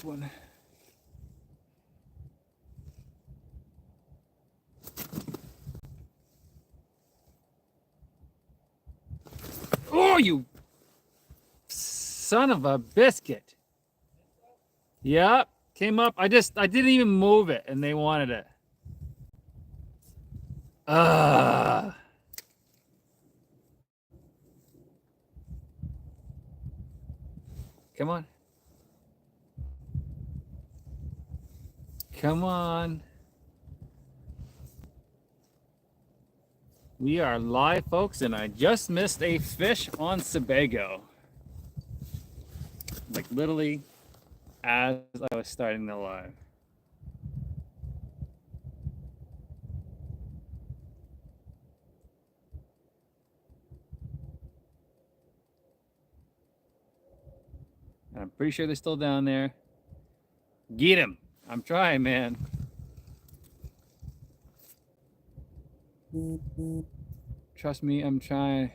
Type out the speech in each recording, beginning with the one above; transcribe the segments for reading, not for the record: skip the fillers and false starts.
this one. Oh, you son of a biscuit. Yep, came up. I didn't even move it and they wanted it. Come on. Come on. We are live, folks, and I just missed a fish on Sebago. Like literally as I was starting the live. I'm pretty sure they're still down there. Get him. I'm trying, man. Trust me, I'm trying.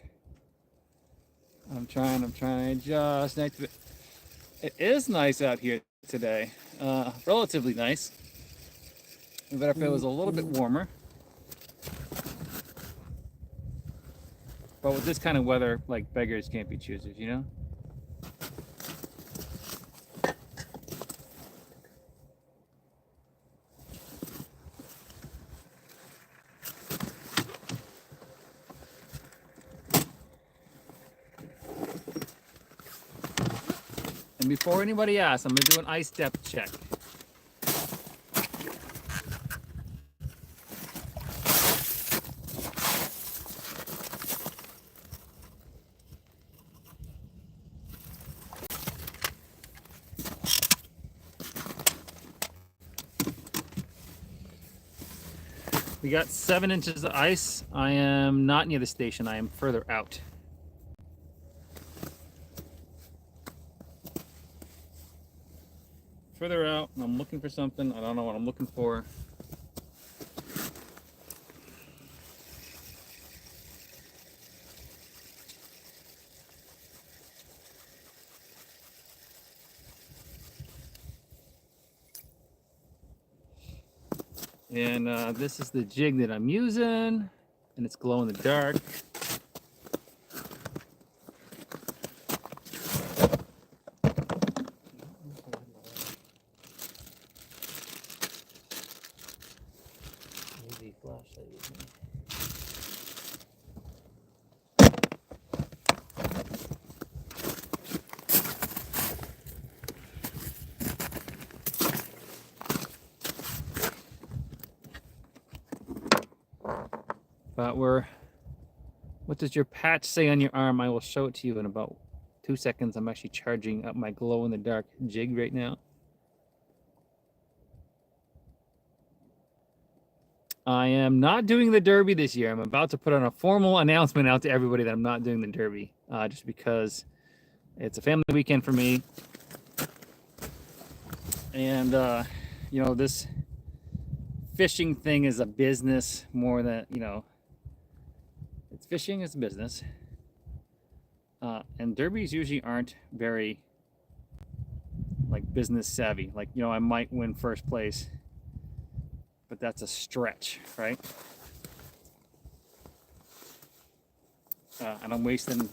I'm trying. Just next to it. It is nice out here today. Relatively nice. But if it was a little bit warmer. But with this kind of weather, like, beggars can't be choosers, you know? And before anybody asks, I'm going to do an ice depth check. We got 7 inches of ice. I am not near the station. I am further out. Further out, and I'm looking for something. I don't know what I'm looking for. And this is the jig that I'm using, and it's glow in the dark. But what does your patch say on your arm? I will show it to you in about 2 seconds. I'm actually charging up my glow in the dark jig right now. I am not doing the Derby this year. I'm about to put on a formal announcement out to everybody that I'm not doing the Derby, just because it's a family weekend for me. And, you know, this fishing thing is a business more than, you know, it's fishing is a business. And derbies usually aren't very, like, business savvy. Like, you know, I might win first place, but that's a stretch, right? And I'm wasting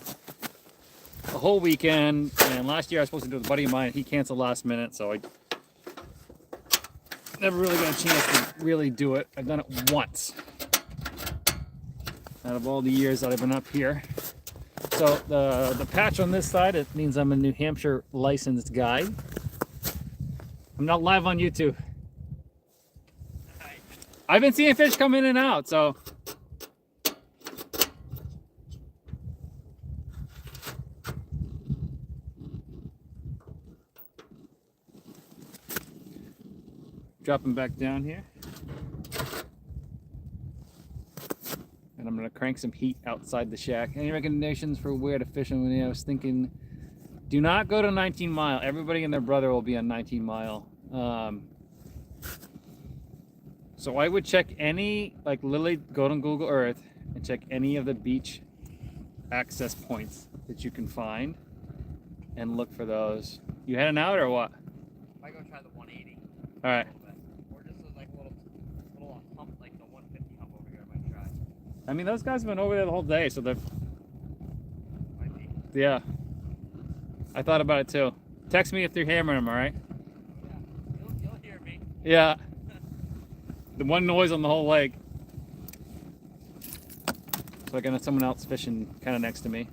a whole weekend. And last year I was supposed to do it with a buddy of mine. He canceled last minute, so I never really got a chance to really do it. I've done it once out of all the years that I've been up here. So the patch on this side, it means I'm a New Hampshire licensed guide. I'm not live on YouTube. I've been seeing fish come in and out, so. Dropping back down here. And I'm gonna crank some heat outside the shack. Any recommendations for where to fish? And I was thinking, do not go to 19 Mile. Everybody and their brother will be on 19 Mile. So I would check any, like literally go to Google Earth and check any of the beach access points that you can find and look for those. You heading out or what? I go try All right. Or just like a little hump, like the 150 hump over here. I might try. I mean, those guys have been over there the whole day, so they're. Might be. Yeah. I thought about it too. Text me if they're hammering them, all right? Yeah. You'll hear me. Yeah. The one noise on the whole lake. So I got someone else fishing kind of next to me.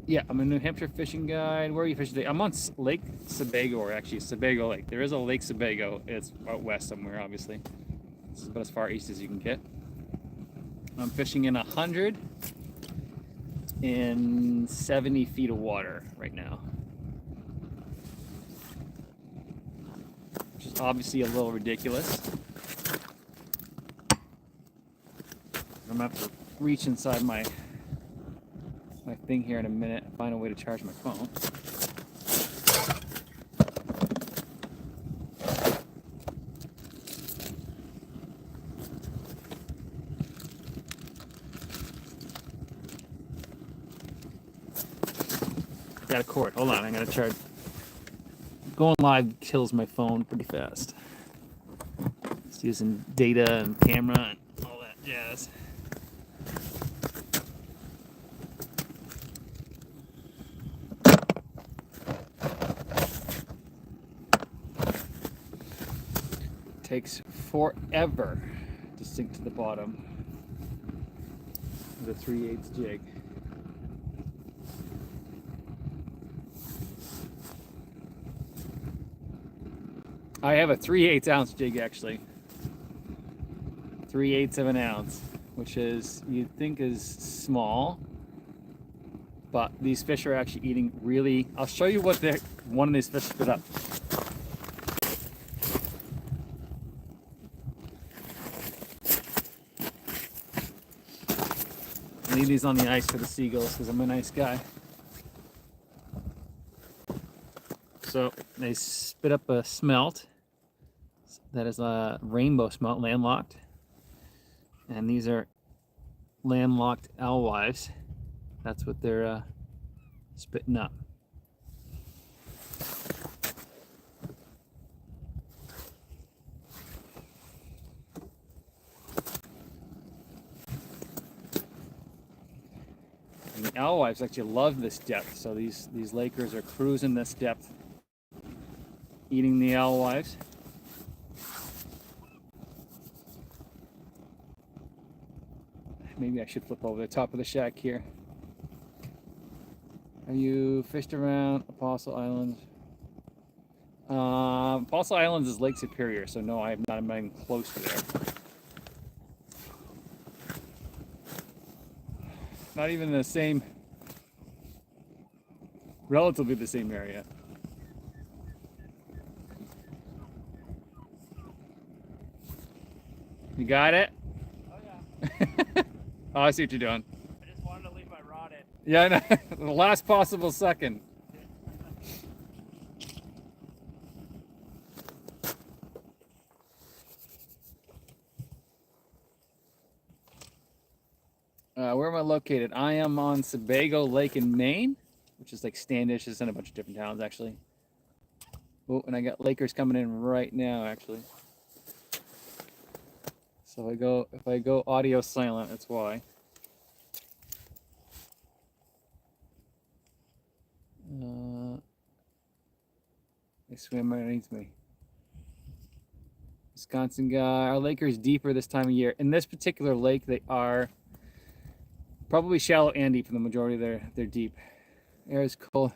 Yeah, I'm a New Hampshire fishing guide. Where are you fishing today? I'm on Lake Sebago, or actually Sebago Lake. There is a Lake Sebago. It's out west somewhere, obviously. This is about as far east as you can get. I'm fishing in 170 feet of water right now. Which is obviously a little ridiculous. I'm gonna have to reach inside my thing here in a minute and find a way to charge my phone. Got a cord. Hold on, I gotta charge. Going live kills my phone pretty fast. It's using data and camera and all that jazz. Takes forever to sink to the bottom with a 3/8 jig. I have a 3/8 ounce jig actually. 3/8 of an ounce, which is, you'd think is small, but these fish are actually eating really. I'll show you what one of these fish spit up. I leave these on the ice for the seagulls because I'm a nice guy. So they spit up a smelt that is a rainbow smelt, landlocked. And these are landlocked alewives. That's what they're spitting up. And the alewives actually love this depth, so these lakers are cruising this depth, eating the alewives. Maybe I should flip over the top of the shack here. Have you fished around Apostle Islands? Apostle Islands is Lake Superior, so no, I have not been close to there. Not even the same, relatively the same area. You got it? Oh yeah. Oh, I see what you're doing. I just wanted to leave my rod in. Yeah, I know. The last possible second. Where am I located? I am on Sebago Lake in Maine, which is like Standish. It's in a bunch of different towns, actually. Oh, and I got Lakers coming in right now, actually. So if I go audio silent, that's why. They swim underneath me. Wisconsin guy. Our Lakers deeper this time of year. In this particular lake, they are probably shallow and deep for the majority of they're deep. Air is cold.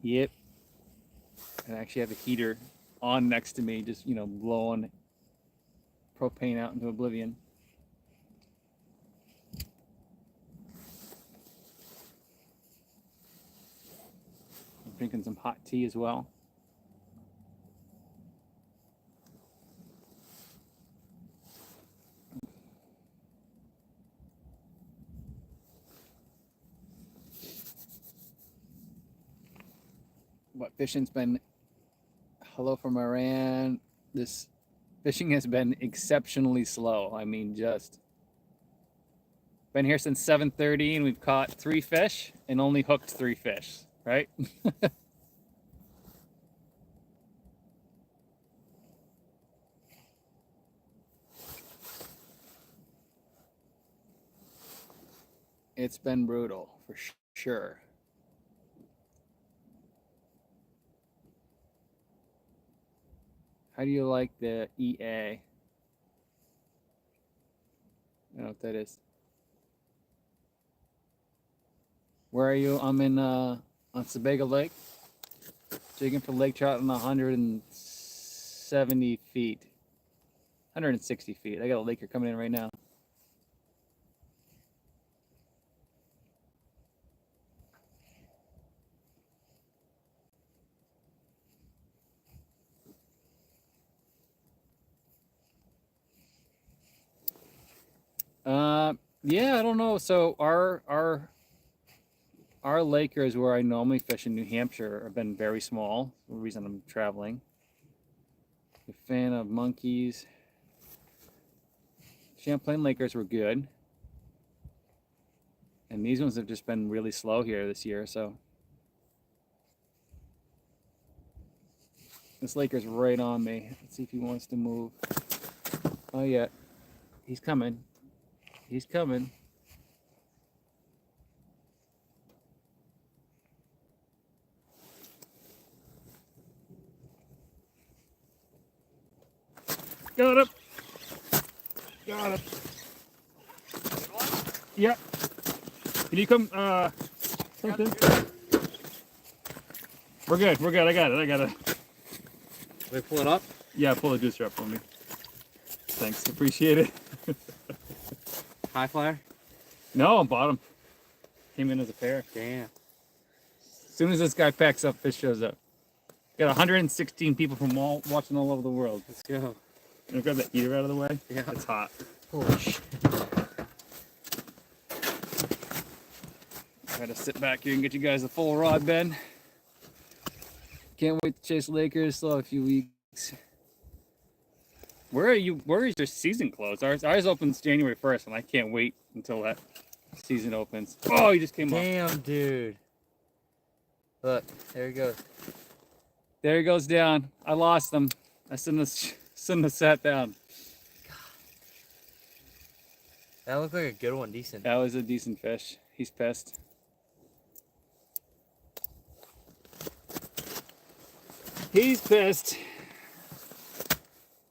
Yep. I actually have a heater on next to me, just, blowing propane out into oblivion. I'm drinking some hot tea as well. What fishing's been? Hello from Iran. This fishing has been exceptionally slow. I mean, just Been here since 7:30 and we've caught 3 fish and only hooked 3 fish, right? It's been brutal for sure. How do you like the EA? I don't know what that is. Where are you? I'm in on Sebago Lake, jigging for lake trout on 170 feet, 160 feet. I got a laker coming in right now. Yeah, I don't know. So our lakers where I normally fish in New Hampshire have been very small. The reason I'm traveling. A fan of monkeys. Champlain lakers were good, and these ones have just been really slow here this year. So this laker's right on me. Let's see if he wants to move. Oh yeah, he's coming. He's coming. Got him. Got him. Yep. Can you come, something? We're good. We're good. I got it. I got it. Can we pull it up? Yeah, pull the goose trap for me. Thanks. Appreciate it. High flyer? No, I'm bottom. Came in as a pair. Damn. As soon as this guy packs up, fish shows up. Got 116 people from watching all over the world. Let's go. Gonna grab that heater out of the way. Yeah. It's hot. Holy shit. Try to sit back here and get you guys a full rod bend. Can't wait to chase Lakers. Still have a few weeks. Where are you? Where is your season closed? Ours opens January 1st, and I can't wait until that season opens. Oh, he just came up. Damn, dude. Look, there he goes. There he goes down. I lost him. I shouldn't have sat down. That looked like a good one, decent. That was a decent fish. He's pissed. He's pissed.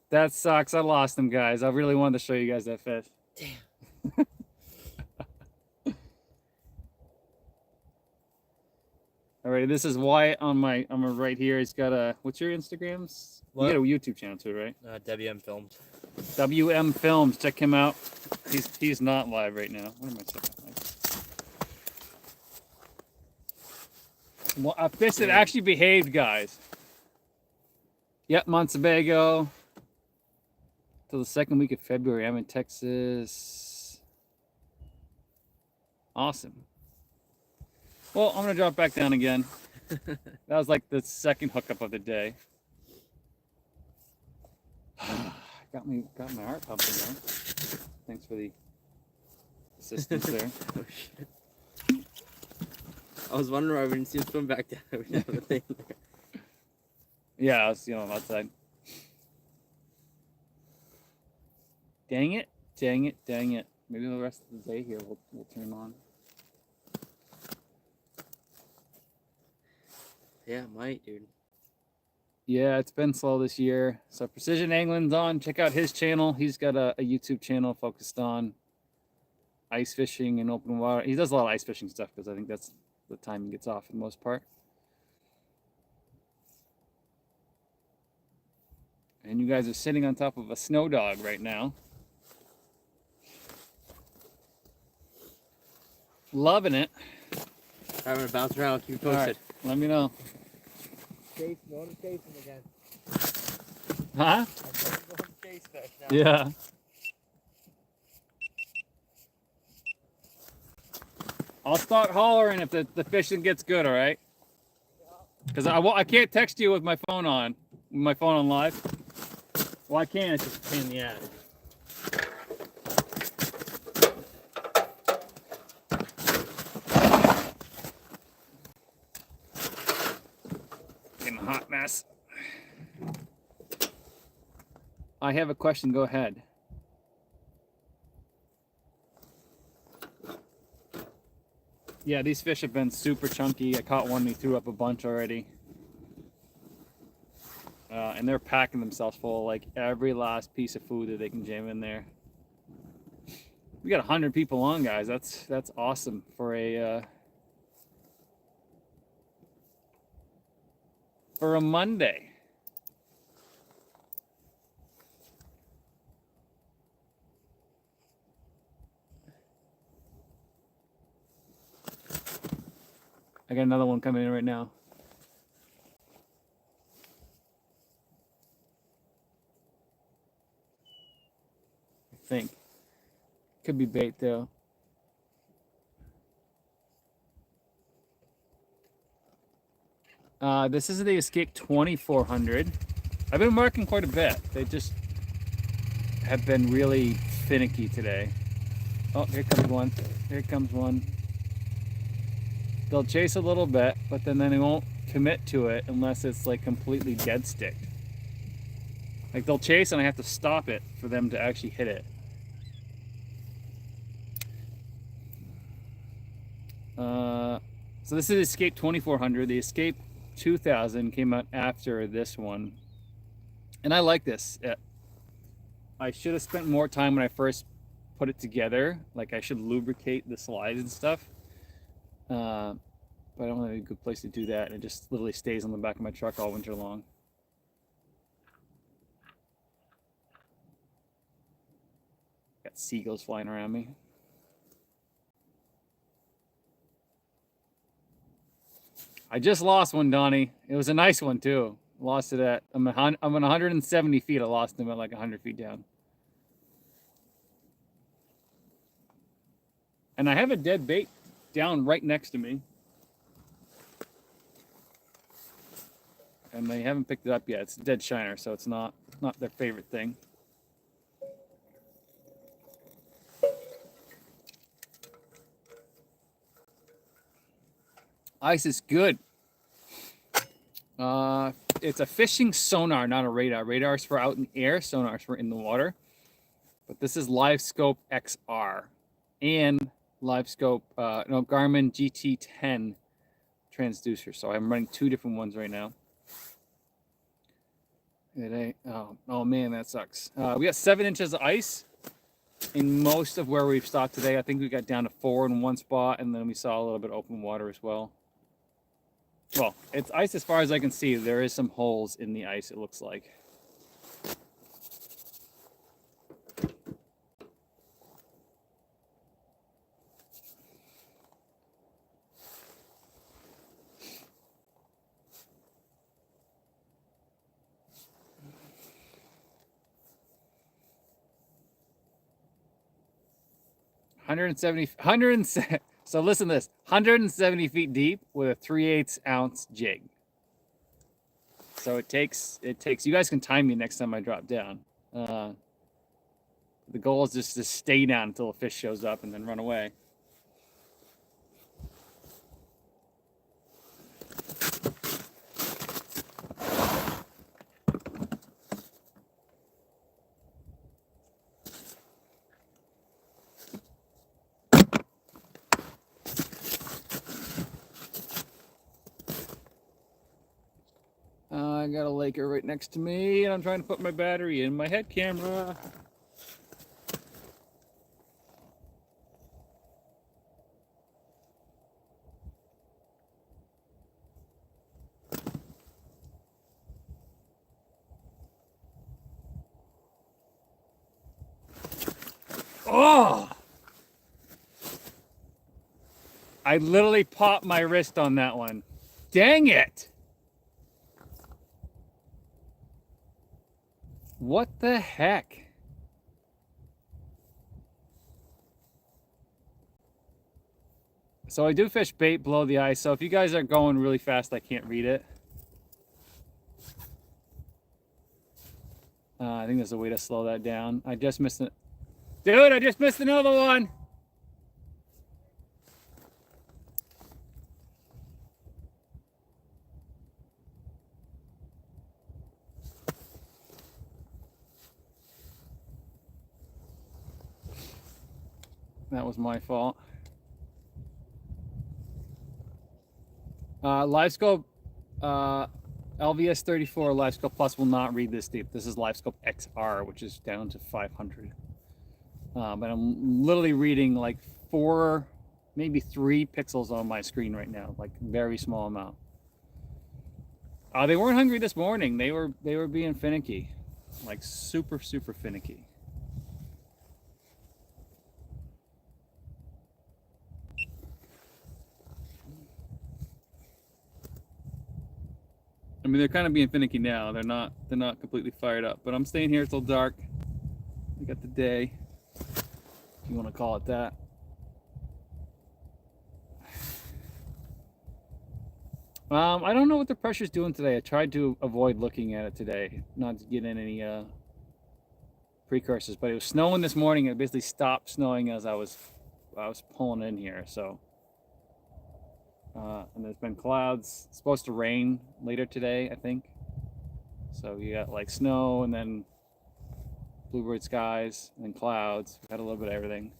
That sucks. I lost him, guys. I really wanted to show you guys that fish. Damn. Alright, this is Wyatt on my right here. He's got a, what's your Instagrams? What? You got a YouTube channel too, right? WM Films. WM Films. Check him out. He's not live right now. What am I checking? Well, a fish that actually behaved, guys. Yep, Montsebago. Till the second week of February. I'm in Texas. Awesome. Well, I'm gonna drop back down again. That was like the second hookup of the day. got my heart pumping there. Thanks for the assistance there. Oh shit. I was wondering why we didn't see him swim back down. We didn't have a thing there. Yeah, I was, outside. Dang it, dang it, dang it. Maybe the rest of the day here we'll turn on. Yeah, might, dude. Yeah, it's been slow this year. So Precision Angling's on. Check out his channel. He's got a YouTube channel focused on ice fishing and open water. He does a lot of ice fishing stuff because I think that's the time he gets off for the most part. And you guys are sitting on top of a snow dog right now. Loving it. I'm gonna bounce around, keep you All posted. right, let me know. Chase, going to chase him again. Huh? I'm going to chase fish now. Yeah. I'll start hollering if the fishing gets good, all right? Because I can't text you with my phone on live. Well, I can. It's just a pain in the ass. hot mess. I have a question. Go ahead. Yeah, these fish have been super chunky. I caught one and he threw up a bunch already. And they're packing themselves full, like every last piece of food that they can jam in there. We got 100 people on, guys. That's awesome for a Monday. I got another one coming in right now. I think. Could be bait though. This is the Escape 2400. I've been marking quite a bit. They just have been really finicky today. Oh, here comes one. Here comes one. They'll chase a little bit, but then they won't commit to it unless it's like completely dead stick. Like they'll chase and I have to stop it for them to actually hit it. So this is Escape 2400. The Escape 2000 came out after this one. And I like this. I should have spent more time when I first put it together. Like I should lubricate the slides and stuff. But I don't have a good place to do that. And it just literally stays on the back of my truck all winter long. Got seagulls flying around me. I just lost one, Donnie. It was a nice one too. Lost it at, I'm at 170 feet. I lost him at like 100 feet down. And I have a dead bait down right next to me. And they haven't picked it up yet. It's a dead shiner, so it's not their favorite thing. Ice is good. It's a fishing sonar, not a radar. Radar is for out in the air, sonar is for in the water. But this is Live Scope XR and Live Scope, Garmin GT10 transducer. So I'm running two different ones right now. Oh man, that sucks. We got 7 inches of ice in most of where we've stopped today. I think we got down to 4 in one spot, and then we saw a little bit of open water as well. Well, it's ice as far as I can see. There is some holes in the ice, it looks like. So listen to this, 170 feet deep with a 3/8 ounce jig. So it takes, you guys can time me next time I drop down. The goal is just to stay down until a fish shows up and then run away. I got a laker right next to me, and I'm trying to put my battery in my head camera. Oh! I literally popped my wrist on that one. Dang it! What the heck? So I do fish bait below the ice, so if you guys are going really fast, I can't read it. I think there's a way to slow that down. I just missed it. Dude, I just missed another one! That was my fault. LiveScope LVS 34 LiveScope Plus will not read this deep. This is LiveScope XR, which is down to 500. But I'm literally reading like 4, maybe 3 pixels on my screen right now, like very small amount. They weren't hungry this morning. They were being finicky, like super finicky. I mean, they're kind of being finicky now. They're not completely fired up. But I'm staying here till dark. We got the day, if you want to call it that. I don't know what the pressure's doing today. I tried to avoid looking at it today, not to get in any precursors. But it was snowing this morning. It basically stopped snowing as I was pulling in here. So, and there's been clouds. It's supposed to rain later today, I think. So you got like snow and then bluebird skies and then clouds. We had a little bit of everything.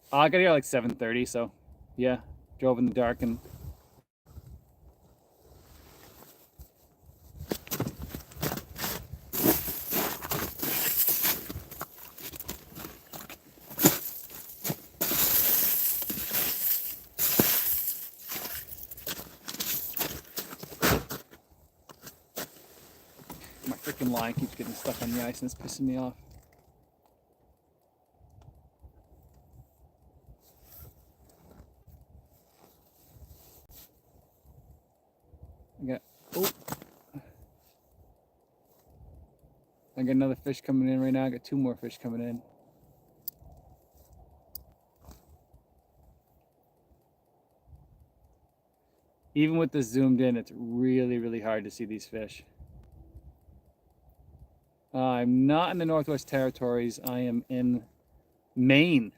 I got here like 7:30, so yeah, drove in the dark and my freaking line keeps getting stuck on the ice and it's pissing me off. I got another fish coming in right now. I got 2 more fish coming in. Even with this zoomed in, it's really hard to see these fish. I'm not in the Northwest Territories. I am in Maine,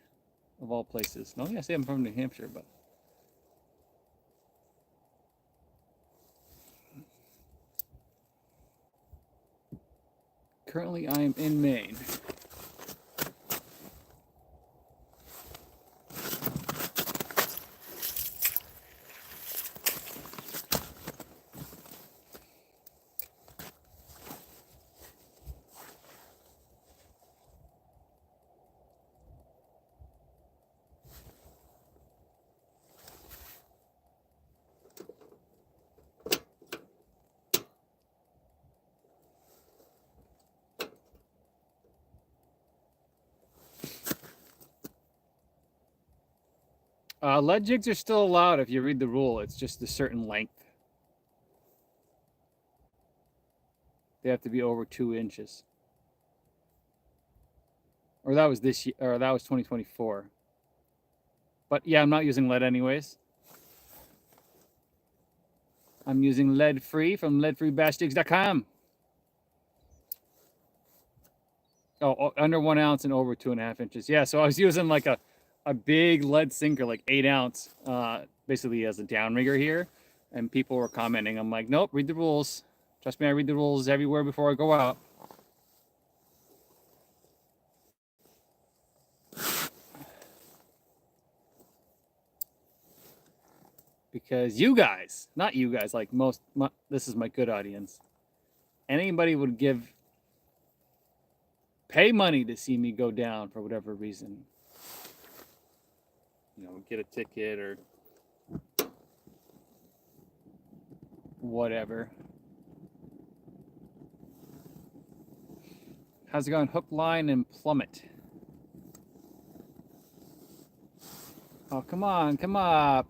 of all places. No, I say I'm from New Hampshire, but currently I am in Maine. Lead jigs are still allowed if you read the rule. It's just a certain length. They have to be over 2 inches. Or that was this year, or that was 2024. But yeah, I'm not using lead anyways. I'm using lead free from leadfreebassjigs.com. Oh, under 1 ounce and over 2.5 inches. Yeah, so I was using like a big lead sinker, like 8 ounce, basically as a downrigger here. And people were commenting. I'm like, nope, read the rules. Trust me, I read the rules everywhere before I go out. Because you guys, not you guys, like this is my good audience. Anybody would pay money to see me go down for whatever reason. You know, get a ticket or whatever. How's it going? Hook, line, and plummet. Oh, come on, come up.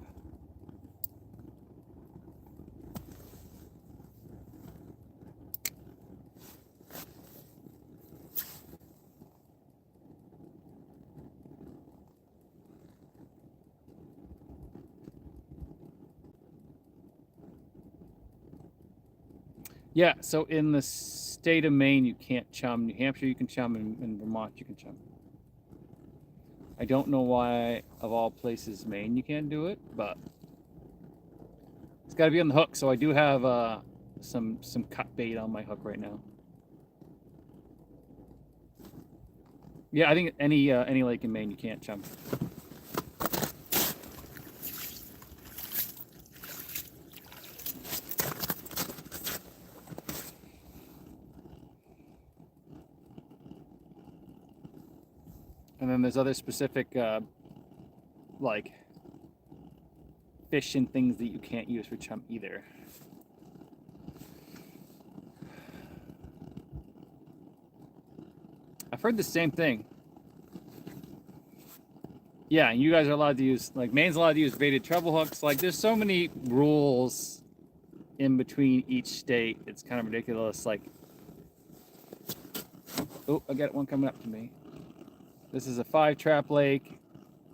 Yeah, so in the state of Maine, you can't chum. New Hampshire, you can chum. In Vermont, you can chum. I don't know why, of all places, Maine, you can't do it, but it's got to be on the hook. So I do have some cut bait on my hook right now. Yeah, I think any lake in Maine you can't chum. And then there's other specific like fish and things that you can't use for chum either. I've heard the same thing. Yeah, and you guys are allowed to use, like, Maine's allowed to use baited treble hooks. Like, there's so many rules in between each state. It's kind of ridiculous. Like, oh, I got one coming up to me. This is a 5-trap lake,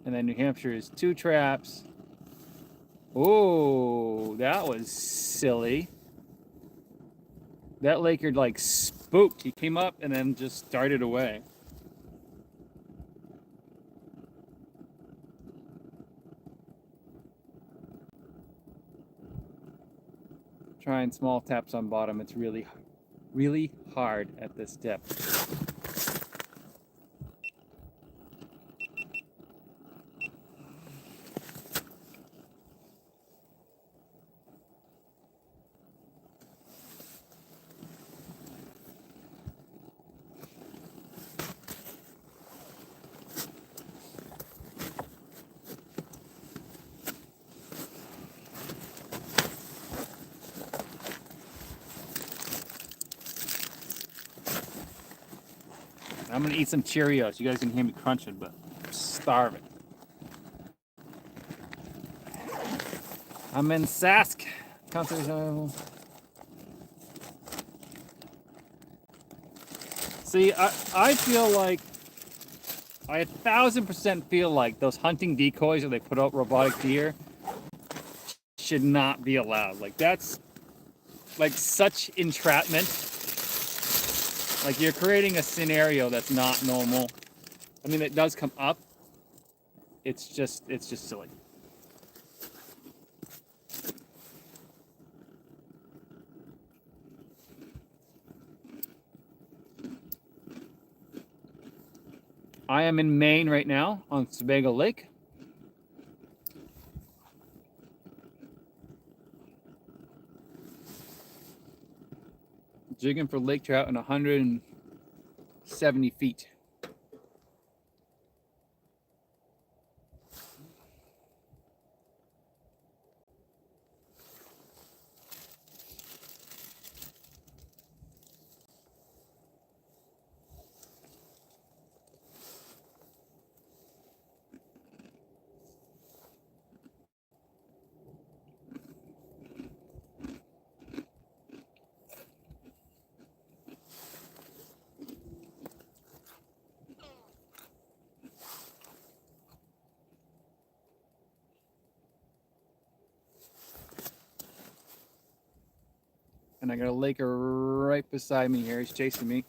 and then New Hampshire is 2 traps. Oh, that was silly. That laker, like, spooked. He came up and then just darted away. Trying small taps on bottom. It's really, really hard at this depth. I'm gonna eat some Cheerios. You guys can hear me crunching, but I'm starving. I'm in Sask. Conservation. See, I feel like, I 1,000% feel like those hunting decoys where they put out robotic deer should not be allowed. Like, that's like such entrapment. Like, you're creating a scenario that's not normal. I mean, it does come up. It's just silly. I am in Maine right now on Sebago Lake. Jigging for lake trout in 170 feet. And I got a laker right beside me here. He's chasing me.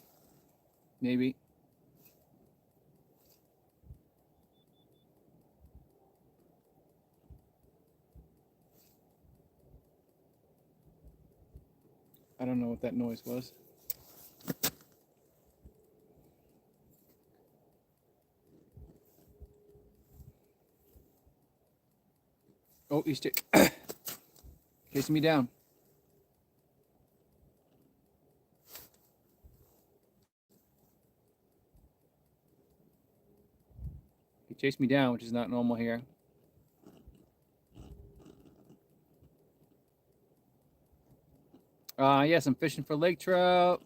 Maybe. I don't know what that noise was. Oh, he's chasing me down. He chased me down, which is not normal here. Yes, I'm fishing for lake trout.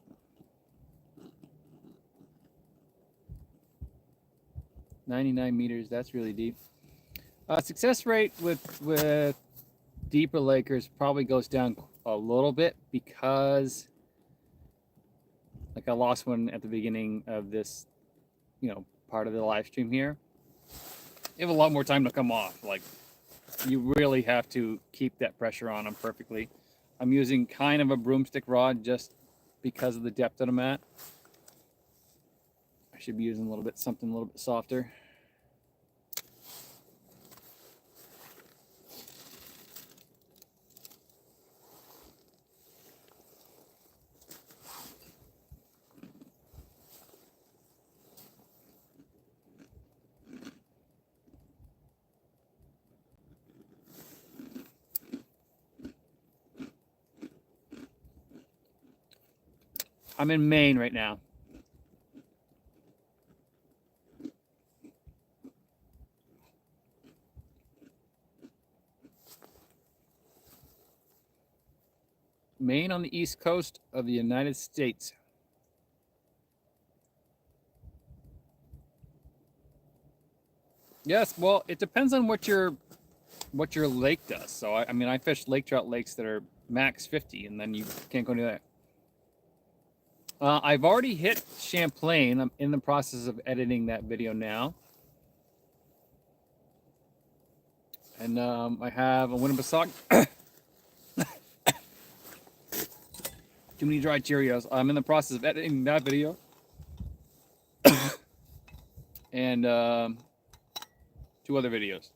.99 meters, that's really deep. Success rate with deeper lakers probably goes down a little bit because, like, I lost one at the beginning of this, part of the live stream here. You have a lot more time to come off. Like, you really have to keep that pressure on them perfectly. I'm using kind of a broomstick rod just because of the depth that I'm at. I should be using something a little bit softer. I'm in Maine right now. Maine on the east coast of the United States. Yes, well, it depends on what your lake does. So I mean, I fish lake trout lakes that are max 50, and then you can't go near that. I've already hit Champlain. I'm in the process of editing that video now. And I have a Winnipesaukee. Too many dry Cheerios. I'm in the process of editing that video. And 2 other videos.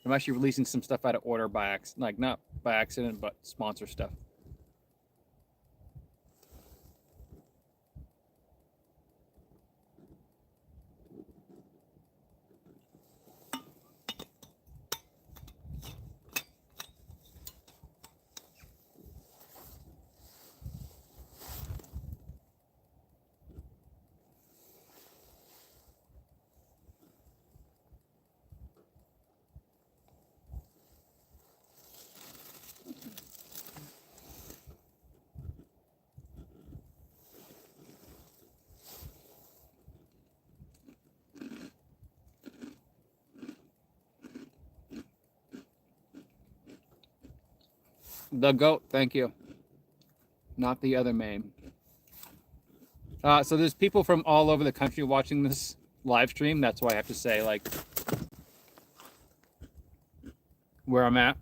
I'm actually releasing some stuff out of order by accident, like not by accident, but sponsor stuff. The goat, thank you. Not the other Maine. So there's people from all over the country watching this live stream. That's why I have to say, like, where I'm at.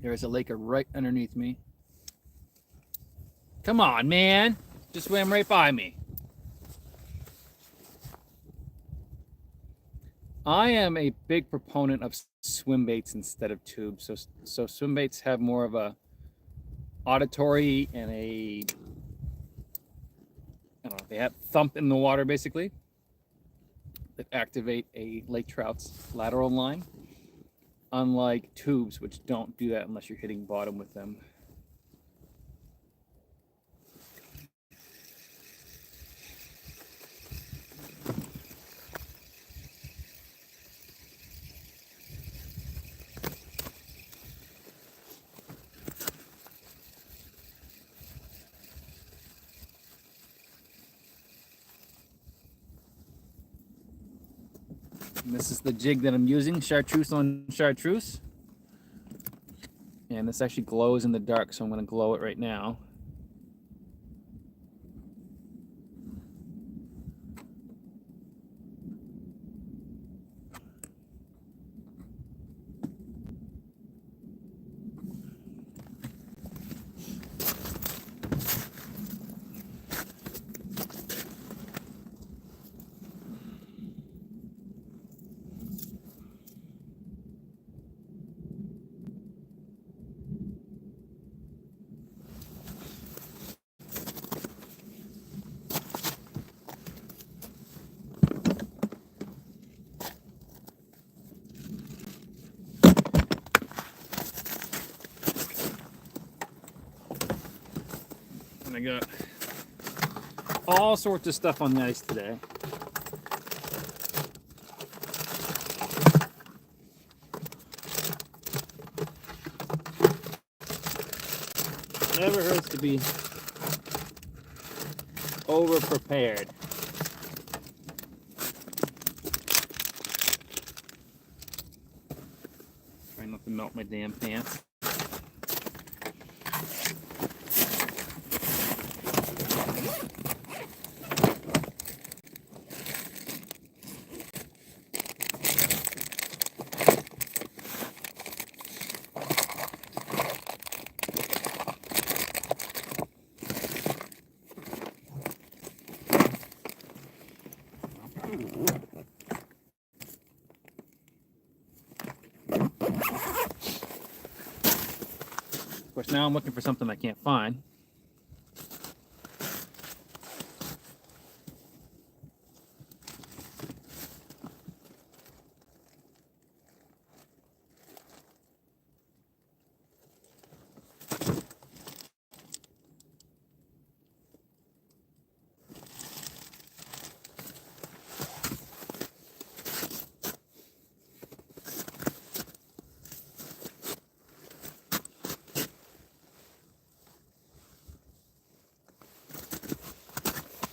There's a lake right underneath me. Come on, man. Just swam right by me. I am a big proponent of swim baits instead of tubes. So swim baits have more of a auditory and I don't know, they have thump in the water basically that activate a lake trout's lateral line, unlike tubes, which don't do that unless you're hitting bottom with them. And this is the jig that I'm using, chartreuse on chartreuse. And this actually glows in the dark, so I'm going to glow it right now. And I got all sorts of stuff on the ice today. Never hurts to be over prepared. Trying not to melt my damn pants. Of course, now I'm looking for something I can't find.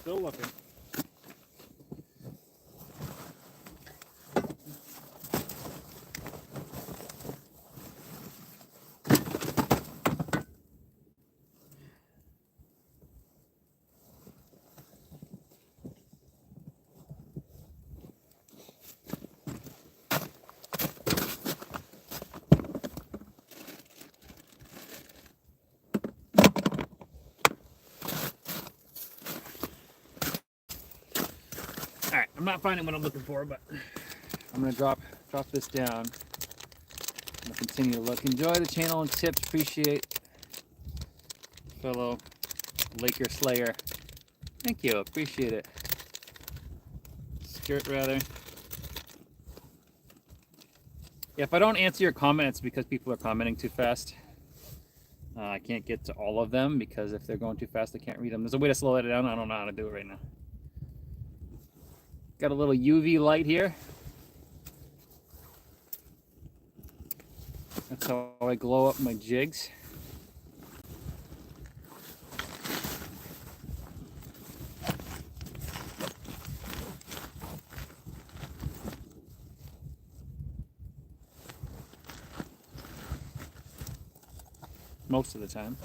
Still looking. All right, I'm not finding what I'm looking for, but I'm gonna drop this down. I'm gonna continue to look. Enjoy the channel and tips. Appreciate fellow Laker Slayer. Thank you. Appreciate it. Skirt rather. Yeah, if I don't answer your comment, it's because people are commenting too fast. I can't get to all of them because if they're going too fast, I can't read them. There's a way to slow it down. I don't know how to do it right now. Got a little UV light here. That's how I glow up my jigs. Most of the time.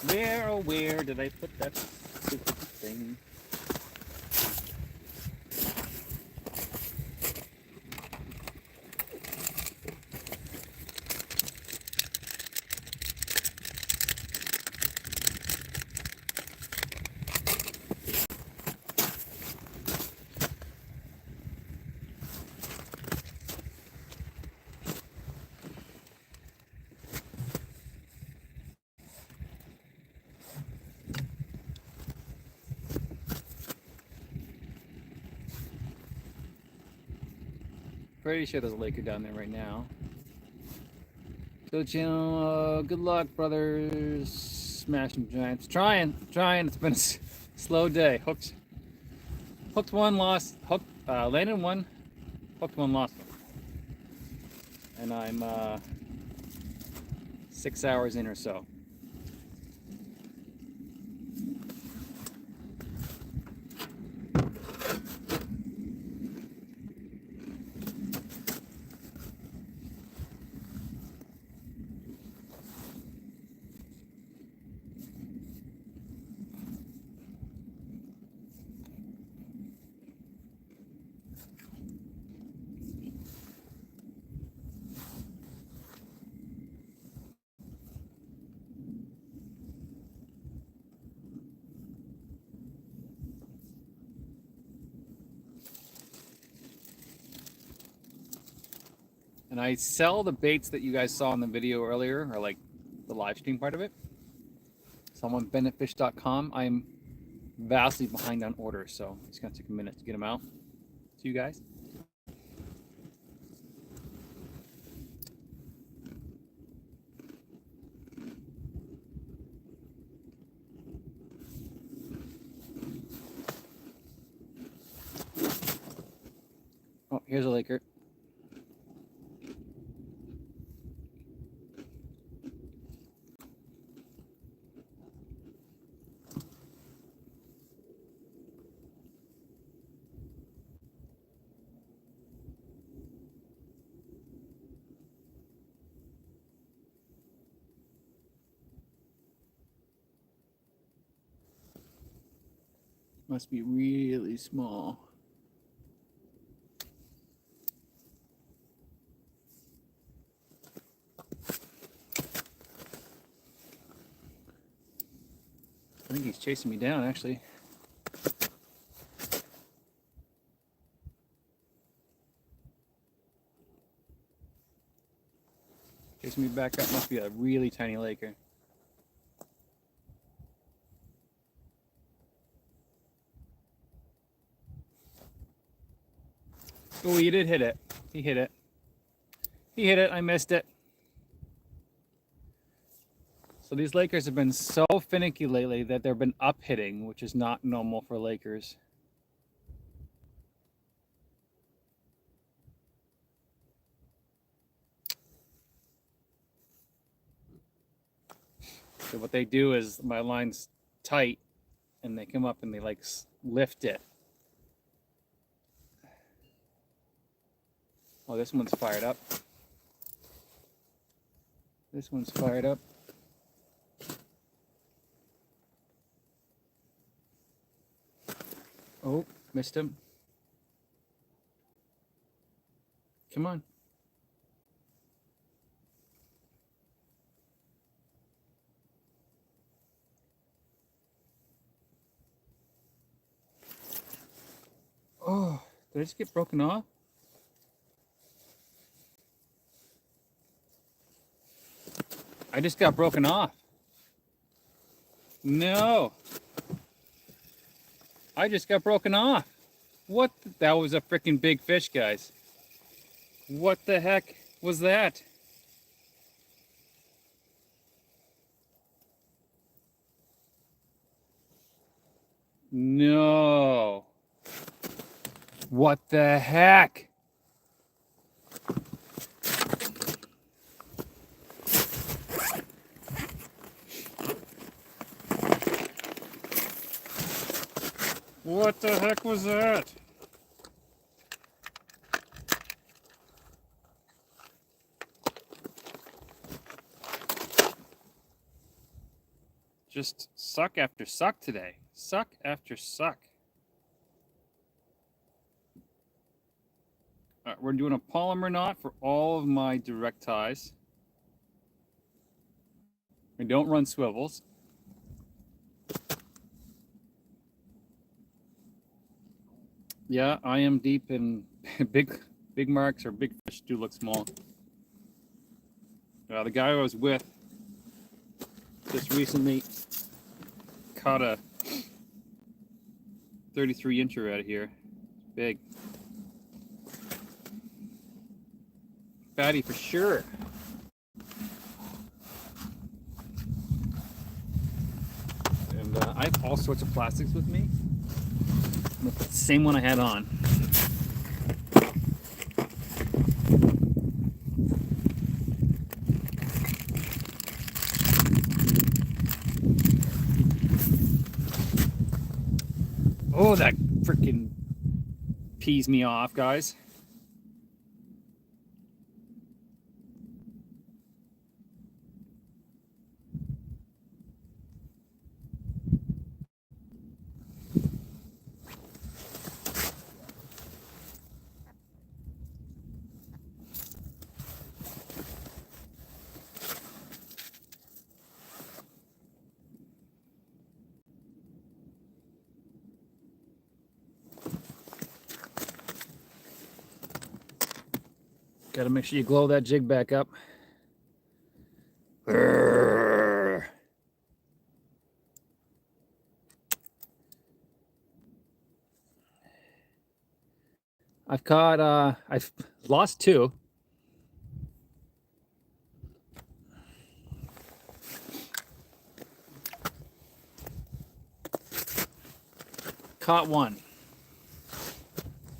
Where, oh where did I put that stupid thing? Pretty sure there's a Laker down there right now. Go channel. Good luck, brothers. Smashing Giants. Trying. It's been a slow day. Hooked one, lost. Landed one. Hooked one, lost one. And I'm 6 hours in or so. And I sell the baits that you guys saw in the video earlier, or like the live stream part of it. So I'm on benefitfish.com. I'm vastly behind on orders, so it's gonna take a minute to get them out to you guys. Oh, here's a Laker. Must be really small. I think he's chasing me down, actually. Chasing me back up. Must be a really tiny Laker. Oh, he did hit it. He hit it. He hit it. I missed it. So these Lakers have been so finicky lately that they've been up hitting, which is not normal for Lakers. So what they do is my line's tight and they come up and they like lift it. Oh, this one's fired up. This one's fired up. Oh, missed him. Come on. Oh, did I just get broken off? I just got broken off. No. I just got broken off. What? That was a freaking big fish, guys. What the heck was that? No. What the heck? What the heck was that? Just suck after suck today. Suck after suck. All right, we're doing a polymer knot for all of my direct ties. We don't run swivels. Yeah, I am deep in big marks or big fish do look small. The guy I was with just recently caught a 33-incher out of here. Big. Fatty for sure. And I have all sorts of plastics with me. I'm gonna put the same one I had on. Oh, that freaking pees me off, guys. Got to make sure you glow that jig back up. I've lost 2. Caught 1.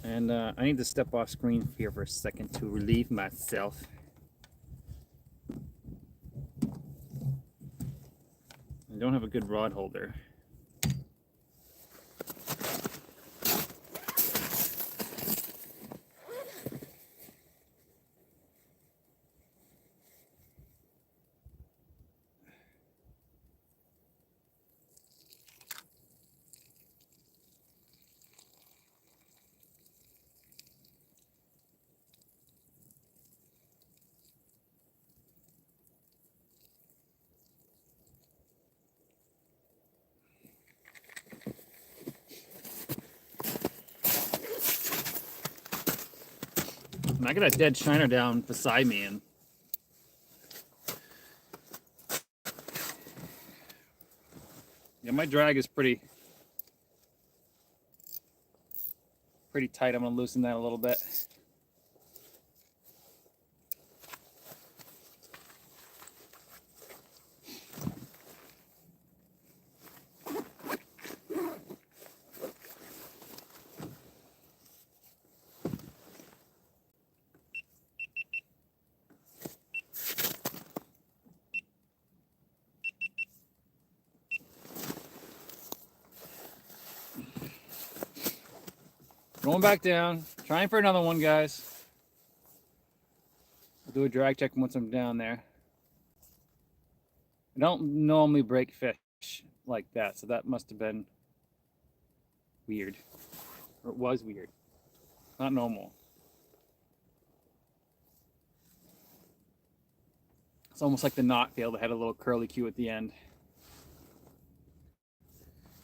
And I need to step off screen here for a second to relieve myself. I don't have a good rod holder. And I got a dead shiner down beside me, and yeah, my drag is pretty tight. I'm gonna loosen that a little bit. Going back down. Trying for another one, guys. I'll do a drag check once I'm down there. I don't normally break fish like that, so that must have been weird. Or it was weird. Not normal. It's almost like the knot field that had a little curly cue at the end.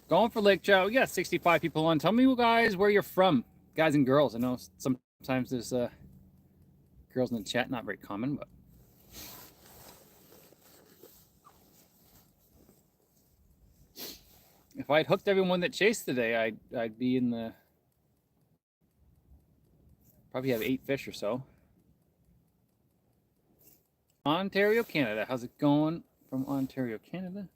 Going for lake trout. We got 65 people on. Tell me, guys, where you're from, guys and girls. I know sometimes there's girls in the chat, not very common, but if I'd hooked everyone that chased today, I'd be in the probably have 8 fish or so. Ontario, Canada. How's it going from Ontario, Canada?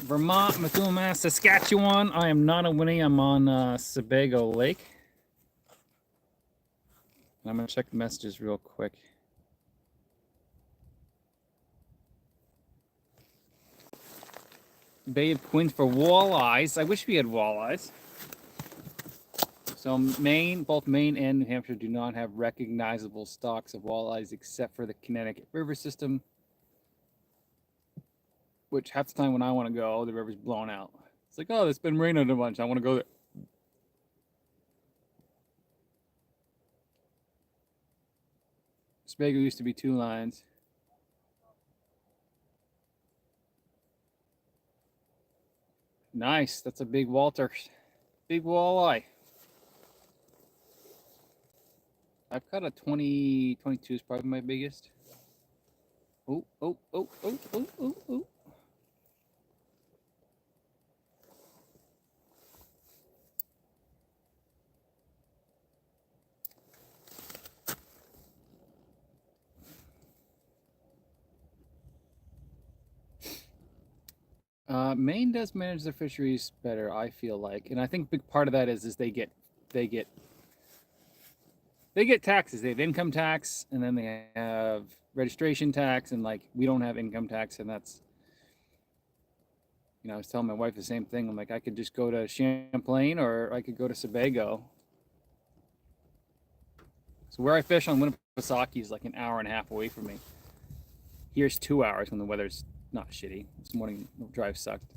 Vermont, Methuen, Saskatchewan. I am not a Winnie. I'm on Sebago Lake. I'm going to check the messages real quick. Bay of Queens for walleyes. I wish we had walleyes. So Maine, both Maine and New Hampshire do not have recognizable stocks of walleyes except for the Connecticut River system, which half the time when I want to go, the river's blown out. It's like, oh, it's been raining a bunch. I want to go there. Sebago used to be 2 lines. Nice. That's a big Walter. Big walleye. I've got a 20, 22 is probably my biggest. Oh, oh, oh, oh, oh, oh, oh. Maine does manage their fisheries better, I feel like, and I think a big part of that is they get taxes. They have income tax, and then they have registration tax, and like we don't have income tax, and that's, you know, I was telling my wife the same thing. I'm like, I could just go to Champlain or I could go to Sebago. So where I fish on Winnipesaukee is like an hour and a half away from me. Here's 2 hours when the weather's not shitty. This morning the drive sucked.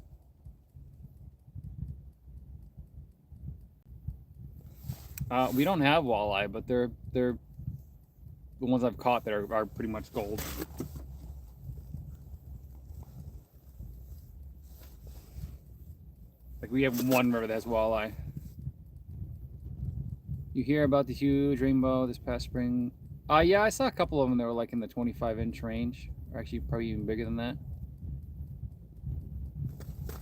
We don't have walleye, but they're the ones I've caught that are pretty much gold. Like we have one river that has walleye. You hear about the huge rainbow this past spring? Yeah, I saw a couple of them that were like in the 25-inch range, or actually probably even bigger than that.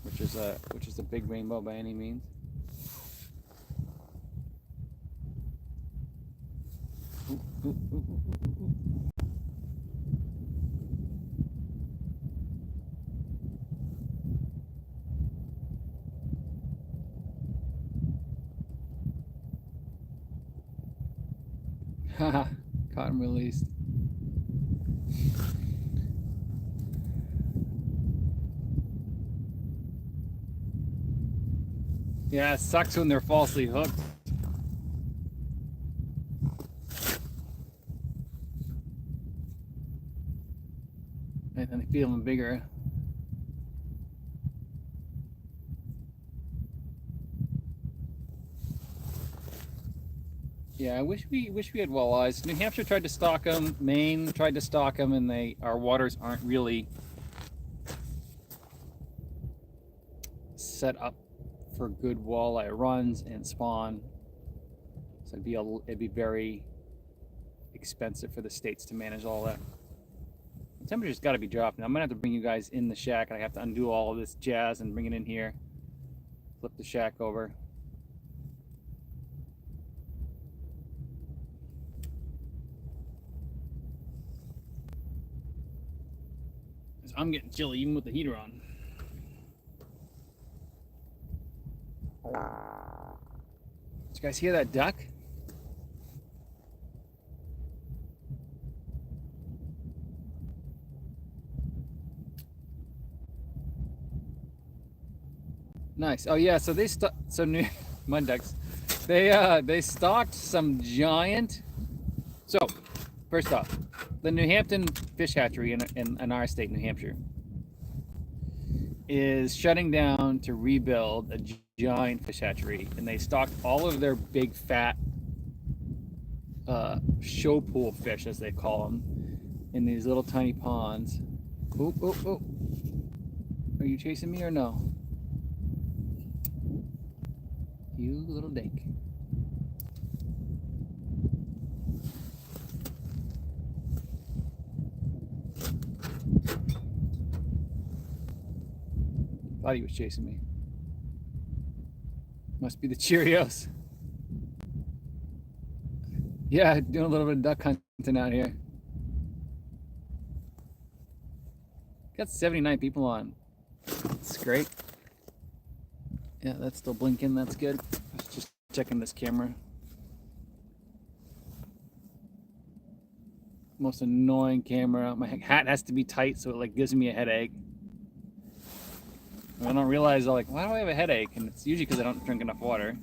Which is a big rainbow by any means. Ooh, ooh, ooh, ooh, ooh, ooh. Haha, caught and released. Yeah, it sucks when they're falsely hooked. And then they feel them bigger. Yeah, I wish we had walleyes. New Hampshire tried to stock them. Maine tried to stock them, and our waters aren't really set up for good walleye runs and spawn. So it'd be very expensive for the states to manage all that. The temperature's got to be dropping. I'm gonna have to bring you guys in the shack. I have to undo all of this jazz and bring it in here. Flip the shack over. I'm getting chilly even with the heater on. Did you guys hear that duck? Nice. Oh yeah, so they new mud ducks. They stocked some giant. So first off, the New Hampton fish hatchery in our state, New Hampshire, is shutting down to rebuild a giant fish hatchery, and they stocked all of their big fat show pool fish, as they call them, in these little tiny ponds. Oh, oh, oh. Are you chasing me or no? You little dink. Thought he was chasing me. Must be the Cheerios. Yeah, doing a little bit of duck hunting out here. Got 79 people on. That's great. Yeah, that's still blinking. That's good. I was just checking this camera. Most annoying camera. My hat has to be tight, so it like gives me a headache. And I don't realize, I'm like, why do I have a headache? And it's usually because I don't drink enough water.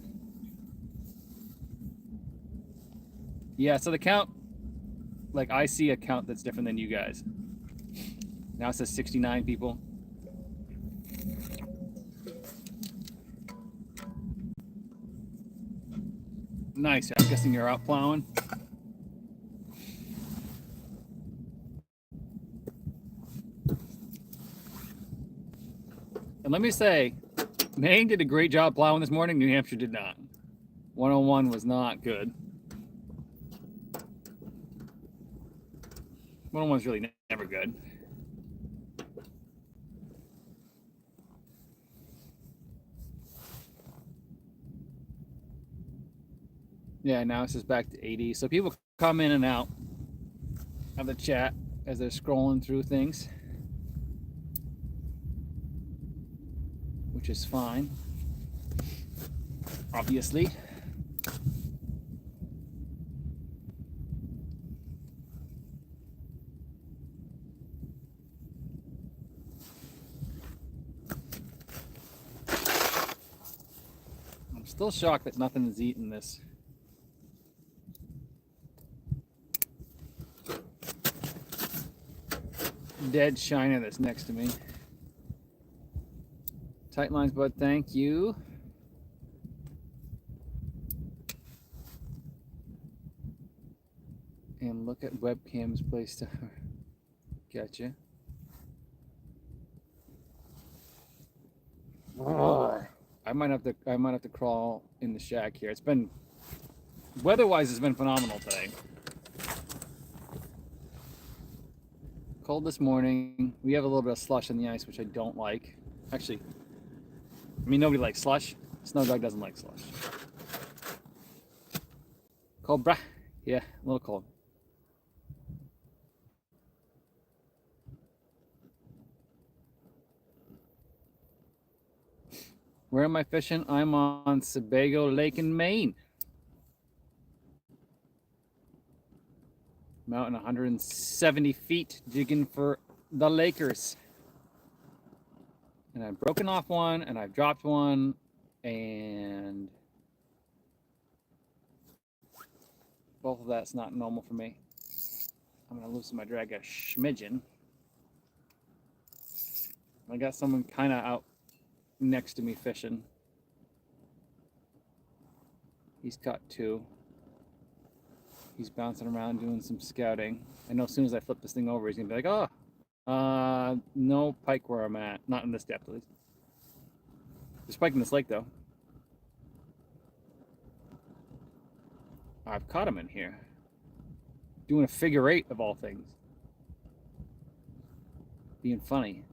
Yeah, so the count, like I see a count that's different than you guys. Now it says 69 people. Nice. I'm guessing you're out plowing. And let me say, Maine did a great job plowing this morning. New Hampshire did not. 101 was not good. 101's really never good. Yeah, now it's just back to 80. So people come in and out of the chat as they're scrolling through things, which is fine, obviously. I'm still shocked that nothing is eating this. Dead shiner that's next to me. Tight lines, bud, thank you. And look at webcams placed. Gotcha. Oh, I might have to crawl in the shack here. It's been weather-wise, it's been phenomenal today. Cold this morning. We have a little bit of slush on the ice, which I don't like. Actually, I mean, nobody likes slush. Snow Dog doesn't like slush. Cold, brah. Yeah, a little cold. Where am I fishing? I'm on Sebago Lake in Maine. I'm out in 170 feet jigging for the Lakers. And I've broken off one, and I've dropped one, and both of that's not normal for me. I'm gonna loosen my drag a schmidgen. I got someone kind of out next to me fishing. He's caught two. He's bouncing around doing some scouting. I know as soon as I flip this thing over, he's gonna be like, oh, no pike where I'm at. Not in this depth, at least. There's pike in this lake, though. I've caught him in here. Doing a figure eight, of all things. Being funny.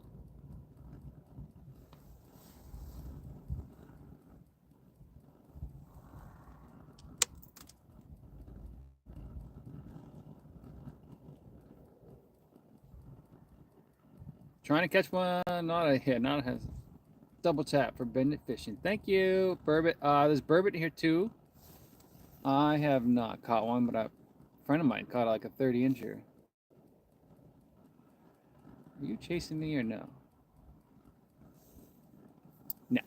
Trying to catch one, not a hit, not a hit. Double tap for Bennett Fishing. Thank you, burbot. There's burbot here too. I have not caught one, but a friend of mine caught like a 30-incher. Are you chasing me or no? No.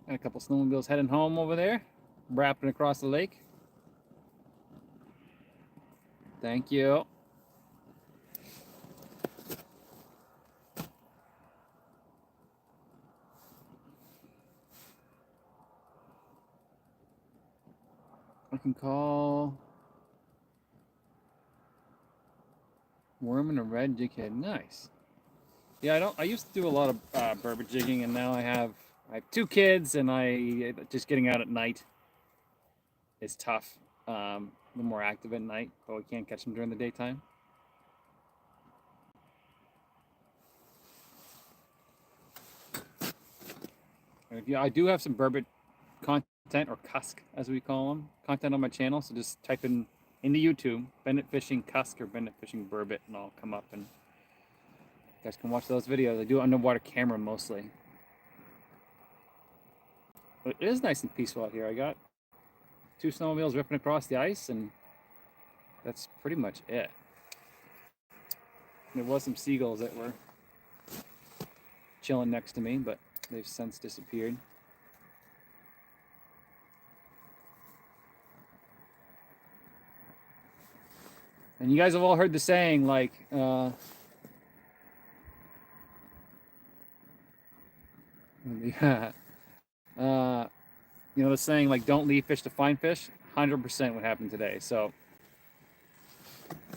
Got a couple snowmobiles heading home over there, wrapping across the lake. Thank you. I can call worm and a red jighead. Nice. Yeah, I used to do a lot of burbot jigging, and now I have 2 kids, and just getting out at night is tough. They're more active at night, but we can't catch them during the daytime. Yeah, I do have some burbot content, or cusk as we call them, content on my channel. So just type in into YouTube Bennett Fishing Cusk or Bennett Fishing Burbot, and I'll come up, and you guys can watch those videos. I do underwater camera mostly. But it is nice and peaceful out here. I got 2 snowmobiles ripping across the ice, and that's pretty much it. There was some seagulls that were chilling next to me, but they've since disappeared. And you guys have all heard the saying, like, you know, the saying, like, don't leave fish to find fish. 100% what happened today. So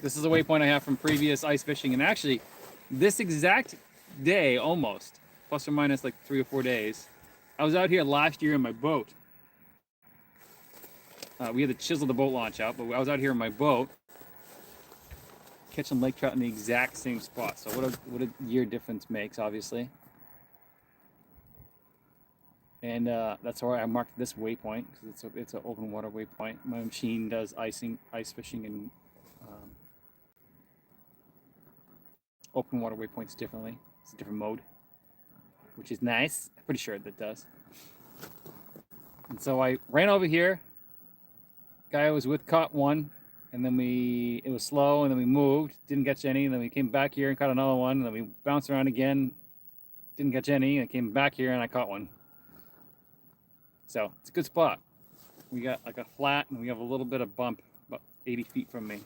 this is a waypoint I have from previous ice fishing, and actually this exact day, almost plus or minus like 3 or 4 days, I was out here last year in my boat. We had to chisel the boat launch out, but I was out here in my boat catching lake trout in the exact same spot. So what a year difference makes, obviously. And that's why I marked this waypoint, because it's an open water waypoint. My machine does ice fishing, and open water waypoints differently. It's a different mode, which is nice. I'm pretty sure that does. And so I ran over here. Guy I was with caught one, and then it was slow, and then we moved, didn't catch any, and then we came back here and caught another one, and then we bounced around again, didn't catch any, and I came back here and I caught one. So it's a good spot. We got like a flat, and we have a little bit of bump about 80 feet from me.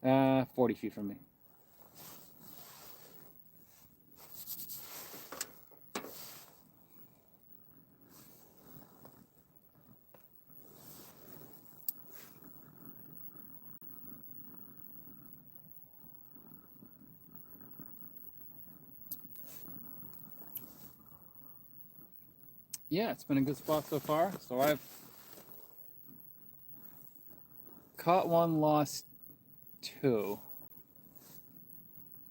40 feet from me. Yeah, it's been a good spot so far. So I've caught one, lost 2.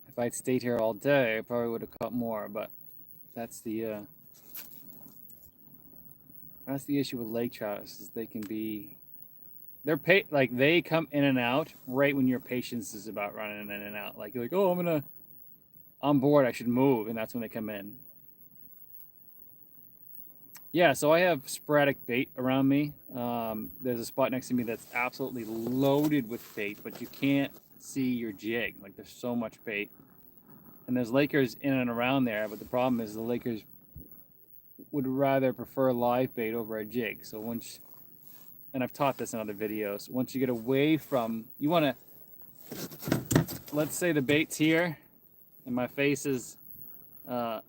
If I'd stayed here all day, I probably would have caught more, but that's the issue with lake trout, is they can be, they come in and out right when your patience is about running in and out. Like, you're like, oh, I'm bored, I should move, and that's when they come in. Yeah, so I have sporadic bait around me. There's a spot next to me that's absolutely loaded with bait, but you can't see your jig. Like, there's so much bait. And there's Lakers in and around there, but the problem is the Lakers would rather prefer live bait over a jig. So and I've taught this in other videos, once you get away from, you want to, let's say the bait's here, and my face is the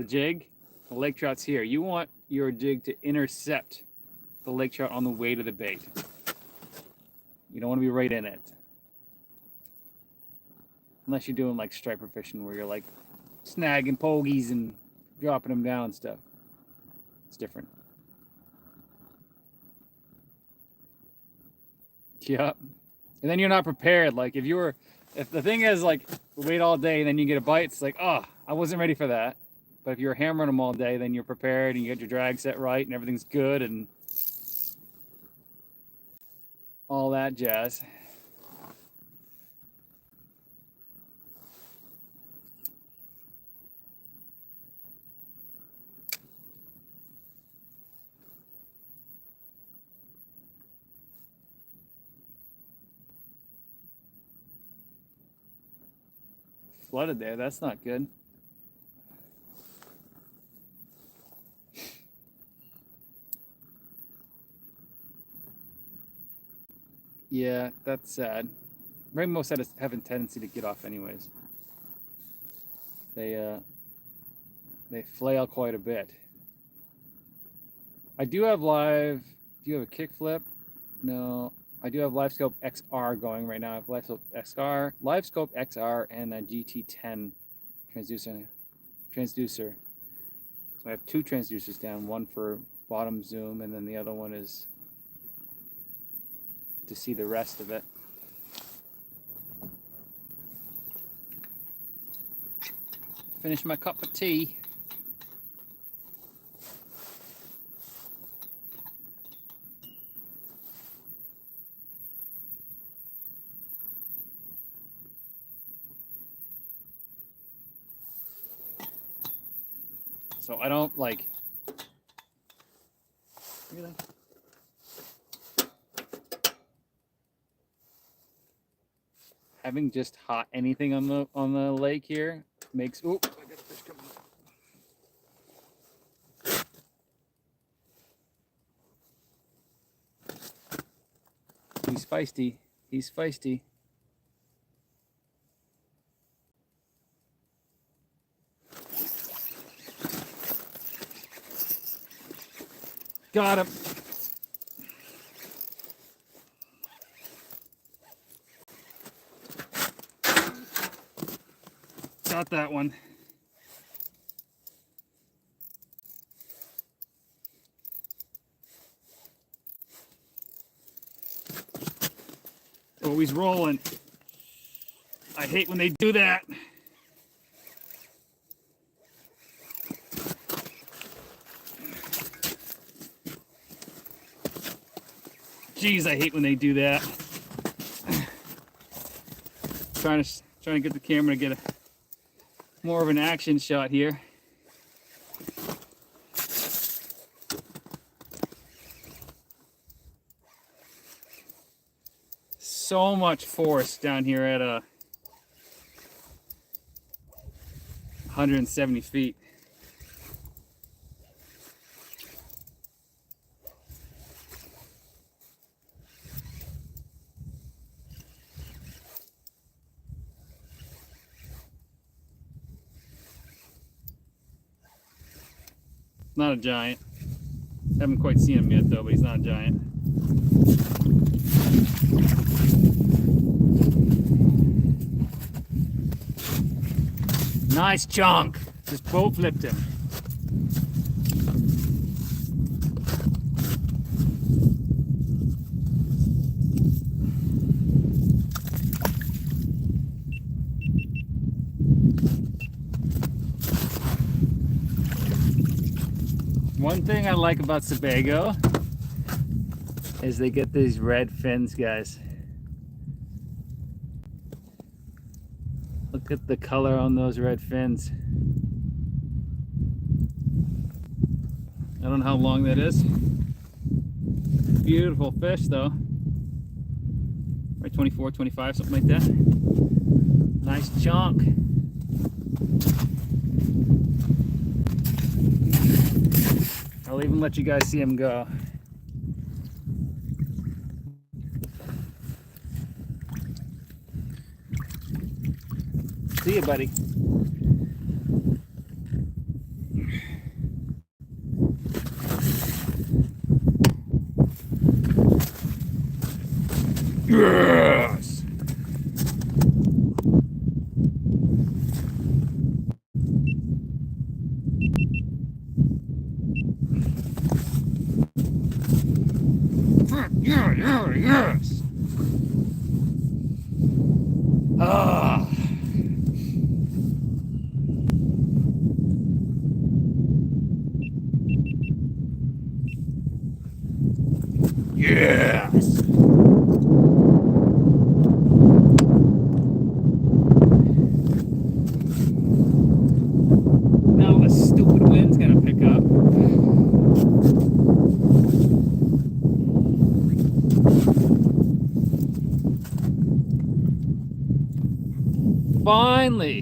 jig, the lake trout's here. You want your jig to intercept the lake trout on the way to the bait. You don't want to be right in it. Unless you're doing like striper fishing, where you're like snagging pogies and dropping them down and stuff. It's different. Yep. And then you're not prepared. Like, if the thing is, like, wait all day and then you get a bite, it's like, oh, I wasn't ready for that. But if you're hammering them all day, then you're prepared and you get your drag set right and everything's good, and all that jazz. Flooded there, that's not good. Yeah, that's sad. Rainbows have a tendency to get off anyways. They flail quite a bit. I do have live. Do you have a kickflip? No. I do have LiveScope XR going right now. I have LiveScope XR, and a GT10 transducer. So I have two transducers down, one for bottom zoom, and then the other one is to see the rest of it. Finish my cup of tea. So I don't like, really? Having just hot anything on the lake here makes, oop, I got fish coming up. He's feisty. He's feisty. Got him. Got that one. Oh, he's rolling. I hate when they do that. Jeez, I hate when they do that. Trying to get the camera to get more of an action shot here. So much force down here at 170 feet. Not a giant. Haven't quite seen him yet though, but he's not a giant. Nice chunk. Just boat flipped him. One thing I like about Sebago is they get these red fins, guys. Look at the color on those red fins. I don't know how long that is. Beautiful fish though. Right, 24, 25, something like that. Nice chunk. I'll even let you guys see him go. See you, buddy. Yes! Yes! Ah! finally,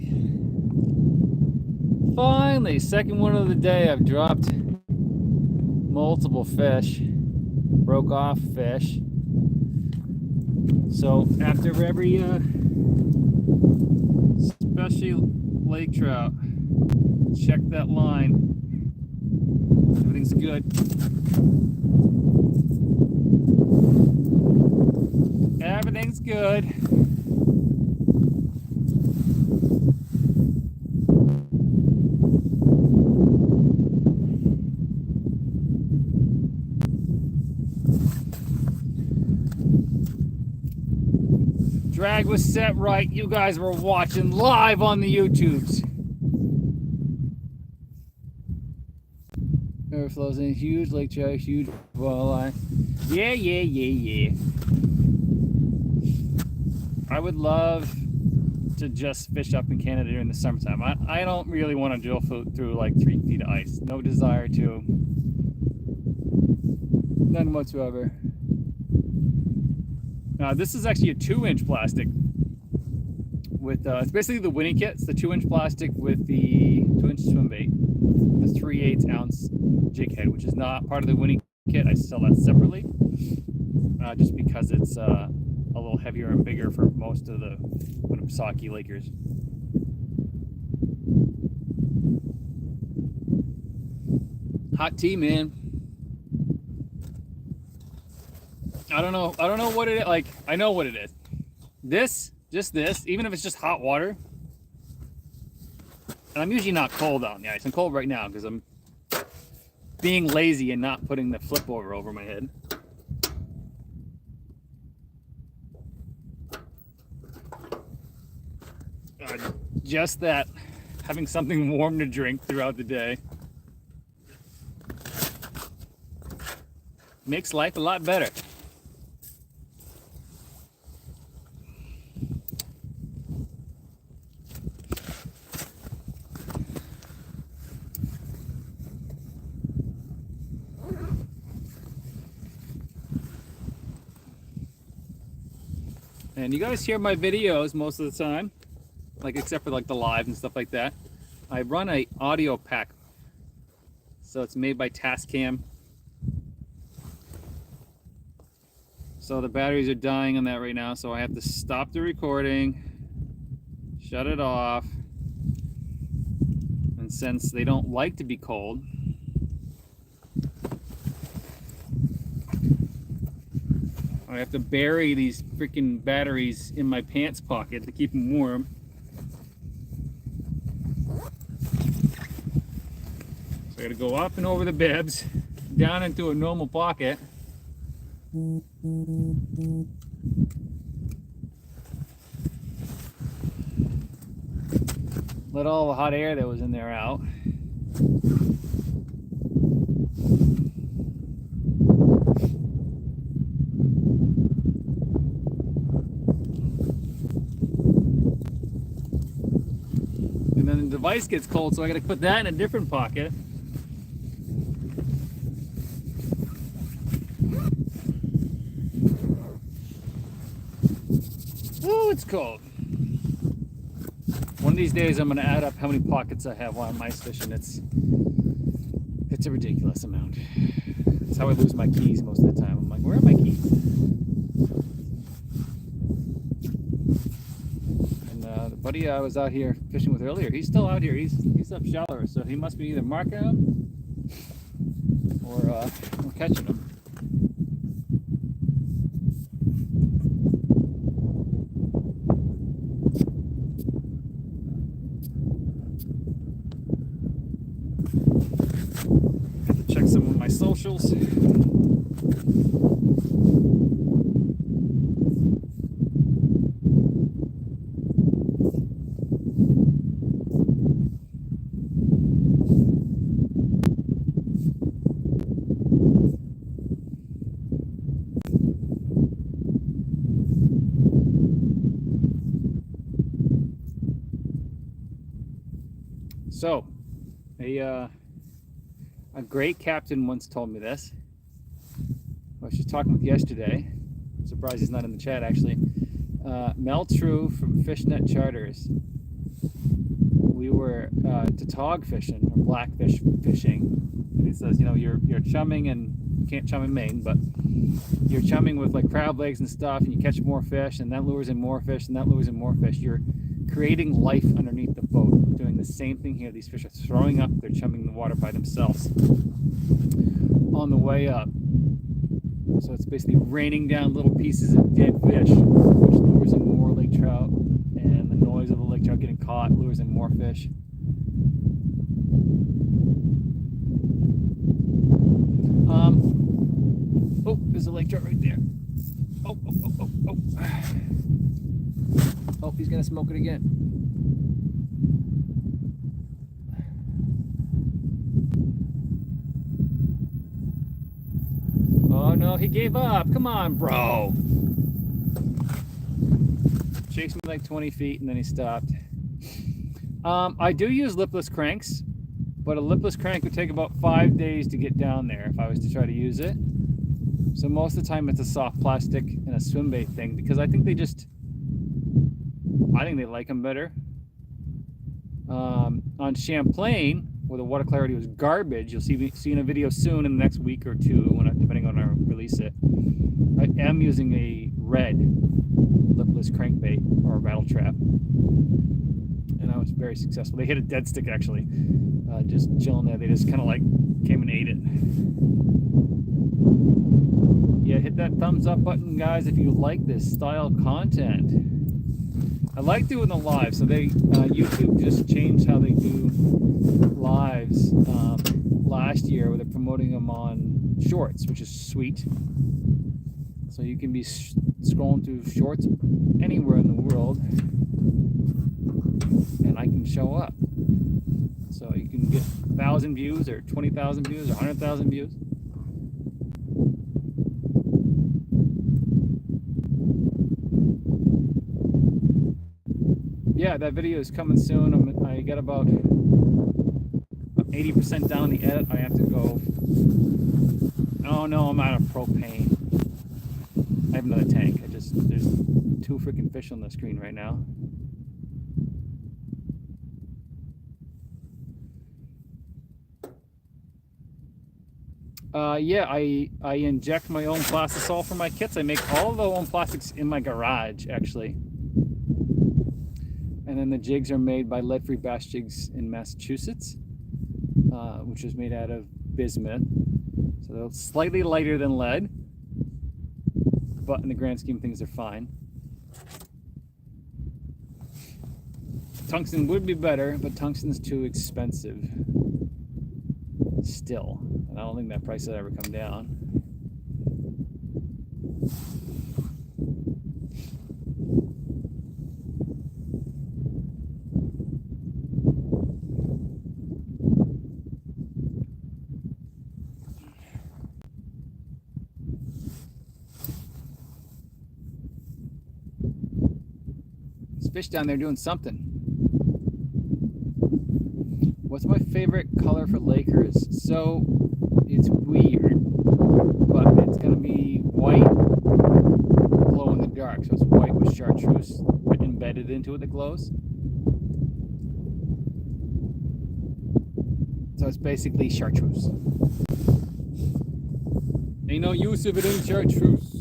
second one of the day, I've dropped multiple fish, broke off fish. So after every, especially lake trout, check that line. Everything's good. Everything's good. Drag was set right. You guys were watching live on the YouTubes. Overflows in huge lake trout, huge walleye. Yeah. I would love to just fish up in Canada during the summertime. I don't really want to drill through like 3 feet of ice. No desire to. None whatsoever. This is actually a 2-inch plastic with it's basically the winning kit. It's the 2-inch plastic with the 2-inch Swimbait, the 3/8 ounce jig head, which is not part of the winning kit. I sell that separately, just because it's a little heavier and bigger for most of the Winnipesaukee Lakers. Hot tea, man. I don't know what it is. Like, I know what it is. Just this, even if it's just hot water. And I'm usually not cold on the ice. I'm cold right now because I'm being lazy and not putting the flip over my head. Just that, having something warm to drink throughout the day makes life a lot better. And you guys hear my videos most of the time, like except for like the live and stuff like that. I run a audio pack, so it's made by Tascam. So the batteries are dying on that right now, so I have to stop the recording, shut it off, and since they don't like to be cold, I have to bury these freaking batteries in my pants pocket to keep them warm. So I gotta go up and over the bibs, down into a normal pocket. Let all the hot air that was in there out. And then the device gets cold, so I gotta put that in a different pocket. Woo, it's cold. One of these days I'm gonna add up how many pockets I have while I'm ice fishing. It's a ridiculous amount. That's how I lose my keys most of the time. I'm like, where are my keys? And the buddy I was out here fishing with earlier, he's still out here. He's up shallower, so he must be either marking them or catching them. Check some of my socials. So, a great captain once told me this. I was just talking with yesterday. I'm surprised he's not in the chat actually. Mel True from Fishnet Charters we were tautog fishing or blackfish fishing. And he says, you know, you're chumming, and you can't chum in Maine, but you're chumming with like crab legs and stuff, and you catch more fish, and that lures in more fish, and that lures in more fish. You're creating life underneath the boat, doing the same thing here. These fish are throwing up, they're chumming the water by themselves on the way up. So it's basically raining down little pieces of dead fish, which lures in more lake trout, and the noise of the lake trout getting caught lures in more fish. Oh, there's a lake trout right there. Oh. Oh, he's gonna smoke it again. Oh no, he gave up. Come on, bro. Chased me like 20 feet and then he stopped. I do use lipless cranks, but a lipless crank would take about 5 days to get down there if I was to try to use it. So most of the time it's a soft plastic and a Swimbait thing, because I think they like them better. On Champlain, where the water clarity was garbage, you'll see in a video soon in the next week or two, depending on when I release it. I am using a red lipless crankbait or a rattle trap, and I was very successful. They hit a dead stick actually, just chilling there. They just kind of like came and ate it. Yeah, hit that thumbs up button, guys, if you like this style content. I like doing the live, so YouTube just changed how they do lives last year, where they're promoting them on shorts, which is sweet. So you can be scrolling through shorts anywhere in the world, and I can show up. So you can get 1,000 views or 20,000 views or 100,000 views. Yeah, that video is coming soon. I got about 80% down the edit. I have to go. Oh no, I'm out of propane. I have another tank. There's 2 freaking fish on the screen right now. Yeah, I inject my own plastisol for my kits. I make all of the own plastics in my garage, actually. And then the jigs are made by Lead-Free Bass Jigs in Massachusetts, which is made out of bismuth. So they're slightly lighter than lead, but in the grand scheme of things, they're fine. Tungsten would be better, but tungsten's too expensive still. And I don't think that price will ever come down. Fish down there doing something. What's my favorite color for Lakers? So it's weird, but it's gonna be white glow in the dark. So it's white with chartreuse embedded into it that glows. So it's basically chartreuse. Ain't no use if it ain't chartreuse.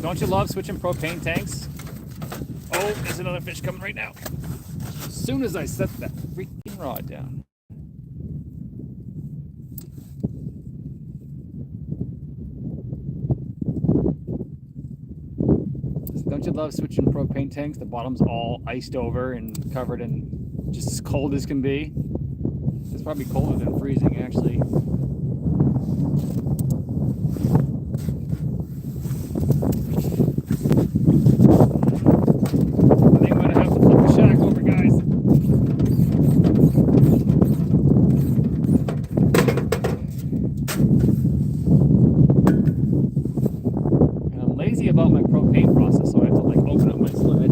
Don't you love switching propane tanks? Oh, there's another fish coming right now. As soon as I set that freaking rod down. Don't you love switching propane tanks? The bottom's all iced over and covered in just as cold as can be. It's probably colder than freezing, actually. About my propane process, so I have to like open up my sled.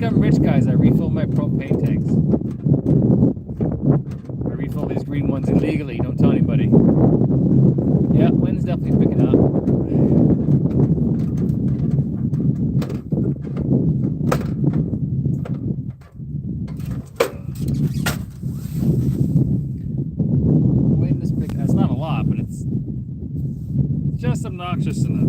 think I'm rich, guys. I refill my propane tanks. I refill these green ones illegally. Don't tell anybody. Yeah, wind's definitely picking up. Wind is picking up. It's not a lot, but it's just obnoxious enough.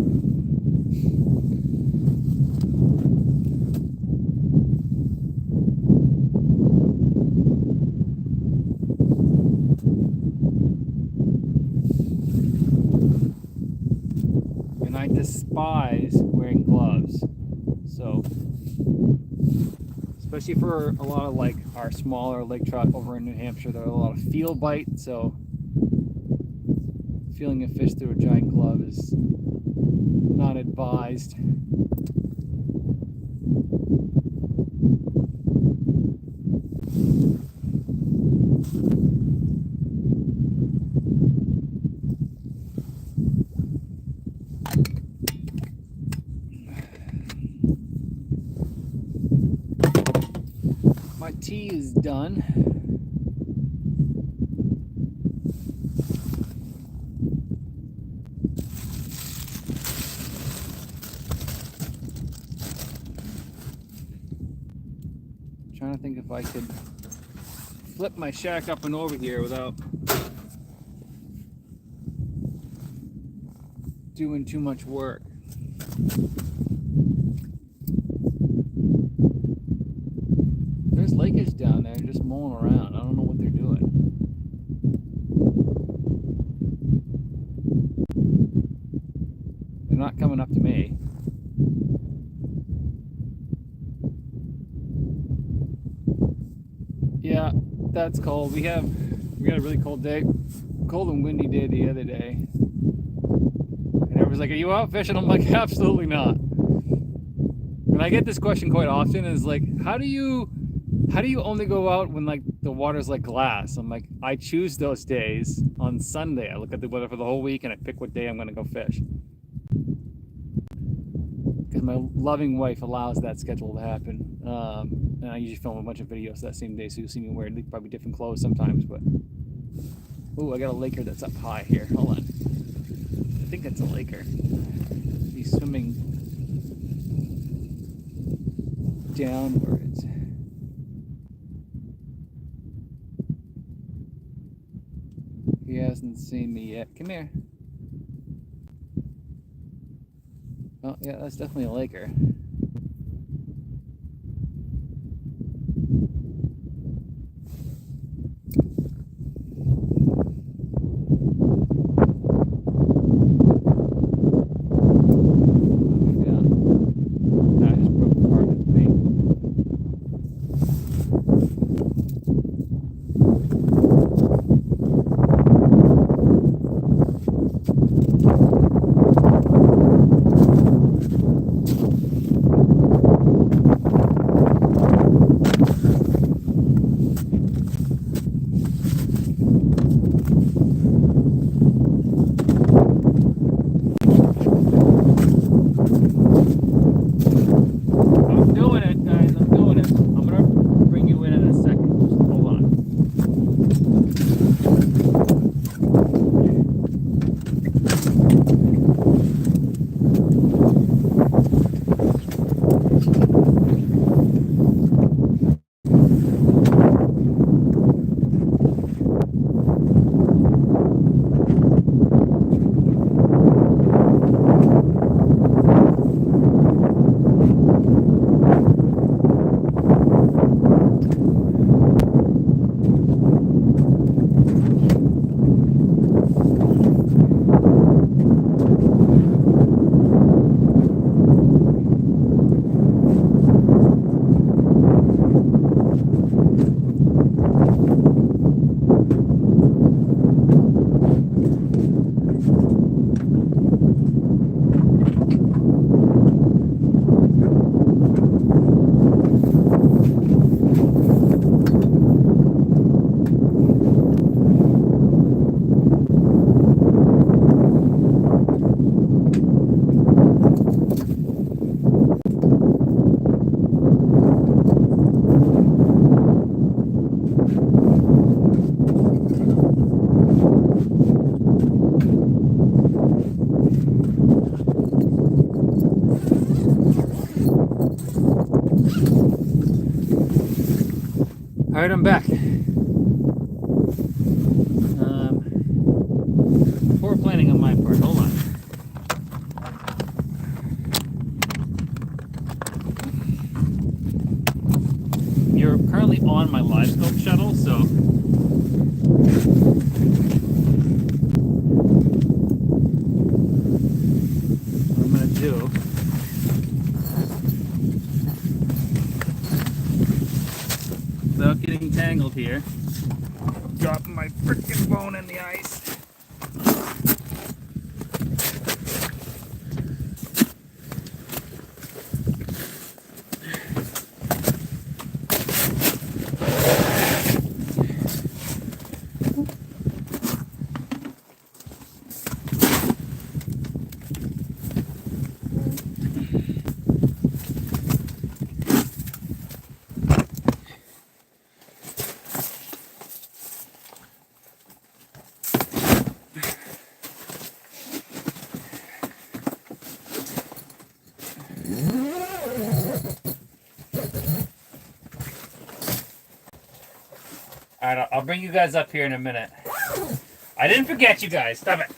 I despise wearing gloves, so especially for a lot of like our smaller lake trout over in New Hampshire, there are a lot of field bite, so feeling a fish through a giant glove is not advised. My tea is done. Trying to think if I could flip my shack up and over here without doing too much work. There's Lakers down there just mulling around. I don't know what they're doing. They're not coming up to me. Yeah, that's cold. We got a really cold day. Cold and windy day the other day. And everyone's like, "Are you out fishing?" I'm like, "Absolutely not." And I get this question quite often, is like, how do you only go out when like the water's like glass? I'm like, I choose those days on Sunday. I look at the weather for the whole week and I pick what day I'm gonna go fish. Because my loving wife allows that schedule to happen. And I usually film a bunch of videos that same day, so you'll see me wearing probably different clothes sometimes, but ooh, I got a Laker that's up high here. Hold on. I think that's a Laker. He's swimming downwards. He hasn't seen me yet. Come here. Oh, yeah, that's definitely a Laker. All right, I'm back. Poor planning on my part. Hold on. You're currently on my live scope shuttle, so what I'm gonna do without getting tangled here, drop my freaking phone in the ice. All right, I'll bring you guys up here in a minute. I didn't forget you guys. Stop it.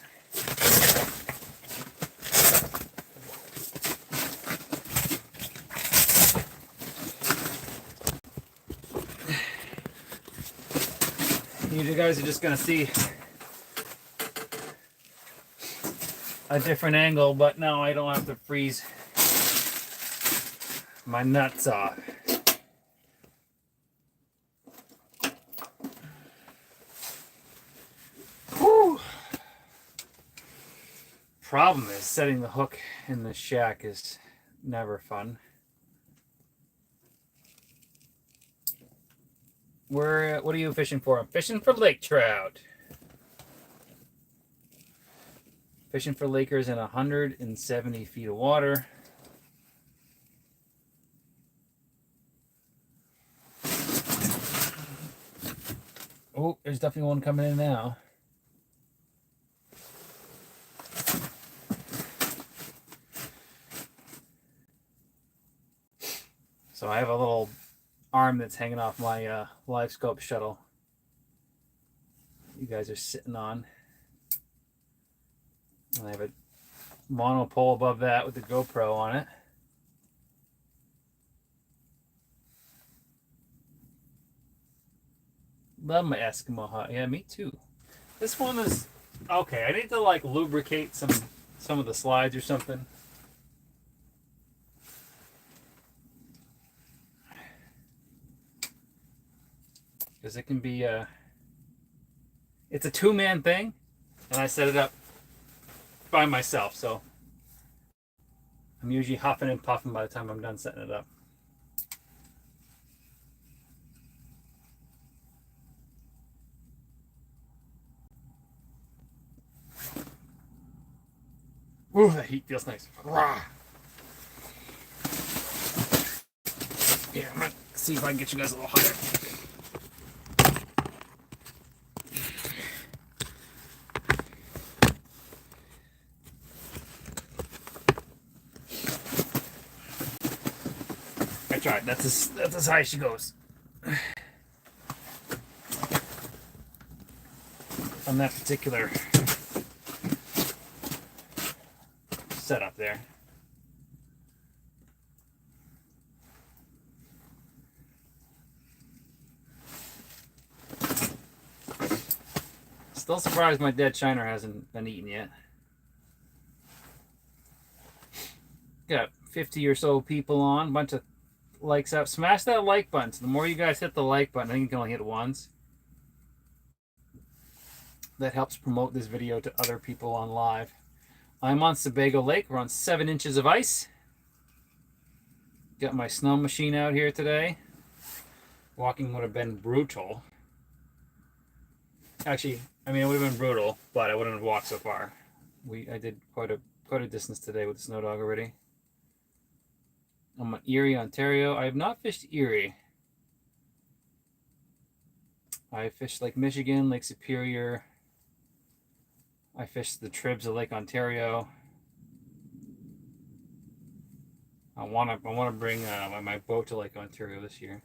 You guys are just gonna see a different angle, but now I don't have to freeze my nuts off. Whew. Problem is, setting the hook in the shack is never fun. What are you fishing for? I'm fishing for lake trout. Fishing for lakers in 170 feet of water. Oh, there's definitely one coming in now. So I have a little arm that's hanging off my live scope shuttle. You guys are sitting on. And I have a monopole above that with the GoPro on it. Love my Eskimo hut. Yeah, me too. This one is okay. I need to like lubricate some of the slides or something. Because it can be it's a two-man thing, and I set it up by myself, so I'm usually huffing and puffing by the time I'm done setting it up. Ooh, that heat feels nice. Rah. Yeah, I'm gonna see if I can get you guys a little higher. I tried. That's as high as she goes. On that particular setup there. Still surprised my dead shiner hasn't been eaten yet. Got 50 or so people on, bunch of likes up. Smash that like button. So the more you guys hit the like button, I think you can only hit it once. That helps promote this video to other people on live. I'm on Sebago Lake. We're on 7 inches of ice. Got my snow machine out here today. Walking would have been brutal. Actually, I mean, it would have been brutal, but I wouldn't have walked so far. I did quite a distance today with the snow dog already. I'm on Erie, Ontario. I have not fished Erie. I fished Lake Michigan, Lake Superior. I fished the tribs of Lake Ontario. I wanna bring my boat to Lake Ontario this year.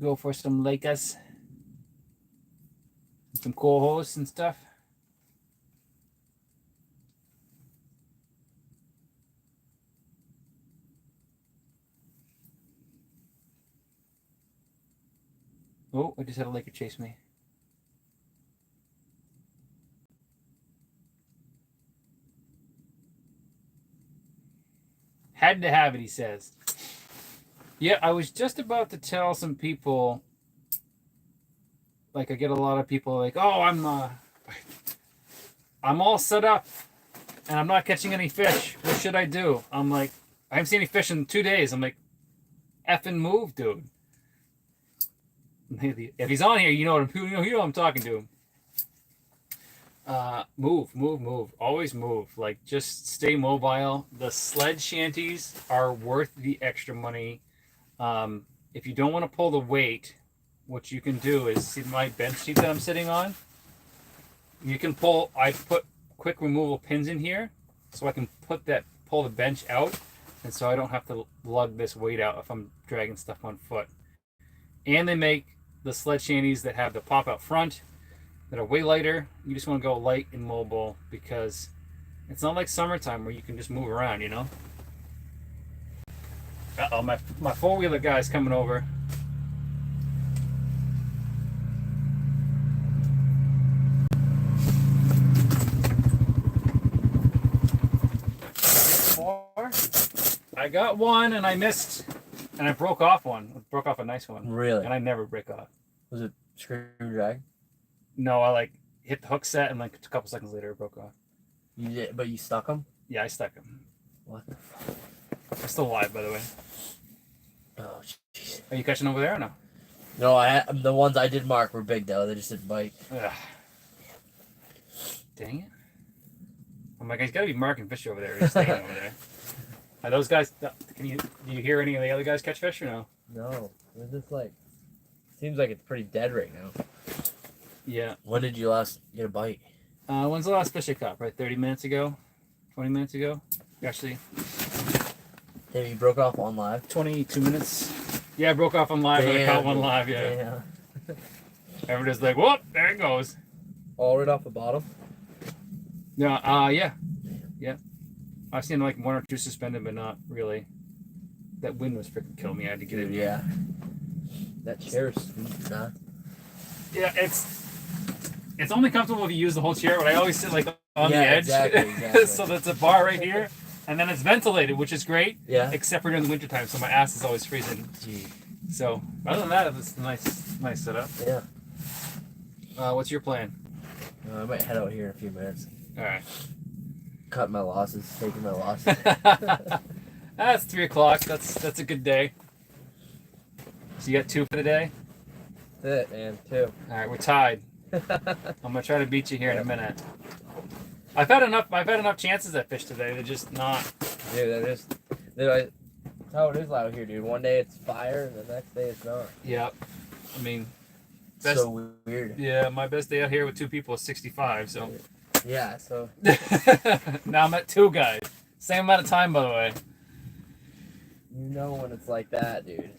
Go for some lakes, some cool holes and stuff. Oh, I just had a laker chase me. Had to have it, he says. Yeah, I was just about to tell some people, like I get a lot of people like, oh, I'm all set up and I'm not catching any fish. What should I do? I'm like, I haven't seen any fish in 2 days. I'm like, effing move, dude. If he's on here, you know what I'm talking to. Move. Always move. Like, just stay mobile. The sled shanties are worth the extra money. If you don't want to pull the weight, what you can do is, see my bench seat that I'm sitting on? You can pull, I put quick removal pins in here, so I can pull the bench out, and so I don't have to lug this weight out if I'm dragging stuff on foot. And they make the sled shanties that have the pop out front, that are way lighter. You just want to go light and mobile, because it's not like summertime where you can just move around, you know? Uh-oh, my four-wheeler guy's coming over. I got one and I missed, and I broke off one. I broke off a nice one. Really? And I never break off. Was it screw drag? No, I like hit the hook set and like a couple seconds later it broke off. You did, but you stuck them? Yeah, I stuck him. What the fuck? I'm still alive, by the way. Oh, jeez. Are you catching over there or no? No, the ones I did mark were big though. They just didn't bite. Ugh. Dang it. I'm like, he's got to be marking fish over there. He's staying over there. Are those guys, do you hear any of the other guys catch fish or no? No. It's just like, seems like it's pretty dead right now. Yeah. When did you last get a bite? When's the last fish I caught? Right, 30 minutes ago? 20 minutes ago? Actually, Damn, you broke off on live? 22 minutes. Yeah, I broke off on live and I caught one live, yeah. Damn. Everybody's like, whoop, there it goes. All right off the bottom? Yeah, yeah. I've seen like one or two suspended, but not really. That wind was freaking killing me. I had to get it. Yeah. That chair's sweet, huh? Yeah, it's only comfortable if you use the whole chair, but I always sit like on the edge. Exactly. So that's a bar right here, and then it's ventilated, which is great. Yeah. Except for during the wintertime, so my ass is always freezing. Gee. So other than that, it's a nice setup. Yeah. What's your plan? I might head out here in a few minutes. All right. Cut my losses, taking my losses. That's 3 o'clock. That's a good day. So you got 2 for the day? That's it, man. 2. All right, we're tied. I'm gonna try to beat you here in a minute. I've had enough chances at fish today. They're just not. Dude, that's how it is out here, dude. One day it's fire, and the next day it's not. Yeah. I mean, So weird. Yeah, my best day out here with 2 people is 65. So. Yeah. So. Now I'm at 2 guys. Same amount of time, by the way. You know when it's like that, dude.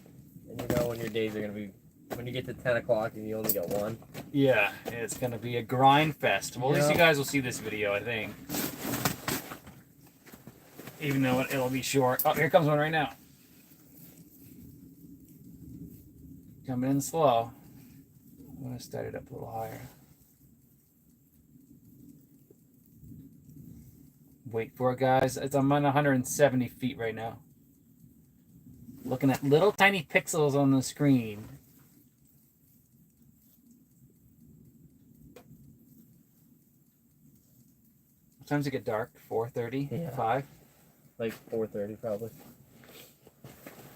And you know when your days are gonna be. When you get to 10 o'clock and you only got 1. Yeah, it's gonna be a grind fest. Well, at least Yeah. you guys will see this video, I think. Even though it'll be short. Oh, here comes one right now. Coming in slow. I'm gonna start it up a little higher. Wait for it, guys. I'm on 170 feet right now. Looking at little tiny pixels on the screen. What time does it get dark? 4:30? Yeah. 5? Like 4:30 probably.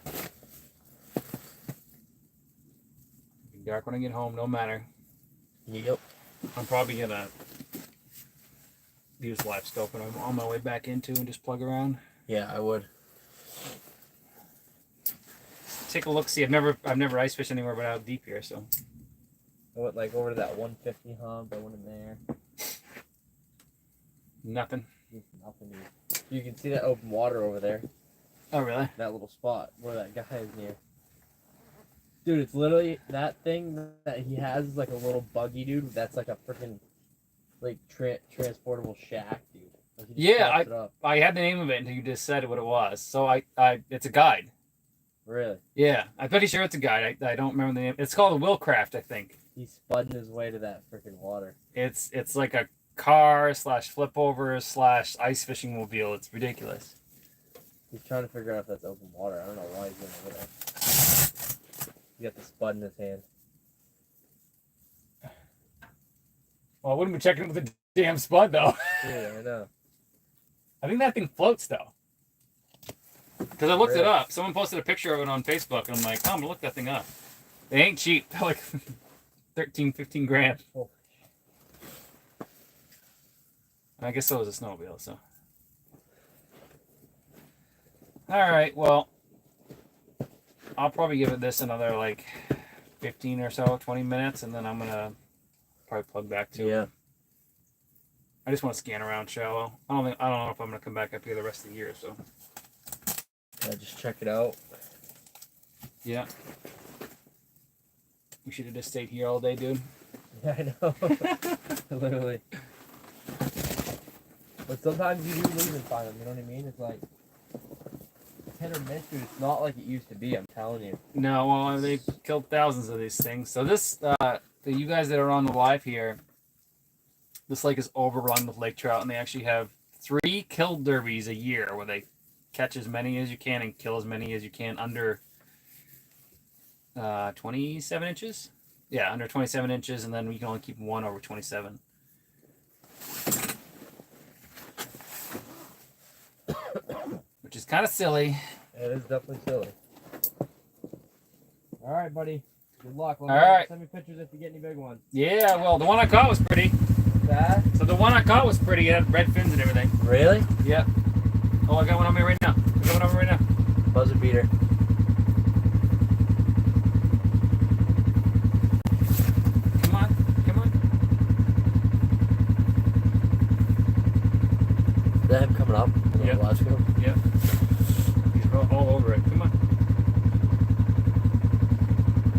It'll be dark when I get home, no matter. Yep. I'm probably gonna use live scope when I'm on my way back into and just plug around. Yeah, I would. Take a look, see. I've never ice fished anywhere but out deep here, so. I went like over to that 150 hump. I went in there. Nothing. Just nothing. Dude. You can see that open water over there. Oh, really? That little spot where that guy is near. Dude, it's literally that thing that he has is like a little buggy, dude. That's like a freaking like transportable shack, dude. Like he just Yeah, props it up. I had the name of it until you just said what it was. So it's a guide. Really? Yeah, I'm pretty sure it's a guide. I don't remember the name. It's called a Willcraft, I think. He's spudding his way to that freaking water. It's like a car / flip over / ice fishing mobile. It's ridiculous. He's trying to figure out if that's open water. I don't know why he's going over there. He got the spud in his hand. Well, I wouldn't be checking it with a damn spud though. Yeah, I know. I think that thing floats though. Because I looked it Really? up. Someone posted a picture of it on Facebook, and I'm like, oh, I'm gonna look that thing up. They ain't cheap. They're like 13, 15 grand. Oh. I guess so was a snowmobile, so. Alright, well, I'll probably give it this another like 15 or so, 20 minutes, and then I'm gonna probably plug back to it. I just want to scan around shallow. I don't know if I'm gonna come back up here the rest of the year, so. Yeah, just check it out. Yeah. We should have just stayed here all day, dude. Yeah, I know. Literally. But sometimes you do leave and find them, you know what I mean? It's like hit or miss, dude. It's not like it used to be, I'm telling you. No, well, they killed thousands of these things. So this, for you guys that are on the live here, this lake is overrun with lake trout, and they actually have 3 kill derbies a year where they catch as many as you can and kill as many as you can under 27 inches. Yeah, under 27 inches, and then you can only keep 1 over 27. Which is kind of silly. It is definitely silly. All right, buddy. Good luck. All right. Send me pictures if you get any big ones. Yeah, well, the one I caught was pretty. That? So the one I caught was pretty. It had red fins and everything. Really? Yep. Oh, I got one on me right now. I got one on me right now. Buzzer beater. Come on. Come on. Is that him coming up? Yep. Let's go. Yep. He's all over it. Come on.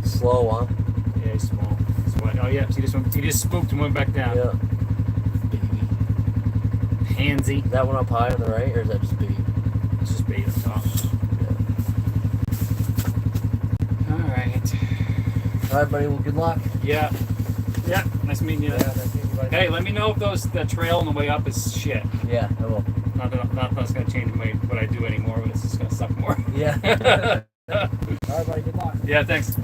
Slow, huh? Yeah, he's small. Oh, yeah. He just spooked and went back down. Yeah. Baby. Handsy. Is that one up high on the right, or is that just bait? It's just bait up top. Yeah. All right. All right, buddy. Well, good luck. Yeah. Yeah. Nice meeting you. Yeah, nice meeting you, buddy. Hey, let me know if the trail on the way up is shit. Yeah, I will. Not that it's gonna change what I do anymore, but it's just gonna suck more. Yeah. All right, buddy. Good luck. Yeah. Thanks.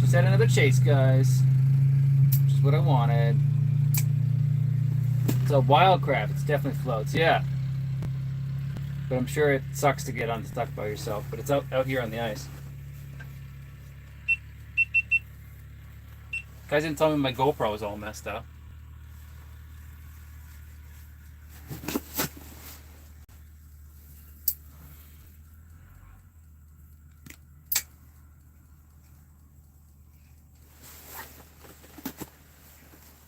Just had another chase, guys. Which is what I wanted. It's a wildcraft. It's definitely floats. Yeah. But I'm sure it sucks to get unstuck by yourself. But it's out here on the ice. Guys didn't tell me my GoPro was all messed up.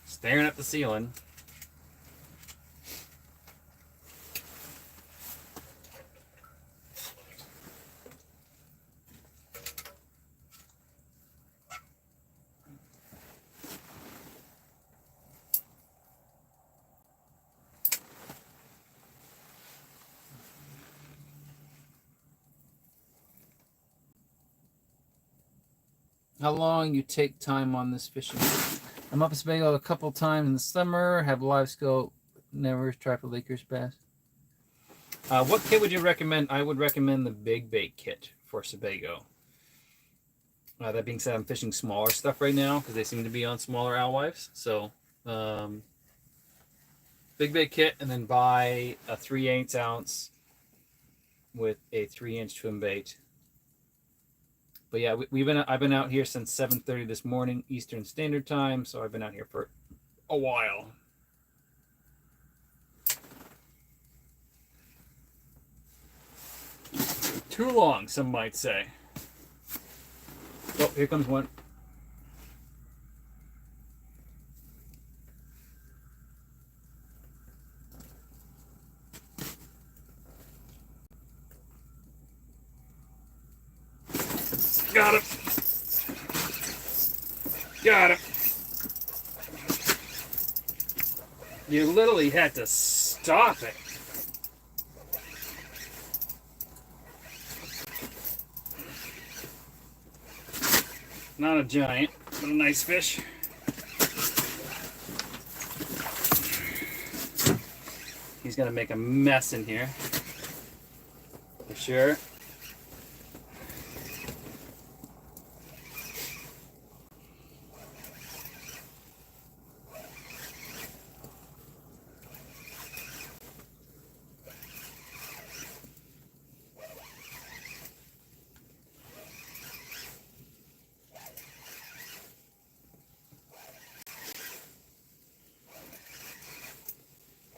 Staring at the ceiling. How long you take time on this fishing? I'm up in Swimbait a couple times in the summer. Have live scope. Never tried for Lakers bass. What kit would you recommend? I would recommend the big bait kit for Sebago. That being said, I'm fishing smaller stuff right now because they seem to be on smaller alewives. So, big bait kit, and then buy a 3/8 ounce with a 3-inch swim bait. But yeah, I've been out here since 7:30 this morning Eastern Standard Time, so I've been out here for a while. Too long, some might say. Oh, here comes one. Got him. Got him. You literally had to stop it. Not a giant, but a nice fish. He's gonna make a mess in here, for sure.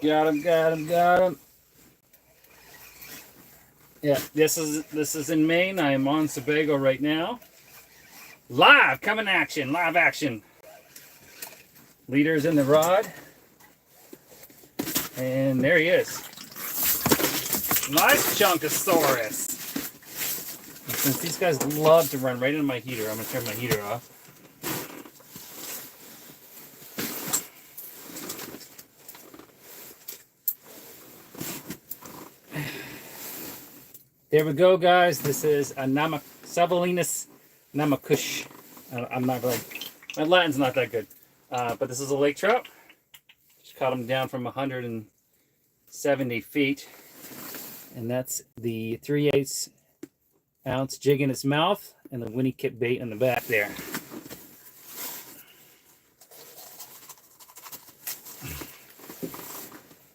Got him, got him, got him. Yeah, this is in Maine. I am on Sebago right now. Live, coming action, live action. Leader's in the rod. And there he is. Nice Chunkosaurus. Since these guys love to run right into my heater, I'm gonna turn my heater off. There we go, guys. This is a Savalinus namakush. I'm not going. My Latin's not that good, but this is a lake trout. Just caught him down from 170 feet, and that's the 3/8 ounce jig in his mouth and the Winnie Kip bait in the back there.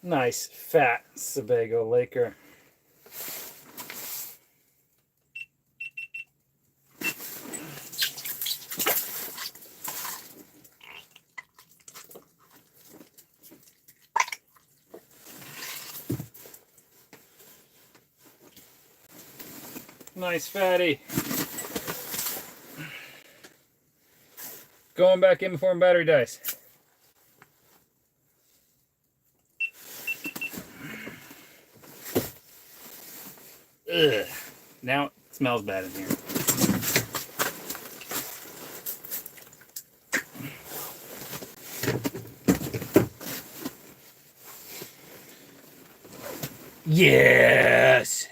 Nice fat Sebago Laker. Nice fatty. Going back in before my battery dies. Ugh. Now it smells bad in here. Yes.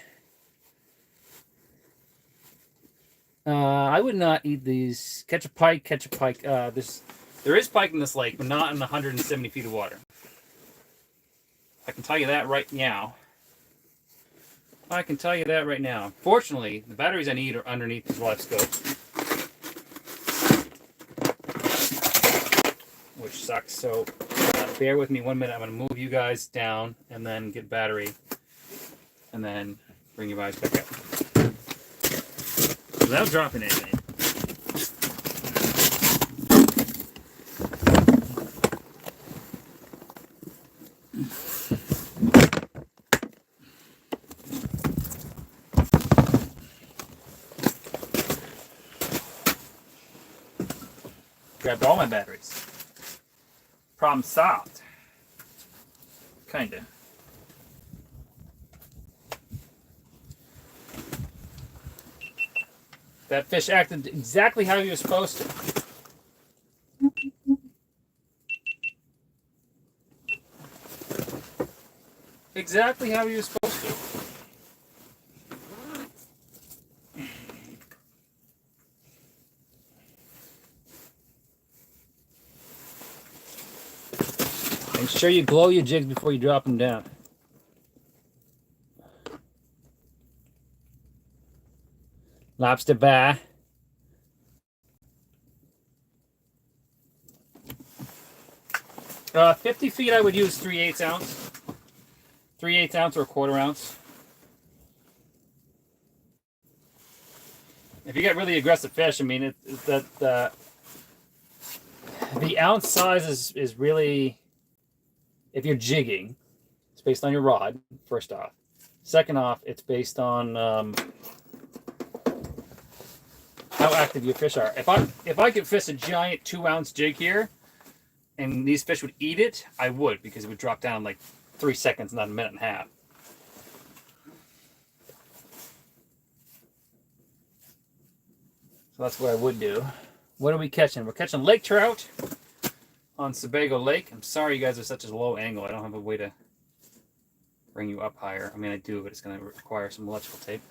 I would not eat these. Catch a pike, catch a pike. There is pike in this lake, but not in 170 feet of water. I can tell you that right now. I can tell you that right now. Fortunately, the batteries I need are underneath this live scope, which sucks. So bear with me 1 minute. I'm going to move you guys down and then get battery, and then bring you guys back up. Without dropping anything. Grabbed all my batteries. Problem solved. Kinda. That fish acted exactly how he was supposed to. Exactly how he was supposed to. Make sure you glow your jigs before you drop them down. Lobster bar. Uh, 50 feet I would use 3/8 ounce. 3/8 ounce or 1/4 ounce. If you get really aggressive fish, I mean, the ounce size is really, if you're jigging, it's based on your rod, first off. Second off, it's based on how how active your fish are. If I could fish a giant 2-ounce jig here, and these fish would eat it, I would, because it would drop down in like 3 seconds, not a minute and a half. So that's what I would do. What are we catching? We're catching lake trout on Sebago Lake. I'm sorry you guys are such a low angle. I don't have a way to bring you up higher. I mean, I do, but it's going to require some electrical tape.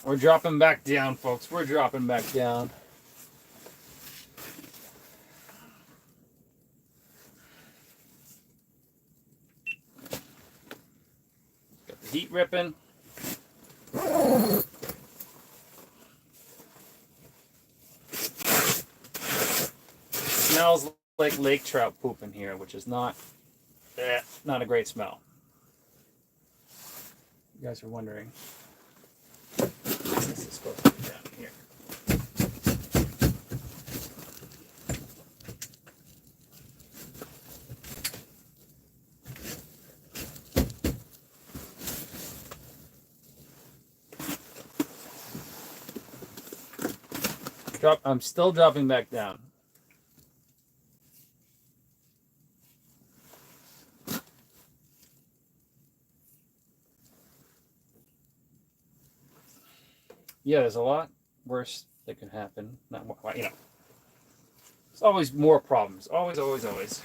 We're dropping back down, folks. We're dropping back down. Got the heat ripping. Smells like lake trout poop in here, which is not a great smell. You guys are wondering. This is supposed to be down here. I'm still dropping back down. Yeah, there's a lot worse that can happen. Not more, you know. There's always more problems. Always, always, always.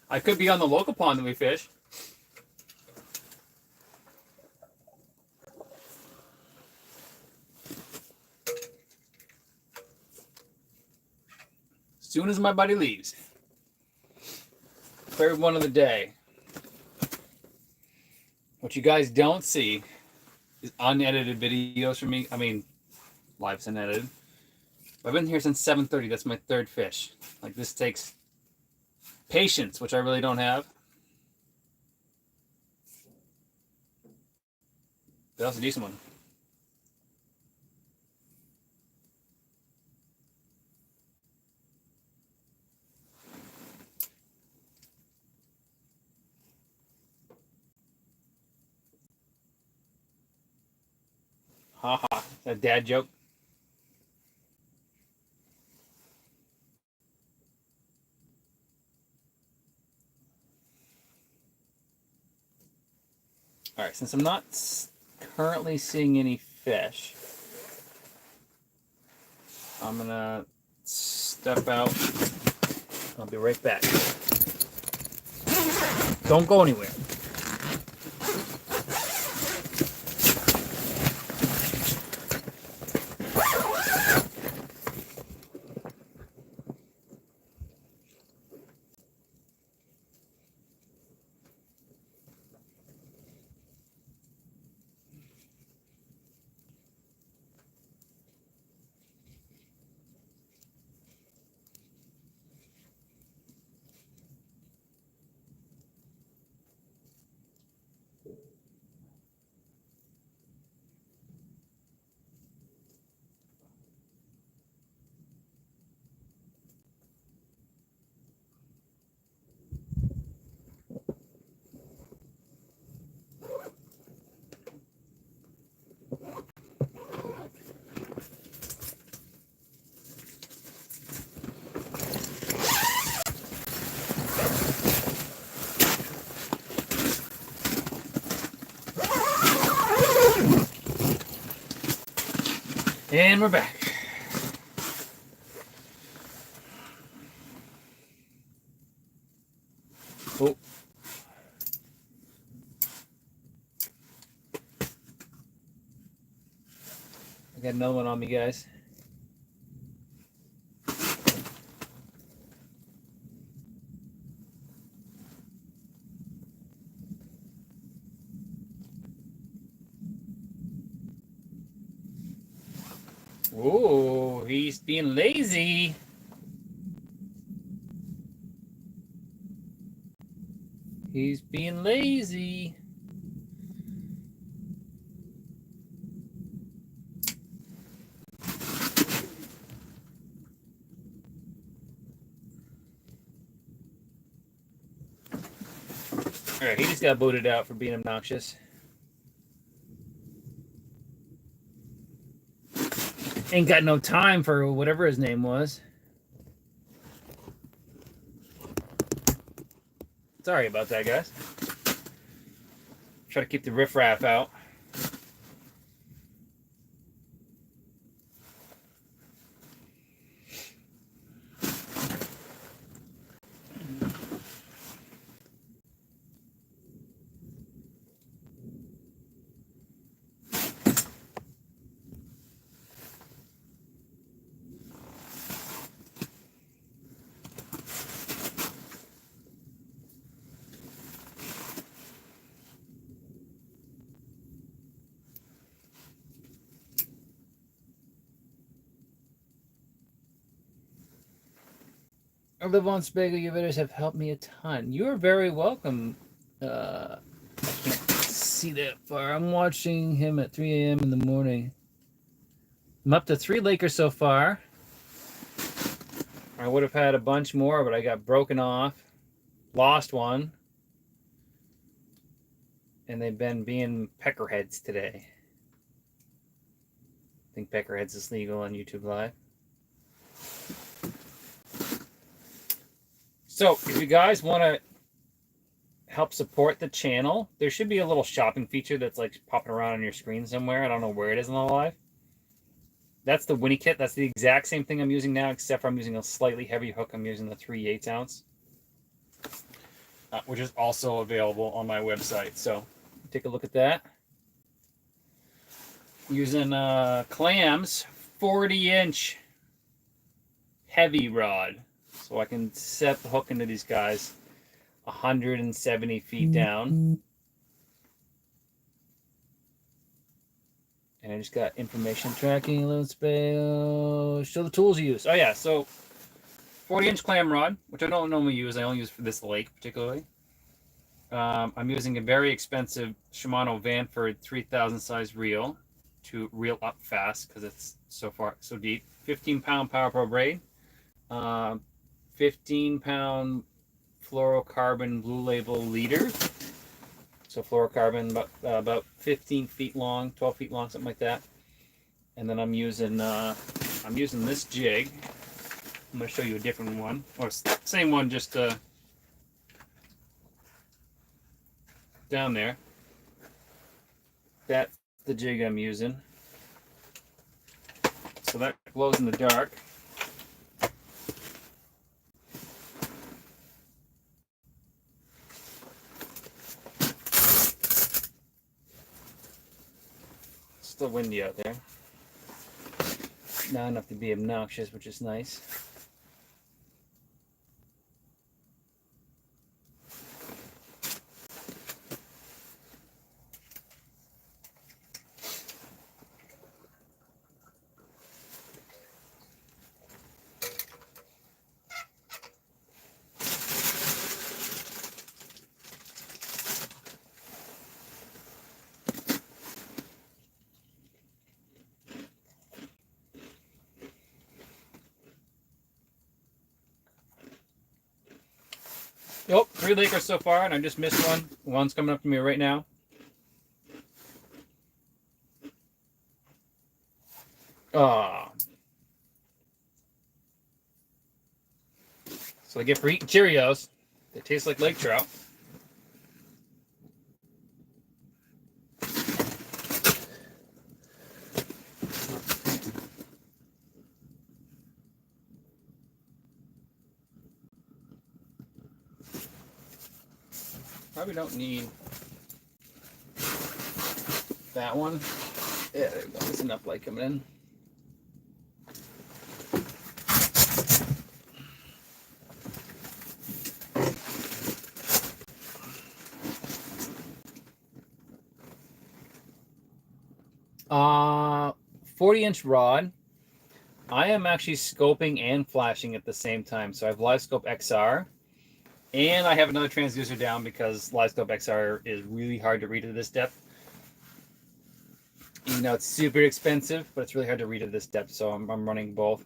I could be on the local pond that we fish. As soon as my buddy leaves. Third one of the day. What you guys don't see is unedited videos from me. I mean, live's unedited. I've been here since 7:30. That's my third fish. Like, this takes patience, which I really don't have. But that's a decent one. Haha, a dad joke. All right, since I'm not currently seeing any fish, I'm gonna step out. I'll be right back. Don't go anywhere. And we're back. Oh. I got another one on me, guys. Oh, he's being lazy. He's being lazy. Alright, he just got booted out for being obnoxious. Ain't got no time for whatever his name was. Sorry about that, guys. Try to keep the riffraff out. I live on Spago. Your videos have helped me a ton. You are very welcome. I can't see that far. I'm watching him at 3 a.m. in the morning. I'm up to 3 Lakers so far. I would have had a bunch more, but I got broken off. Lost one. And they've been being peckerheads today. I think peckerheads is legal on YouTube Live. So, if you guys want to help support the channel, there should be a little shopping feature that's like popping around on your screen somewhere. I don't know where it is in the live. That's the Winnie kit. That's the exact same thing I'm using now, except for I'm using a slightly heavy hook. I'm using the 3/8 ounce, which is also available on my website. So, take a look at that. Using Clams 40-inch heavy rod. So I can set the hook into these guys 170 feet down. And I just got information tracking, load space, show the tools you use. Oh yeah, so 40-inch clam rod, which I don't normally use. I only use for this lake particularly. I'm using a very expensive Shimano Vanford 3000 size reel to reel up fast because it's so deep. 15-pound Power Pro braid. 15-pound fluorocarbon blue label leader. So fluorocarbon about 15 feet long, 12 feet long, something like that. And then I'm using this jig. I'm going to show you a different one, or same one, just down there. That's the jig I'm using. So that glows in the dark. Still windy out there. Not enough to be obnoxious, which is nice. Yep, 3 Lakers so far, and I just missed one. One's coming up to me right now. So I get for eating Cheerios. They taste like lake trout. Probably don't need that one. Yeah, there we go. There's enough light coming in. Uh, 40-inch rod. I am actually scoping and flashing at the same time. So I have LiveScope XR. And I have another transducer down because LiveScope XR is really hard to read at this depth. You know, it's super expensive, but it's really hard to read at this depth, so I'm running both.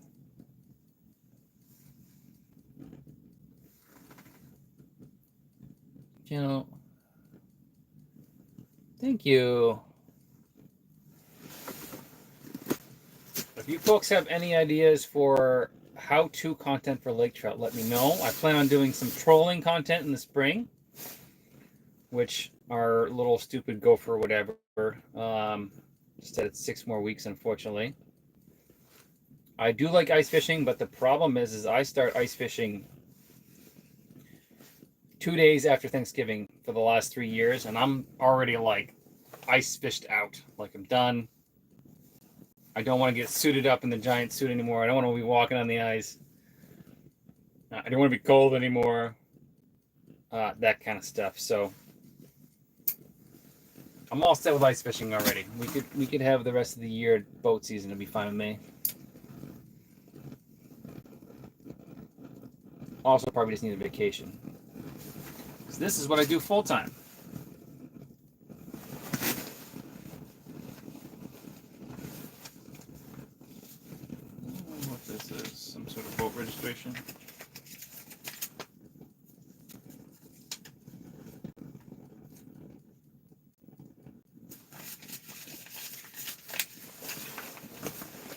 You know, Thank you. If you folks have any ideas for how-to content for lake trout, let me know. I plan on doing some trolling content in the spring, which our little stupid gopher or whatever said it's 6 more weeks, unfortunately. I do like ice fishing, but the problem is I start ice fishing 2 days after Thanksgiving for the last 3 years, and I'm already like ice fished out. Like I'm done. I don't want to get suited up in the giant suit anymore. I don't want to be walking on the ice. I don't want to be cold anymore. That kind of stuff. So I'm all set with ice fishing already. We could have the rest of the year boat season to be fine with me. Also, probably just need a vacation. So this is what I do full time. I don't know what this is. Some sort of boat registration.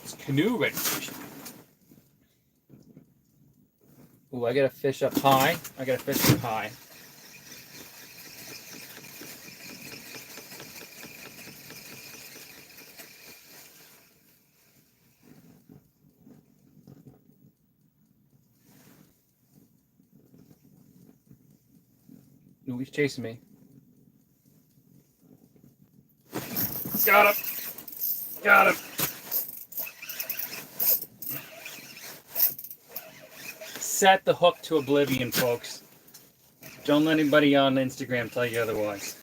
It's canoe registration. Ooh, I gotta fish up high. I gotta fish up high. Ooh, he's chasing me. Got him! Got him! Set the hook to oblivion, folks. Don't let anybody on Instagram tell you otherwise.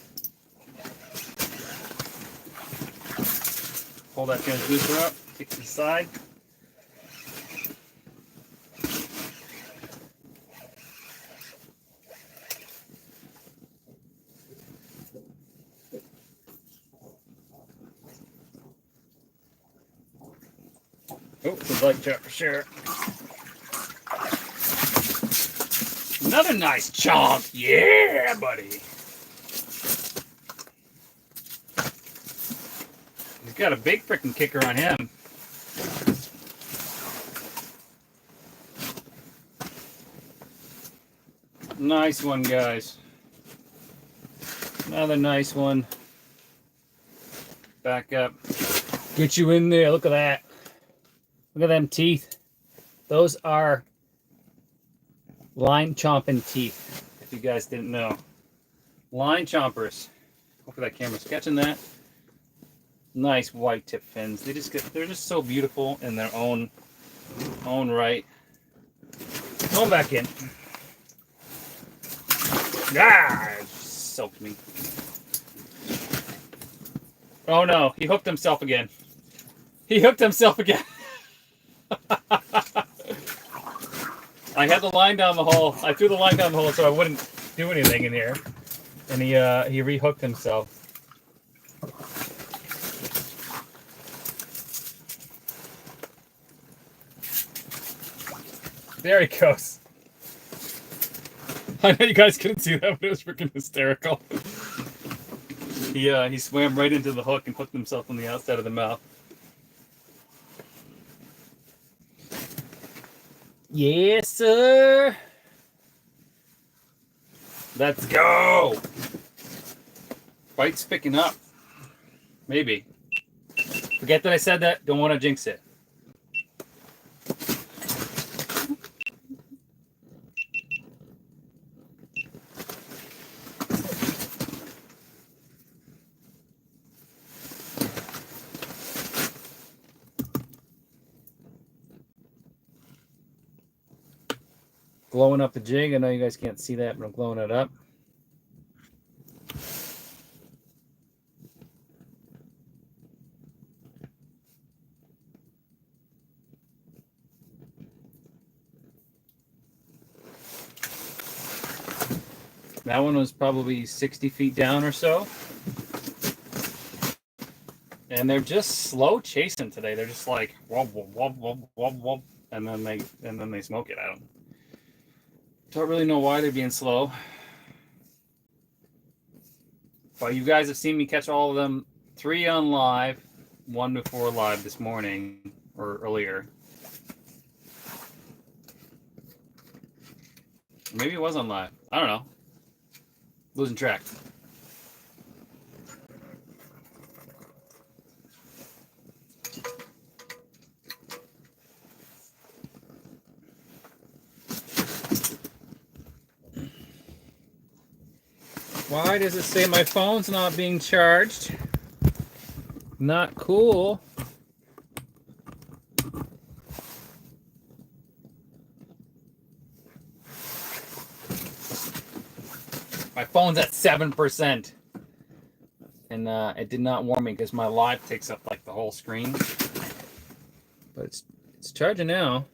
Pull that transducer up, kick to the side. Oh, the light jet for sure. Another nice chomp. Yeah, buddy. He's got a big freaking kicker on him. Nice one, guys. Another nice one. Back up. Get you in there. Look at that. Look at them teeth. Those are line chomping teeth, if you guys didn't know. Line chompers. Hopefully that camera's catching that. Nice white tip fins. They're just so beautiful in their own right. Going back in. Ah, it soaked me. Oh no, he hooked himself again. He hooked himself again. I had the line down the hole. I threw the line down the hole so I wouldn't do anything in here. And he rehooked himself. There he goes. I know you guys couldn't see that, but it was freaking hysterical. He swam right into the hook and hooked himself on the outside of the mouth. Yes, sir. Let's go. Bite's picking up. Maybe. Forget that I said that. Don't want to jinx it. Glowing up the jig. I know you guys can't see that, but I'm glowing it up. That one was probably 60 feet down or so. And they're just slow chasing today. They're just like wub wub wub wub wub wub, and then they smoke it. I don't really know why they're being slow. But you guys have seen me catch all of them. 3 on live, 1 before live this morning or earlier. Maybe it was on live. I don't know. Losing track. Why does it say my phone's not being charged? Not cool. My phone's at 7%. And it did not warn me because my live takes up like the whole screen. But it's charging now.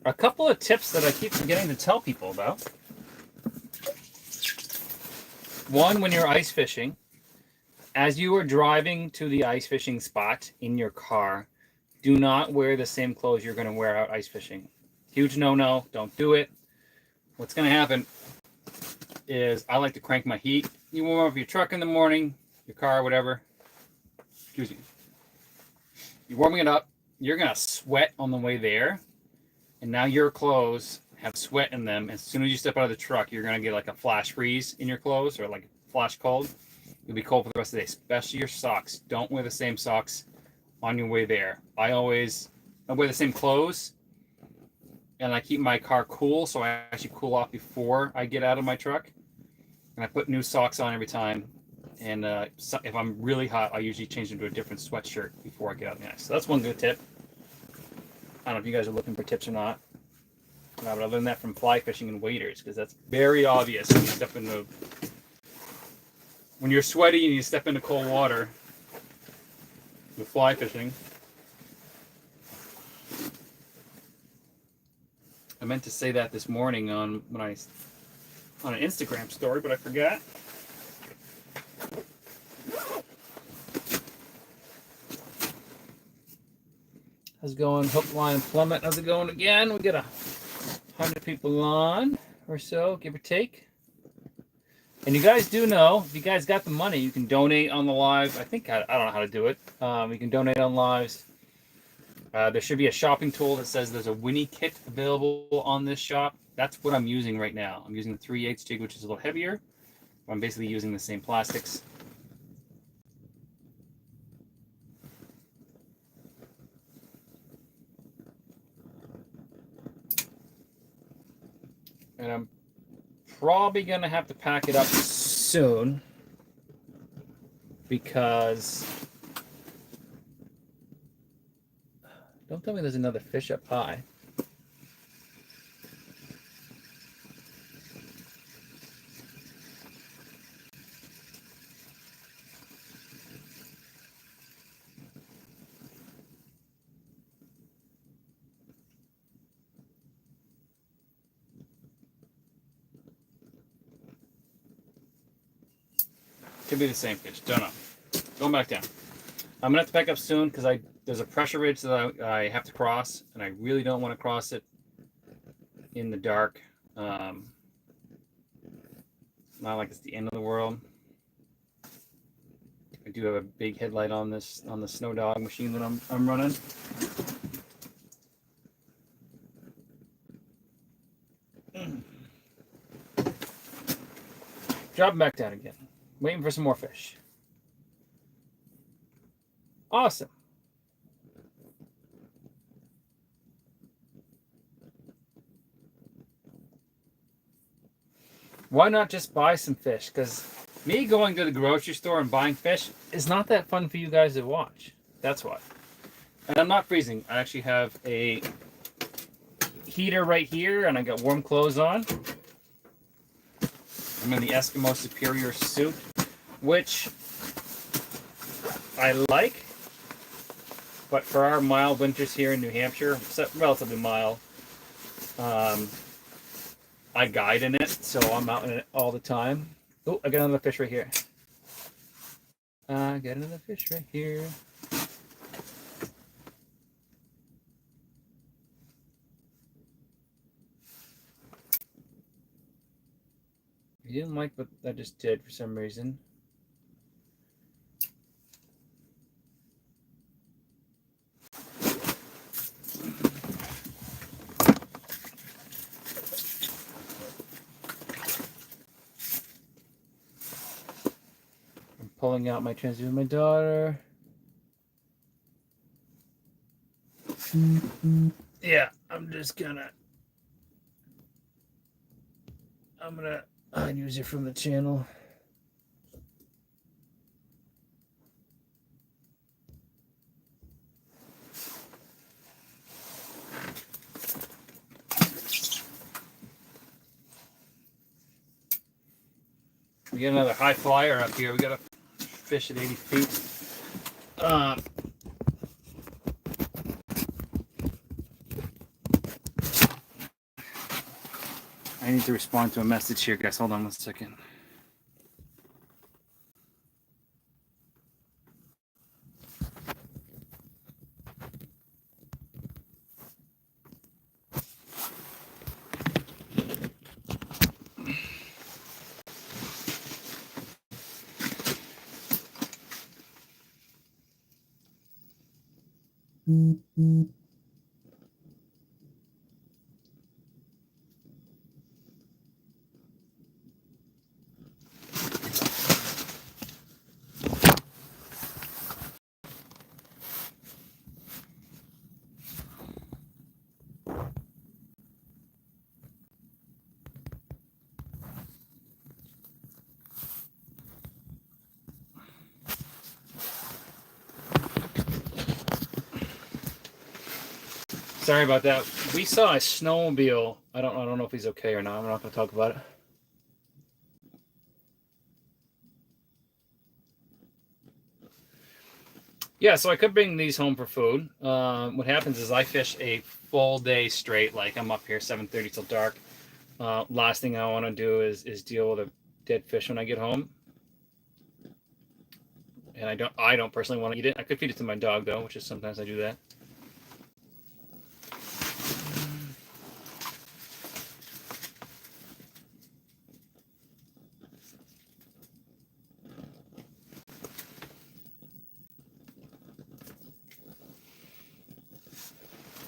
A couple of tips that I keep forgetting to tell people about. One, when you're ice fishing, as you are driving to the ice fishing spot in your car, do not wear the same clothes you're going to wear out ice fishing. Huge no-no. Don't do it. What's going to happen is I like to crank my heat. You warm up your truck in the morning, your car, whatever. Excuse me. You're warming it up. You're going to sweat on the way there. And now your clothes have sweat in them. As soon as you step out of the truck, you're going to get like a flash freeze in your clothes or like flash cold. You'll be cold for the rest of the day, especially your socks. Don't wear the same socks on your way there. I wear the same clothes and I keep my car cool. So I actually cool off before I get out of my truck. And I put new socks on every time. And if I'm really hot, I usually change into a different sweatshirt before I get out in the ice. So that's one good tip. I don't know if you guys are looking for tips or not. But I learned that from fly fishing and waders because that's very obvious when you step into, when you're sweaty and you step into cold water with fly fishing. I meant to say that this morning on an Instagram story, but I forgot. How's it going? Hook, line, plummet. How's it going again? We got 100 people on or so, give or take. And you guys do know, if you guys got the money, you can donate on the live. I don't know how to do it. You can donate on lives. There should be a shopping tool that says there's a Winnie kit available on this shop. That's what I'm using right now. I'm using the 3/8 jig, which is a little heavier. I'm basically using the same plastics. And I'm probably going to have to pack it up soon because don't tell me there's another fish up high. Could be the same fish. Don't know. Going back down. I'm gonna have to pack up soon because there's a pressure ridge that I have to cross, and I really don't want to cross it in the dark. Not like it's the end of the world. I do have a big headlight on the Snow Dog machine that I'm running. Dropping back down again. Waiting for some more fish. Awesome. Why not just buy some fish? Because me going to the grocery store and buying fish is not that fun for you guys to watch. That's why. And I'm not freezing. I actually have a heater right here and I got warm clothes on. I'm in the Eskimo Superior suit, which I like, but for our mild winters here in New Hampshire, relatively mild, I guide in it, so I'm out in it all the time. Oh, I got another fish right here. I got another fish right here. He didn't like what I just did for some reason. I'm pulling out my transfer with my daughter. Yeah, I'm gonna use it from the channel. We got another high flyer up here. We got a fish at 80 feet. I need to respond to a message here, guys. Hold on 1 second. Sorry about that. We saw a snowmobile. I don't know if he's okay or not. I'm not going to talk about it. Yeah, so I could bring these home for food. What happens is I fish a full day straight. Like I'm up here 7:30 till dark. Last thing I want to do is deal with a dead fish when I get home. And I don't personally want to eat it. I could feed it to my dog though, which is sometimes I do that.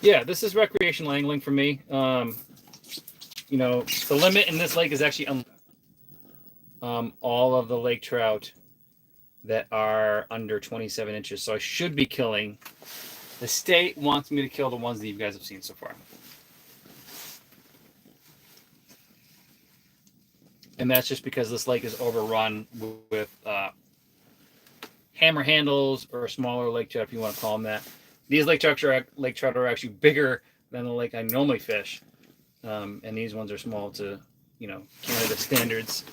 Yeah, this is recreational angling for me. You know, the limit in this lake is actually all of the lake trout that are under 27 inches. So I should be killing. The state wants me to kill the ones that you guys have seen so far. And that's just because this lake is overrun with hammer handles or smaller lake trout, if you want to call them that. These lake trout are actually bigger than the lake I normally fish. And these ones are small to, you know, Canada standards.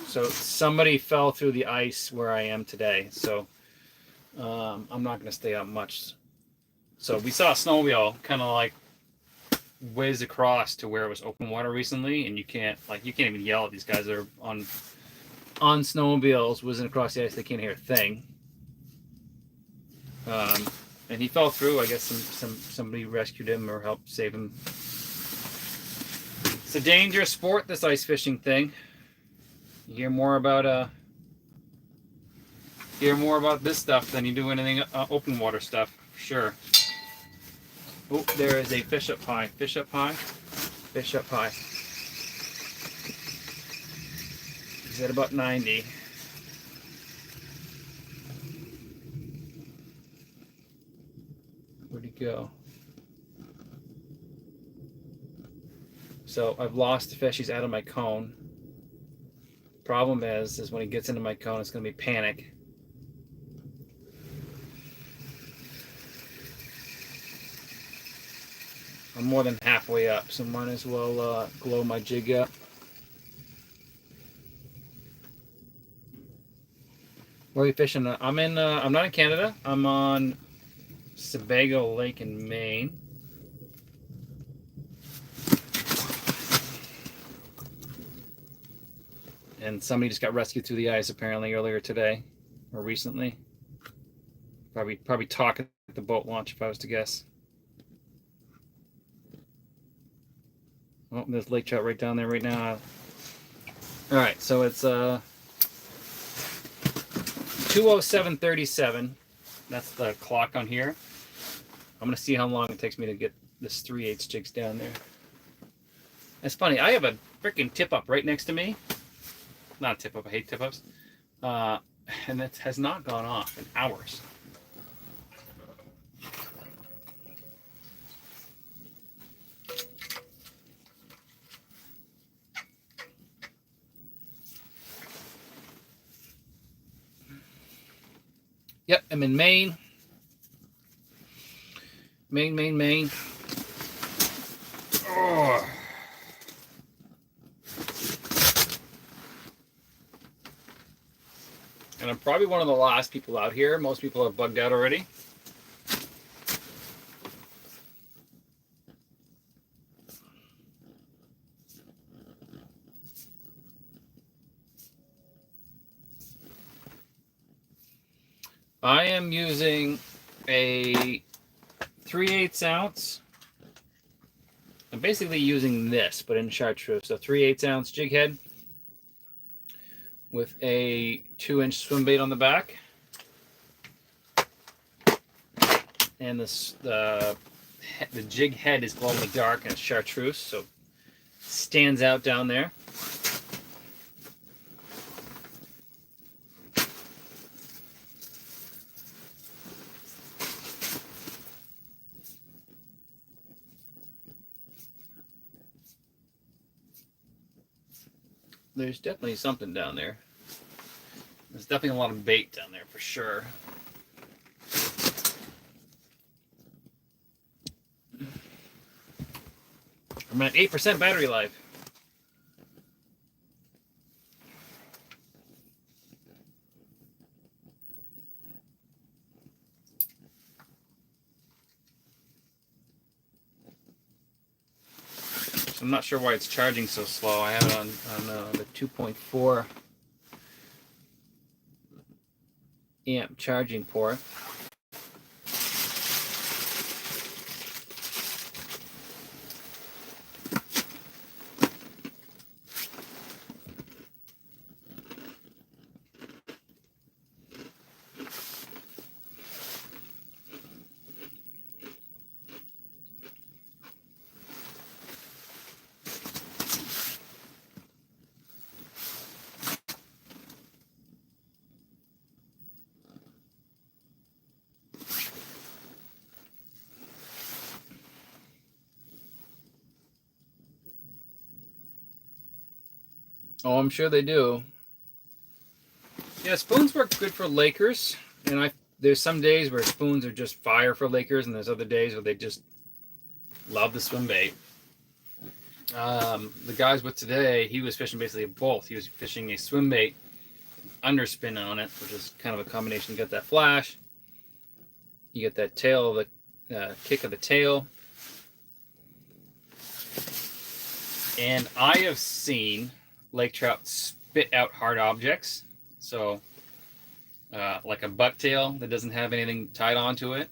So somebody fell through the ice where I am today. So I'm not going to stay out much. So we saw a snowmobile kind of like whiz across to where it was open water recently, and you can't even yell at these guys that are on snowmobiles whizzing across the ice. They can't hear a thing. And he fell through. I guess somebody rescued him or helped save him. It's a dangerous sport, this ice fishing thing. You hear more about this stuff than you do anything open water stuff, for sure. Oh, there is a fish up high. Fish up high. Fish up high. He's at about 90. Where'd he go? So I've lost the fish. He's out of my cone. Problem is when he gets into my cone, it's going to be panic. I'm more than halfway up, so might as well glow my jig up. Where are you fishing? I'm not in Canada. I'm on Sebago Lake in Maine. And somebody just got rescued through the ice apparently earlier today or recently. Probably talking at the boat launch if I was to guess. Oh, there's lake trout right down there right now. All right, so it's 2:07:37. That's the clock on here. I'm gonna see how long it takes me to get this 3/8 jigs down there. It's funny. I have a freaking tip up right next to me. Not a tip up. I hate tip ups. And it has not gone off in hours. Yep, I'm in Maine. Maine. Oh. And I'm probably one of the last people out here. Most people have bugged out already. I am using a 3/8 ounce. I'm basically using this, but in chartreuse. So 3/8 ounce jig head with a 2-inch swim bait on the back. And the jig head is glow in the dark and it's chartreuse, so it stands out down there. There's definitely something down there. There's definitely a lot of bait down there for sure. I'm at 8% battery life. I'm not sure why it's charging so slow. I have it on the 2.4 amp charging port. Oh, I'm sure they do. Yeah, spoons work good for Lakers, and there's some days where spoons are just fire for Lakers, and there's other days where they just love the swim bait. The guys with today, he was fishing basically both. He was fishing a swim bait underspin on it, which is kind of a combination. You get that flash, you get that tail, the kick of the tail. And I have seen lake trout spit out hard objects. So, like a bucktail that doesn't have anything tied onto it.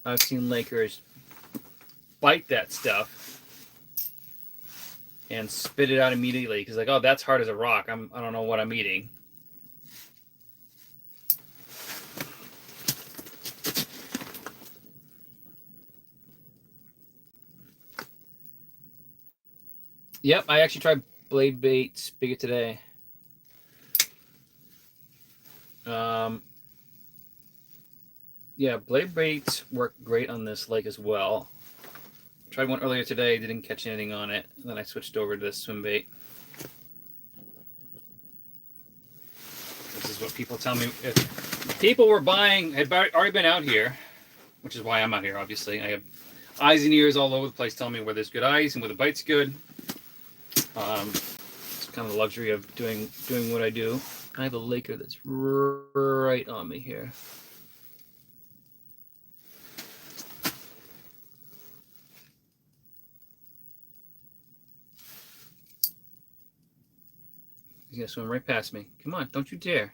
I've seen Lakers bite that stuff and spit it out immediately because, like, oh, that's hard as a rock. I don't know what I'm eating. Yep, I actually tried blade bait spigot today. Yeah, blade baits work great on this lake as well. Tried one earlier today, didn't catch anything on it. And then I switched over to the swim bait. This is what people tell me. If people were buying, had already been out here, which is why I'm out here, obviously. I have eyes and ears all over the place telling me where there's good ice and where the bite's good. It's kind of the luxury of doing what I do. I have a Laker that's right on me here. He's gonna swim right past me. Come on, don't you dare.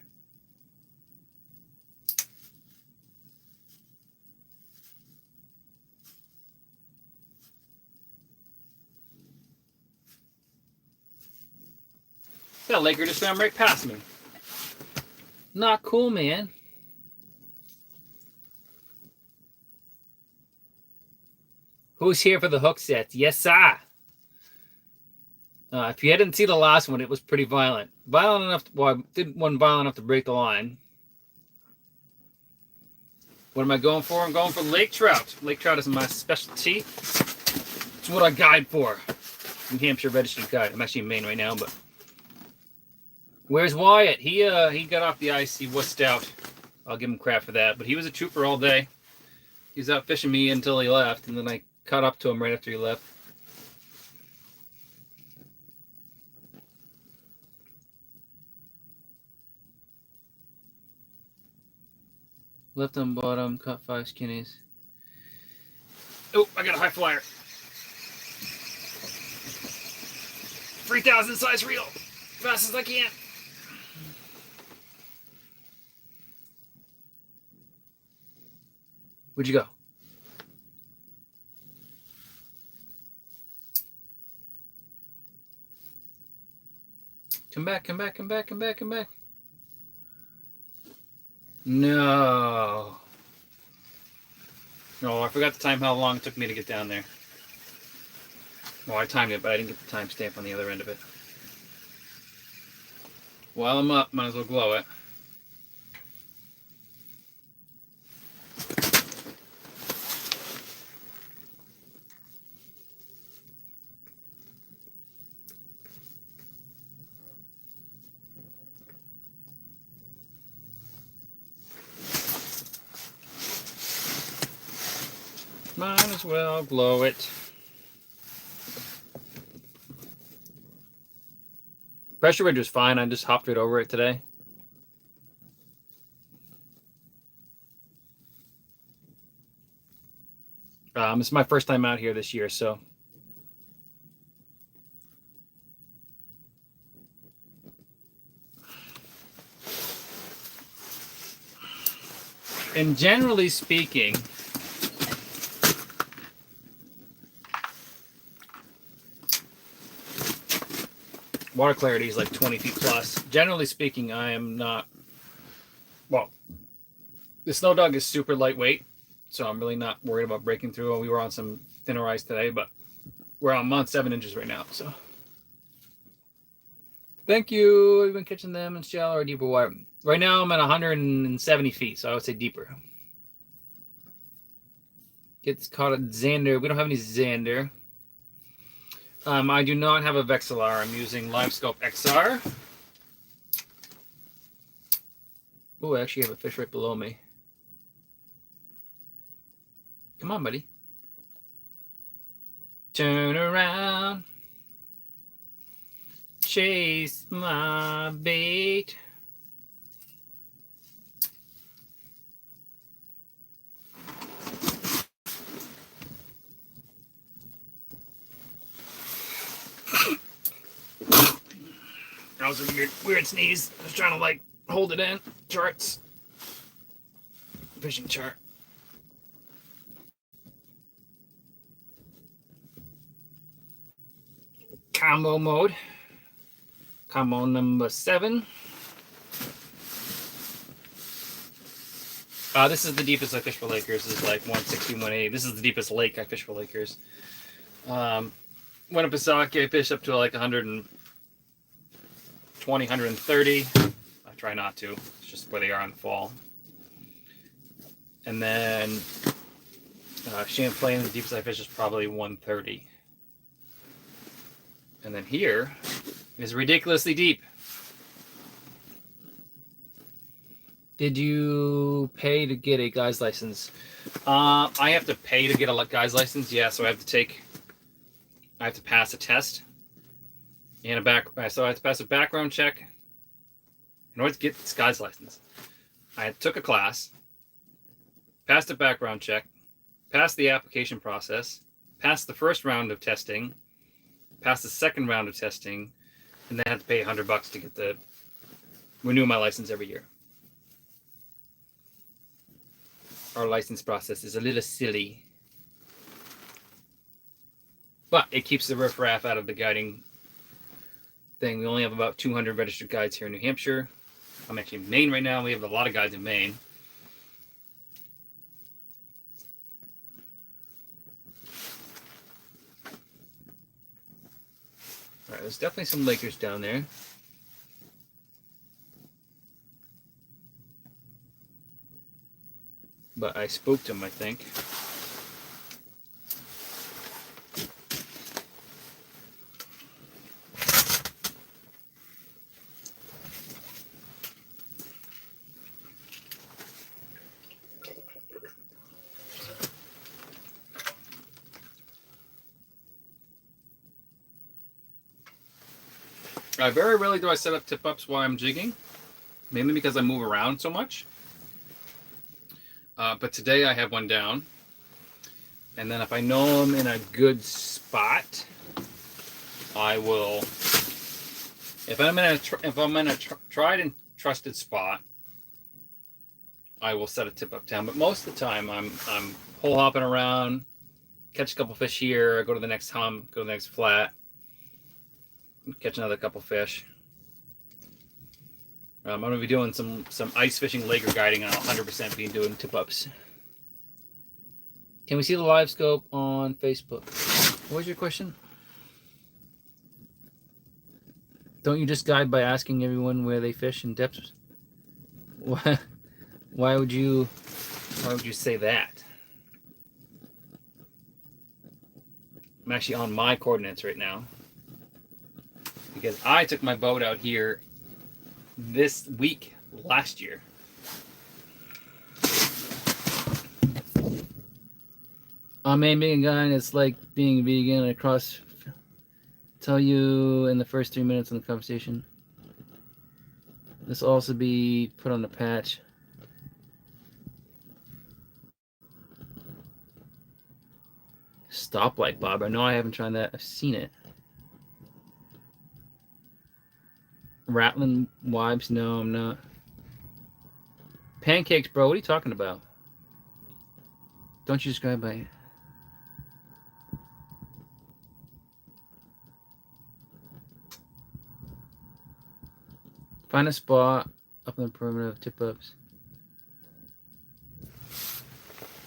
That Laker just swam right past me. Not cool, man. Who's here for the hook sets? Yes, sir. If you didn't see the last one, it was pretty violent. Violent enough. Well, I did one violent enough to break the line. What am I going for? I'm going for lake trout. Lake trout is my specialty. It's what I guide for. New Hampshire registered guide. I'm actually in Maine right now, but where's Wyatt? He got off the ice. He wussed out. I'll give him crap for that. But he was a trooper all day. He was out fishing me until he left, and then I caught up to him right after he left. Left on bottom, caught 5 skinnies. Oh, I got a high flyer. 3,000 size reel. Fast as I can. Where'd you go? Come back, come back, come back, come back, come back. No. Oh, I forgot to time how long it took me to get down there. Well, I timed it, but I didn't get the timestamp on the other end of it. While I'm up, might as well glow it. Might as well glow it. Pressure ridge was fine. I just hopped right over it today. It's my first time out here this year, so. And generally speaking, water clarity is like 20 feet plus. Generally speaking, I am not, well, the snow dog is super lightweight, so I'm really not worried about breaking through. We were on some thinner ice today, but we're on month 7 inches right now, so. Thank you. I've been catching them in shallow or deeper water. Right now I'm at 170 feet, so I would say deeper. Gets caught at Xander. We don't have any Xander. I do not have a Vexilar. I'm using LiveScope XR. Oh, I actually have a fish right below me. Come on, buddy. Turn around. Chase my bait. That was a weird sneeze. I was trying to like hold it in. Charts. Fishing chart. Combo mode. Combo number 7. This is the deepest I fish for Lakers. This is like 160, 180. This is the deepest lake I fish for Lakers. When up Pisaki, I fish up to like 120, 130. I try not to. It's just where they are in the fall. And then Champlain, the deepest I fish is probably 130. And then here is ridiculously deep. Did you pay to get a guy's license? I have to pay to get a guy's license. Yeah, so I have to pass a test and so I have to pass a background check in order to get this guy's license. I took a class, passed a background check, passed the application process, passed the first round of testing, passed the second round of testing, and then I have to pay $100 to get the renew my license every year. Our license process is a little silly, but it keeps the riffraff out of the guiding thing. We only have about 200 registered guides here in New Hampshire. I'm actually in Maine right now. We have a lot of guides in Maine. All right, there's definitely some Lakers down there. But I spooked him, I think. Very rarely do I set up tip-ups while I'm jigging, mainly because I move around so much. But today I have one down, and then if I know I'm in a good spot, I will. If I'm in a tried and trusted spot, I will set a tip-up down. But most of the time, I'm hole hopping around, catch a couple fish here, go to the next hump, go to the next flat, catch another couple fish. I'm going to be doing some ice fishing Laker guiding, and I'll 100% be doing tip-ups. Can we see the live scope on Facebook? What was your question? Don't you just guide by asking everyone where they fish and depths? Why would you say that? I'm actually on my coordinates right now, because I took my boat out here this week last year. I'm aiming a guy, and it's like being vegan. Across, tell you in the first 3 minutes of the conversation. This will also be put on the patch. Stoplight, Bob. I know I haven't tried that. I've seen it. Rattling wipes? No, I'm not. Pancakes, bro. What are you talking about? Don't you describe by... Find a spot up in the perimeter of tip-ups.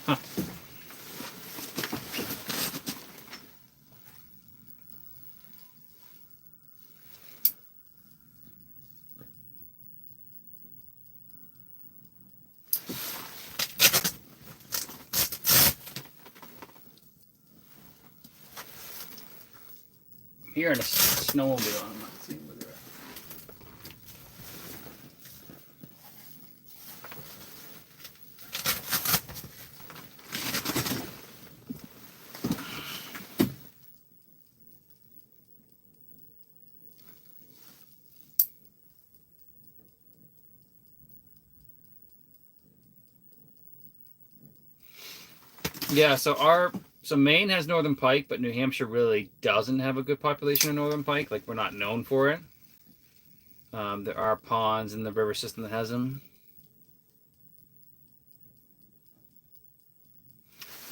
Huh. Here in a snowmobile, I'm not seeing where they're at. Yeah, so Maine has northern pike, but New Hampshire really doesn't have a good population of northern pike. Like, we're not known for it. There are ponds in the river system that has them.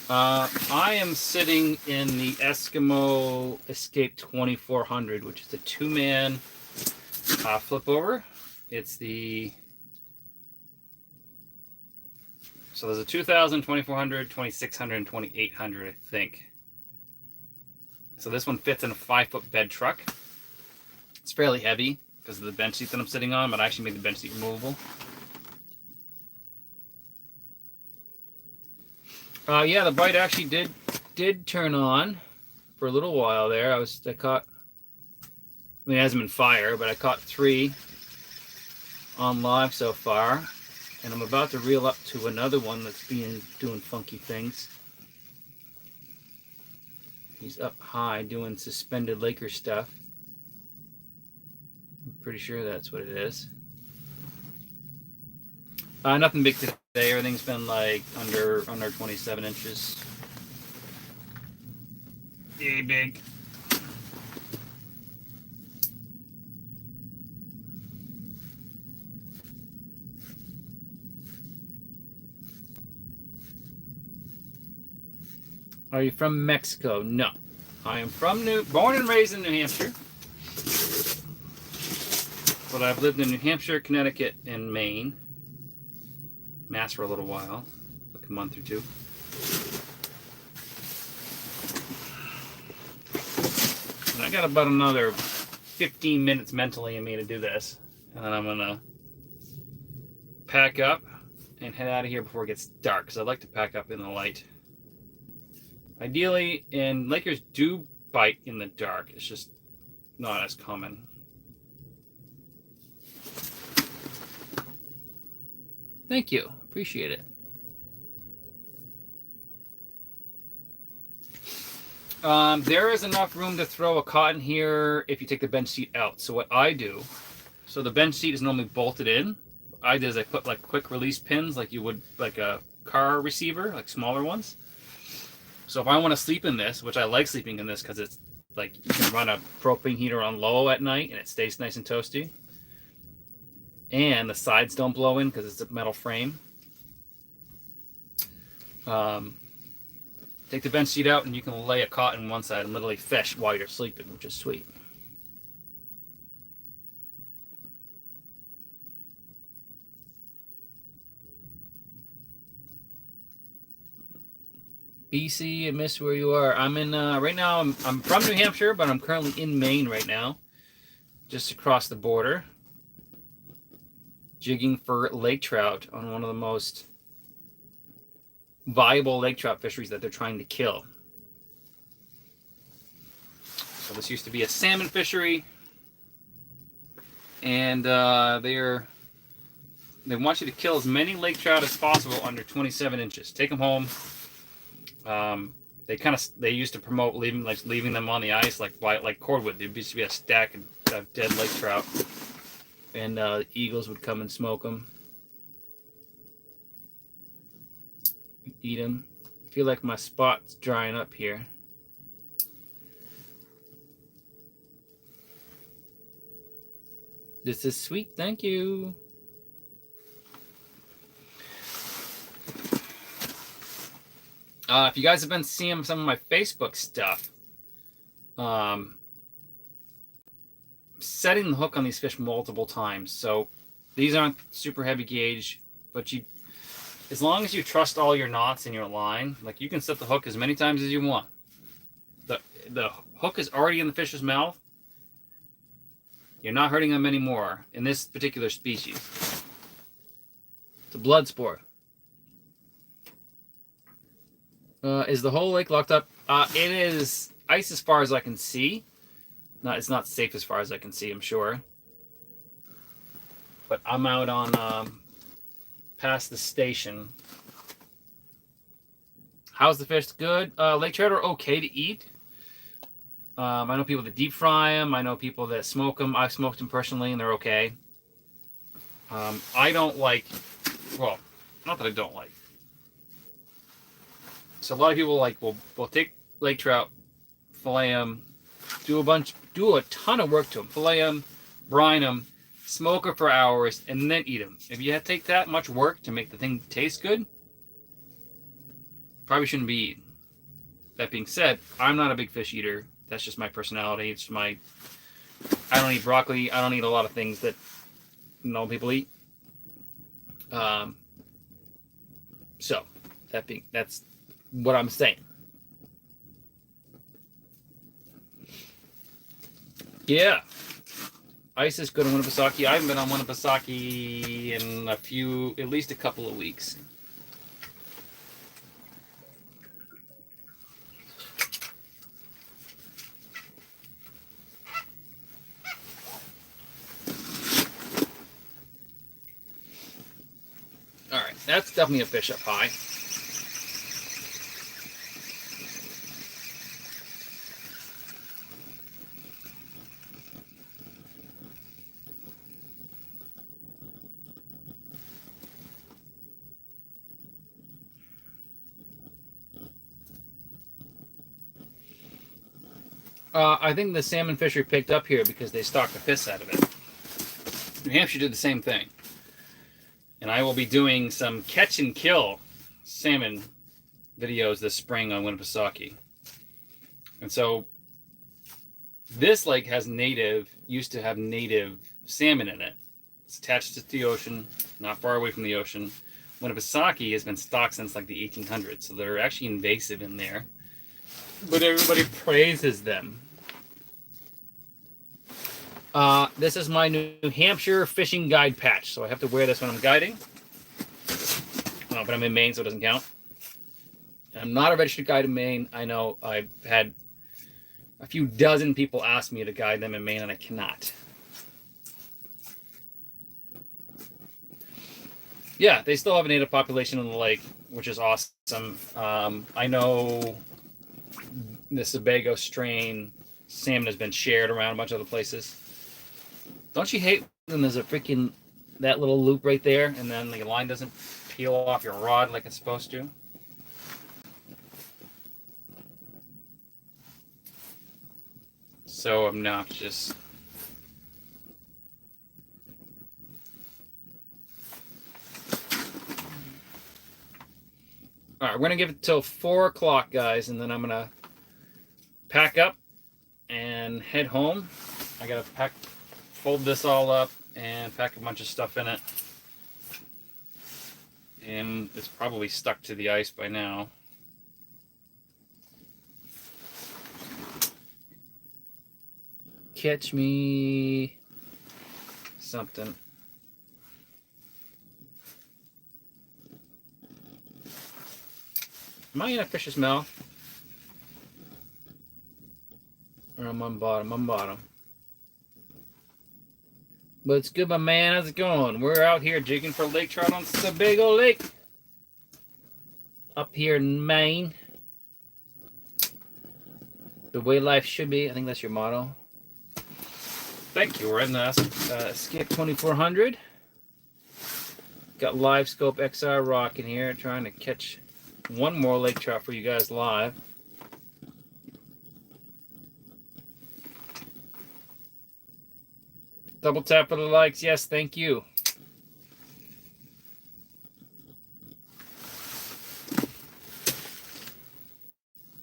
I am sitting in the Eskimo Escape 2400, which is a two-man flip over. It's the... So there's a 2000, 2400, 2600, and 2800, I think. So this one fits in a 5-foot bed truck. It's fairly heavy because of the bench seat that I'm sitting on, but I actually made the bench seat removable. Yeah, the bite actually did turn on for a little while there. I caught, I mean, it hasn't been fire, but I caught 3 on live so far. And I'm about to reel up to another one that's doing funky things. He's up high doing suspended Laker stuff. I'm pretty sure that's what it is. Nothing big today. Everything's been like under 27 inches. Yay, big. Are you from Mexico? No. I am born and raised in New Hampshire. But I've lived in New Hampshire, Connecticut, and Maine. Mass for a little while, like a month or two. And I got about another 15 minutes mentally in me to do this. And then I'm gonna pack up and head out of here before it gets dark, because I like to pack up in the light. Ideally, and Lakers do bite in the dark. It's just not as common. Thank you. Appreciate it. There is enough room to throw a cot in here if you take the bench seat out. So what I do, so the bench seat is normally bolted in. What I do is I put like quick release pins like you would like a car receiver, like smaller ones. So if I want to sleep in this, which I like sleeping in this because it's like you can run a propane heater on low at night and it stays nice and toasty. And the sides don't blow in because it's a metal frame. Take the bench seat out and you can lay a cot on one side and literally fish while you're sleeping, which is sweet. BC, I miss where you are. I'm in, right now, I'm from New Hampshire, but I'm currently in Maine right now. Just across the border. Jigging for lake trout on one of the most viable lake trout fisheries that they're trying to kill. So this used to be a salmon fishery. And they want you to kill as many lake trout as possible under 27 inches. Take them home. They used to promote leaving them on the ice like cordwood. There used to be a stack of dead lake trout, and the eagles would come and smoke them, eat them. I feel like my spot's drying up here. This is sweet. Thank you. If you guys have been seeing some of my Facebook stuff, setting the hook on these fish multiple times. So these aren't super heavy gauge, but as long as you trust all your knots in your line, like you can set the hook as many times as you want. The hook is already in the fish's mouth. You're not hurting them anymore in this particular species. It's a blood sport. Is the whole lake locked up? It is ice as far as I can see. It's not safe as far as I can see, I'm sure. But I'm out on past the station. How's the fish? Good. Lake trout are okay to eat. I know people that deep fry them. I know people that smoke them. I've smoked them personally, and they're okay. I don't like. Well, not that I don't like. So a lot of people will take lake trout, fillet them, do a ton of work to them, fillet them, brine them, smoke them for hours, and then eat them. If you have to take that much work to make the thing taste good, probably shouldn't be eaten. That being said, I'm not a big fish eater. That's just my personality. I don't eat broccoli. I don't eat a lot of things that normal people eat. So that's what I'm saying. Yeah. Ice is good on Winnipesaukee. I haven't been on Winnipesaukee in at least a couple of weeks. All right, that's definitely a fish up high. I think the salmon fishery picked up here because they stocked the piss out of it. New Hampshire did the same thing. And I will be doing some catch and kill salmon videos this spring on Winnipesaukee. And so this lake used to have native salmon in it. It's attached to the ocean, not far away from the ocean. Winnipesaukee has been stocked since like the 1800s, so they're actually invasive in there. But everybody praises them. This is my New Hampshire fishing guide patch, so I have to wear this when I'm guiding. But I'm in Maine, so it doesn't count. I'm not a registered guide in Maine. I know I've had a few dozen people ask me to guide them in Maine, and I cannot. Yeah, they still have a native population in the lake, which is awesome. I know the Sebago strain salmon has been shared around a bunch of other places. Don't you hate when there's a freaking that little loop right there, and then the line doesn't peel off your rod like it's supposed to? So obnoxious. All right, we're gonna give it till 4 o'clock, guys, and then I'm gonna pack up and head home. I gotta fold this all up and pack a bunch of stuff in it. And it's probably stuck to the ice by now. Catch me something. Am I in a fish's mouth? Or I'm on bottom? I'm bottom. But it's good, my man. How's it going? We're out here jigging for lake trout on Sebago Lake. Up here in Maine. The way life should be. I think that's your motto. Thank you. We're in the Escape 2400. Got Live Scope XR rocking here, trying to catch one more lake trout for you guys live. Double tap for the likes. Yes, thank you.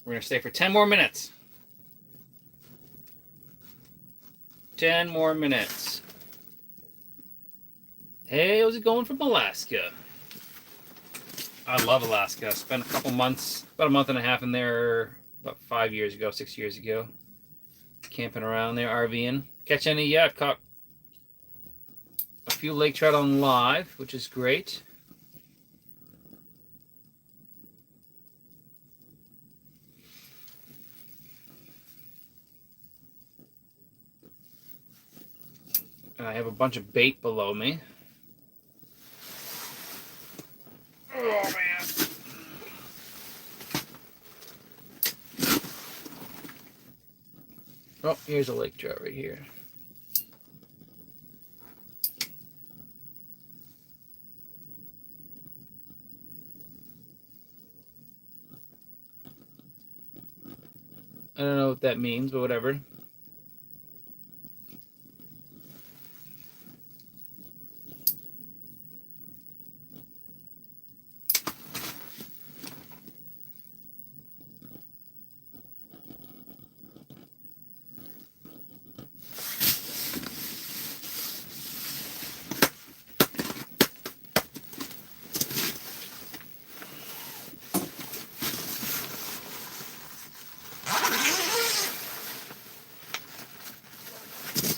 We're going to stay for 10 more minutes. 10 more minutes. Hey, how's it going from Alaska? I love Alaska. I spent a couple months, about a month and a half in there about 5 years ago, 6 years ago. Camping around there, RVing. Catch any? Yeah, I've caught a few lake trout on live, which is great. And I have a bunch of bait below me. Oh, man. Oh, here's a lake trout right here. I don't know what that means, but whatever.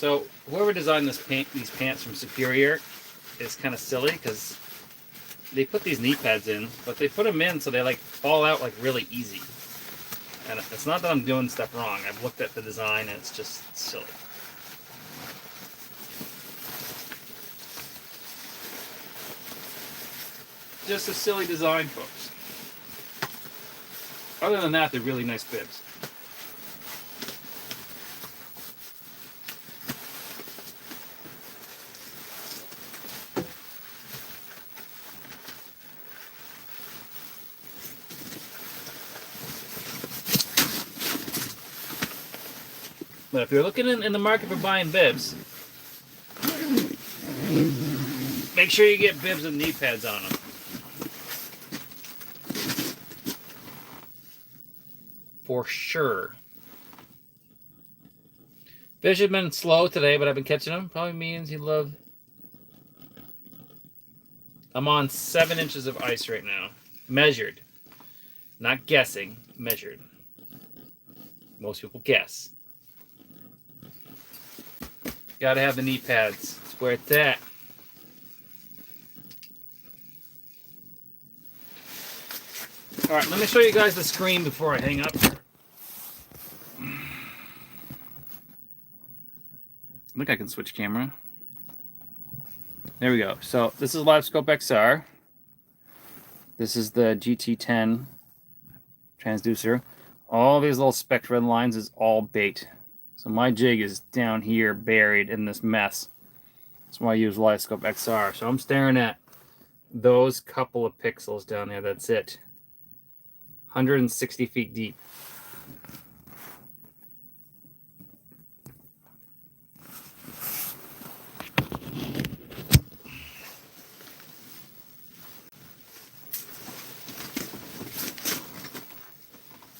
So whoever designed these pants from Superior is kind of silly because they put these knee pads in, but they put them in so they like fall out like really easy. And it's not that I'm doing stuff wrong. I've looked at the design and it's just silly. Just a silly design, folks. Other than that, they're really nice bibs. But if you're looking in the market for buying bibs, make sure you get bibs with knee pads on them. for sure. Fish have been slow today, but I've been catching them. Probably means he loved. I'm on 7 inches of ice right now. Measured. Not guessing. Measured. Most people guess. Gotta have the knee pads. That's where it's at. Alright, let me show you guys the screen before I hang up. I think I can switch camera. There we go. So this is LiveScope XR. This is the GT10 transducer. All these little specked red lines is all bait. So my jig is down here buried in this mess. That's why I use LiveScope XR. So I'm staring at those couple of pixels down there. That's it. 160 feet deep.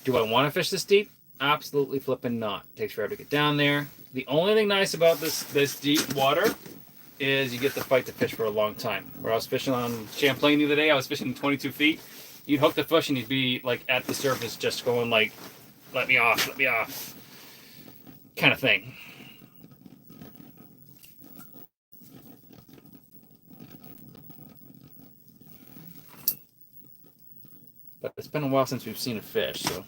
Do I want to fish this deep? Absolutely flipping not. It takes forever to get down there. The only thing nice about this deep water is you get to fight the fish for a long time. Where I was fishing on Champlain the other day, I was fishing 22 feet. You'd hook the fish and you'd be like at the surface just going like, let me off, kind of thing. But it's been a while since we've seen a fish, so.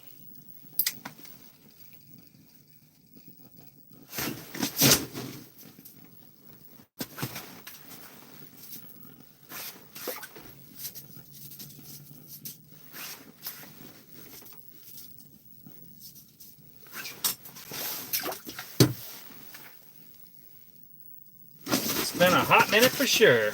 It's been a hot minute for sure.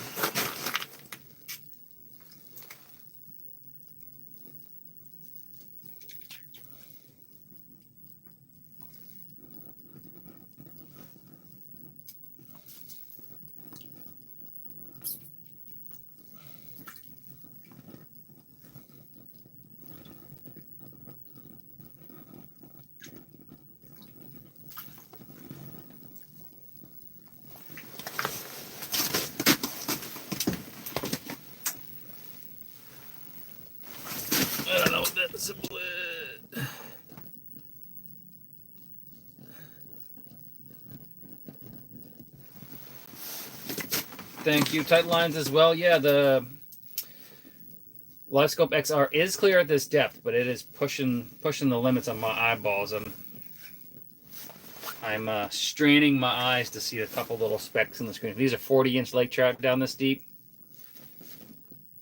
I don't know what that's a split. Thank you, tight lines as well. Yeah, the LiveScope XR is clear at this depth, but it is pushing the limits on my eyeballs. I'm straining my eyes to see a couple little specks on the screen. If these are 40-inch lake trout down this deep,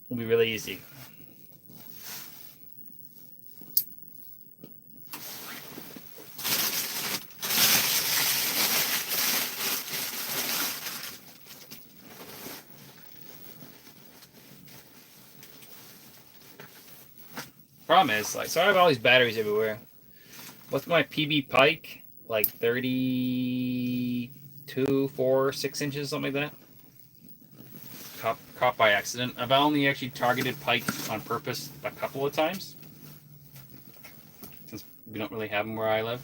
it'll be really easy. Problem is, like, so I have all these batteries everywhere. What's my PB pike? Like 32, 4, 6 inches, something like that. Caught by accident. I've only actually targeted pike on purpose a couple of times, since we don't really have them where I live.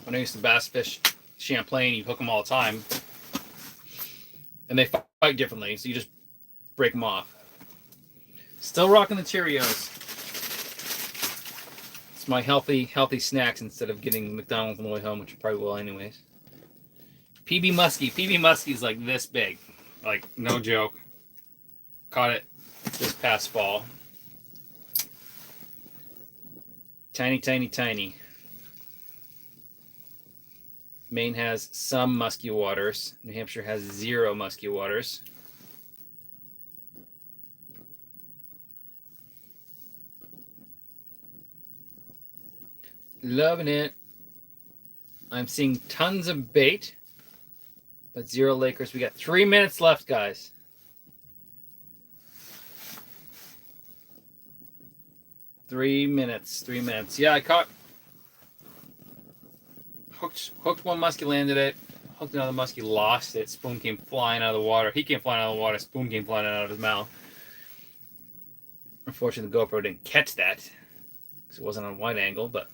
When I used to bass fish Champlain, you hook them all the time. And they fight differently, so you just break them off. Still rocking the Cheerios. It's my healthy snacks instead of getting McDonald's on the way home, which you probably will anyways. PB Muskie. PB Muskie is like this big. Like, no joke. Caught it this past fall. Tiny, tiny, tiny. Maine has some musky waters. New Hampshire has 0 musky waters. Loving it. I'm seeing tons of bait, but 0 Lakers. We got 3 minutes left, guys. Three minutes. Yeah, I caught. Hooked one musky, landed it. hooked another muskie, lost it. Spoon came flying out of the water. He came flying out of the water. Spoon came flying out of his mouth. Unfortunately, the GoPro didn't catch that because it wasn't on wide angle, but.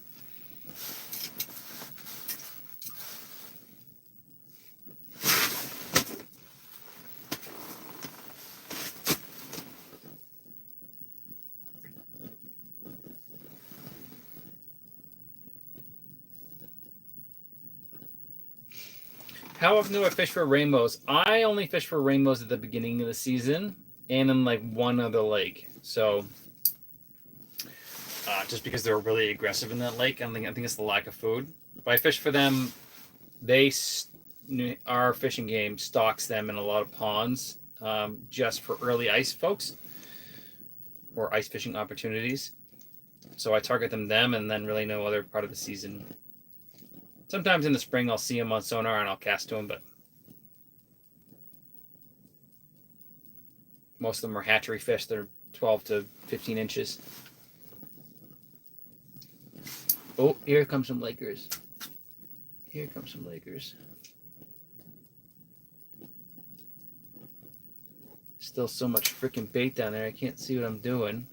How often do I fish for rainbows? I only fish for rainbows at the beginning of the season and in like one other lake. So just because they're really aggressive in that lake, I think it's the lack of food. But I fish for them. Our fishing game stocks them in a lot of ponds just for early ice folks or ice fishing opportunities. So I target them and then really no other part of the season. Sometimes in the spring I'll see them on Sonar and I'll cast to them, but most of them are hatchery fish. They're 12 to 15 inches. Oh, here comes some Lakers. Here comes some Lakers. Still so much freaking bait down there. I can't see what I'm doing.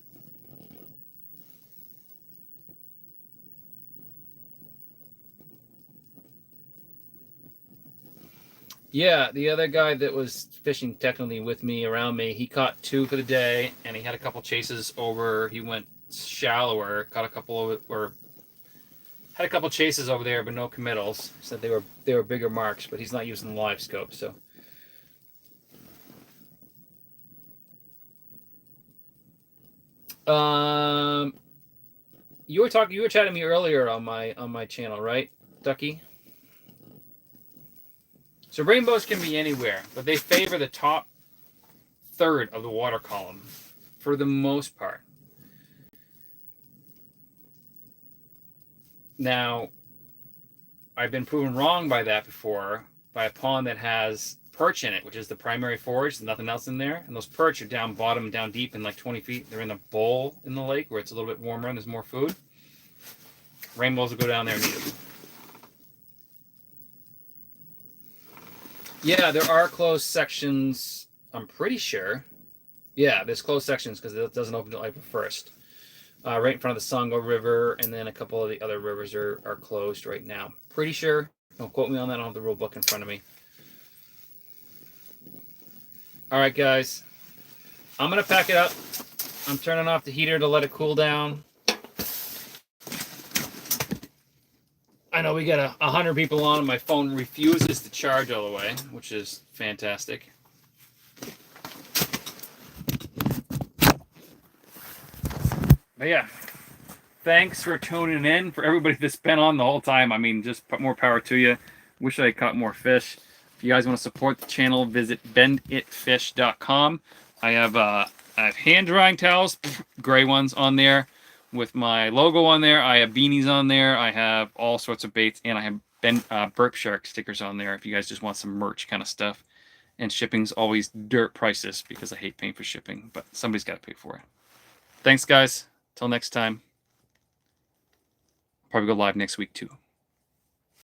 Yeah, the other guy that was fishing technically with me, around me, he caught 2 for the day, and he had a couple chases over. He went shallower, caught a couple of, or had a couple chases over there, but no committals. Said they were bigger marks, but he's not using the live scope, so. You were chatting to me earlier on my channel, right, Ducky? So rainbows can be anywhere, but they favor the top third of the water column for the most part. Now, I've been proven wrong by that before by a pond that has perch in it, which is the primary forage. There's nothing else in there. And those perch are down bottom, down deep in like 20 feet. They're in a bowl in the lake where it's a little bit warmer and there's more food. Rainbows will go down there and eat them. Yeah, there are closed sections, I'm pretty sure. Yeah, there's closed sections because it doesn't open until April 1st. Right in front of the Songo River, and then a couple of the other rivers are closed right now. Pretty sure. Don't quote me on that. I don't have the rule book in front of me. All right, guys. I'm going to pack it up. I'm turning off the heater to let it cool down. I know we got 100 people on, and my phone refuses to charge all the way, which is fantastic. But yeah, thanks for tuning in. For everybody that's been on the whole time, I mean, just more power to you. Wish I caught more fish. If you guys want to support the channel, visit benditfish.com. I have hand drying towels, gray ones on there with my logo on there. I have beanies on there. I have all sorts of baits, and I have burp shark stickers on there if you guys just want some merch kind of stuff. And shipping's always dirt prices because I hate paying for shipping, but somebody's got to pay for it. Thanks, guys. Till next time. Probably go live next week, too.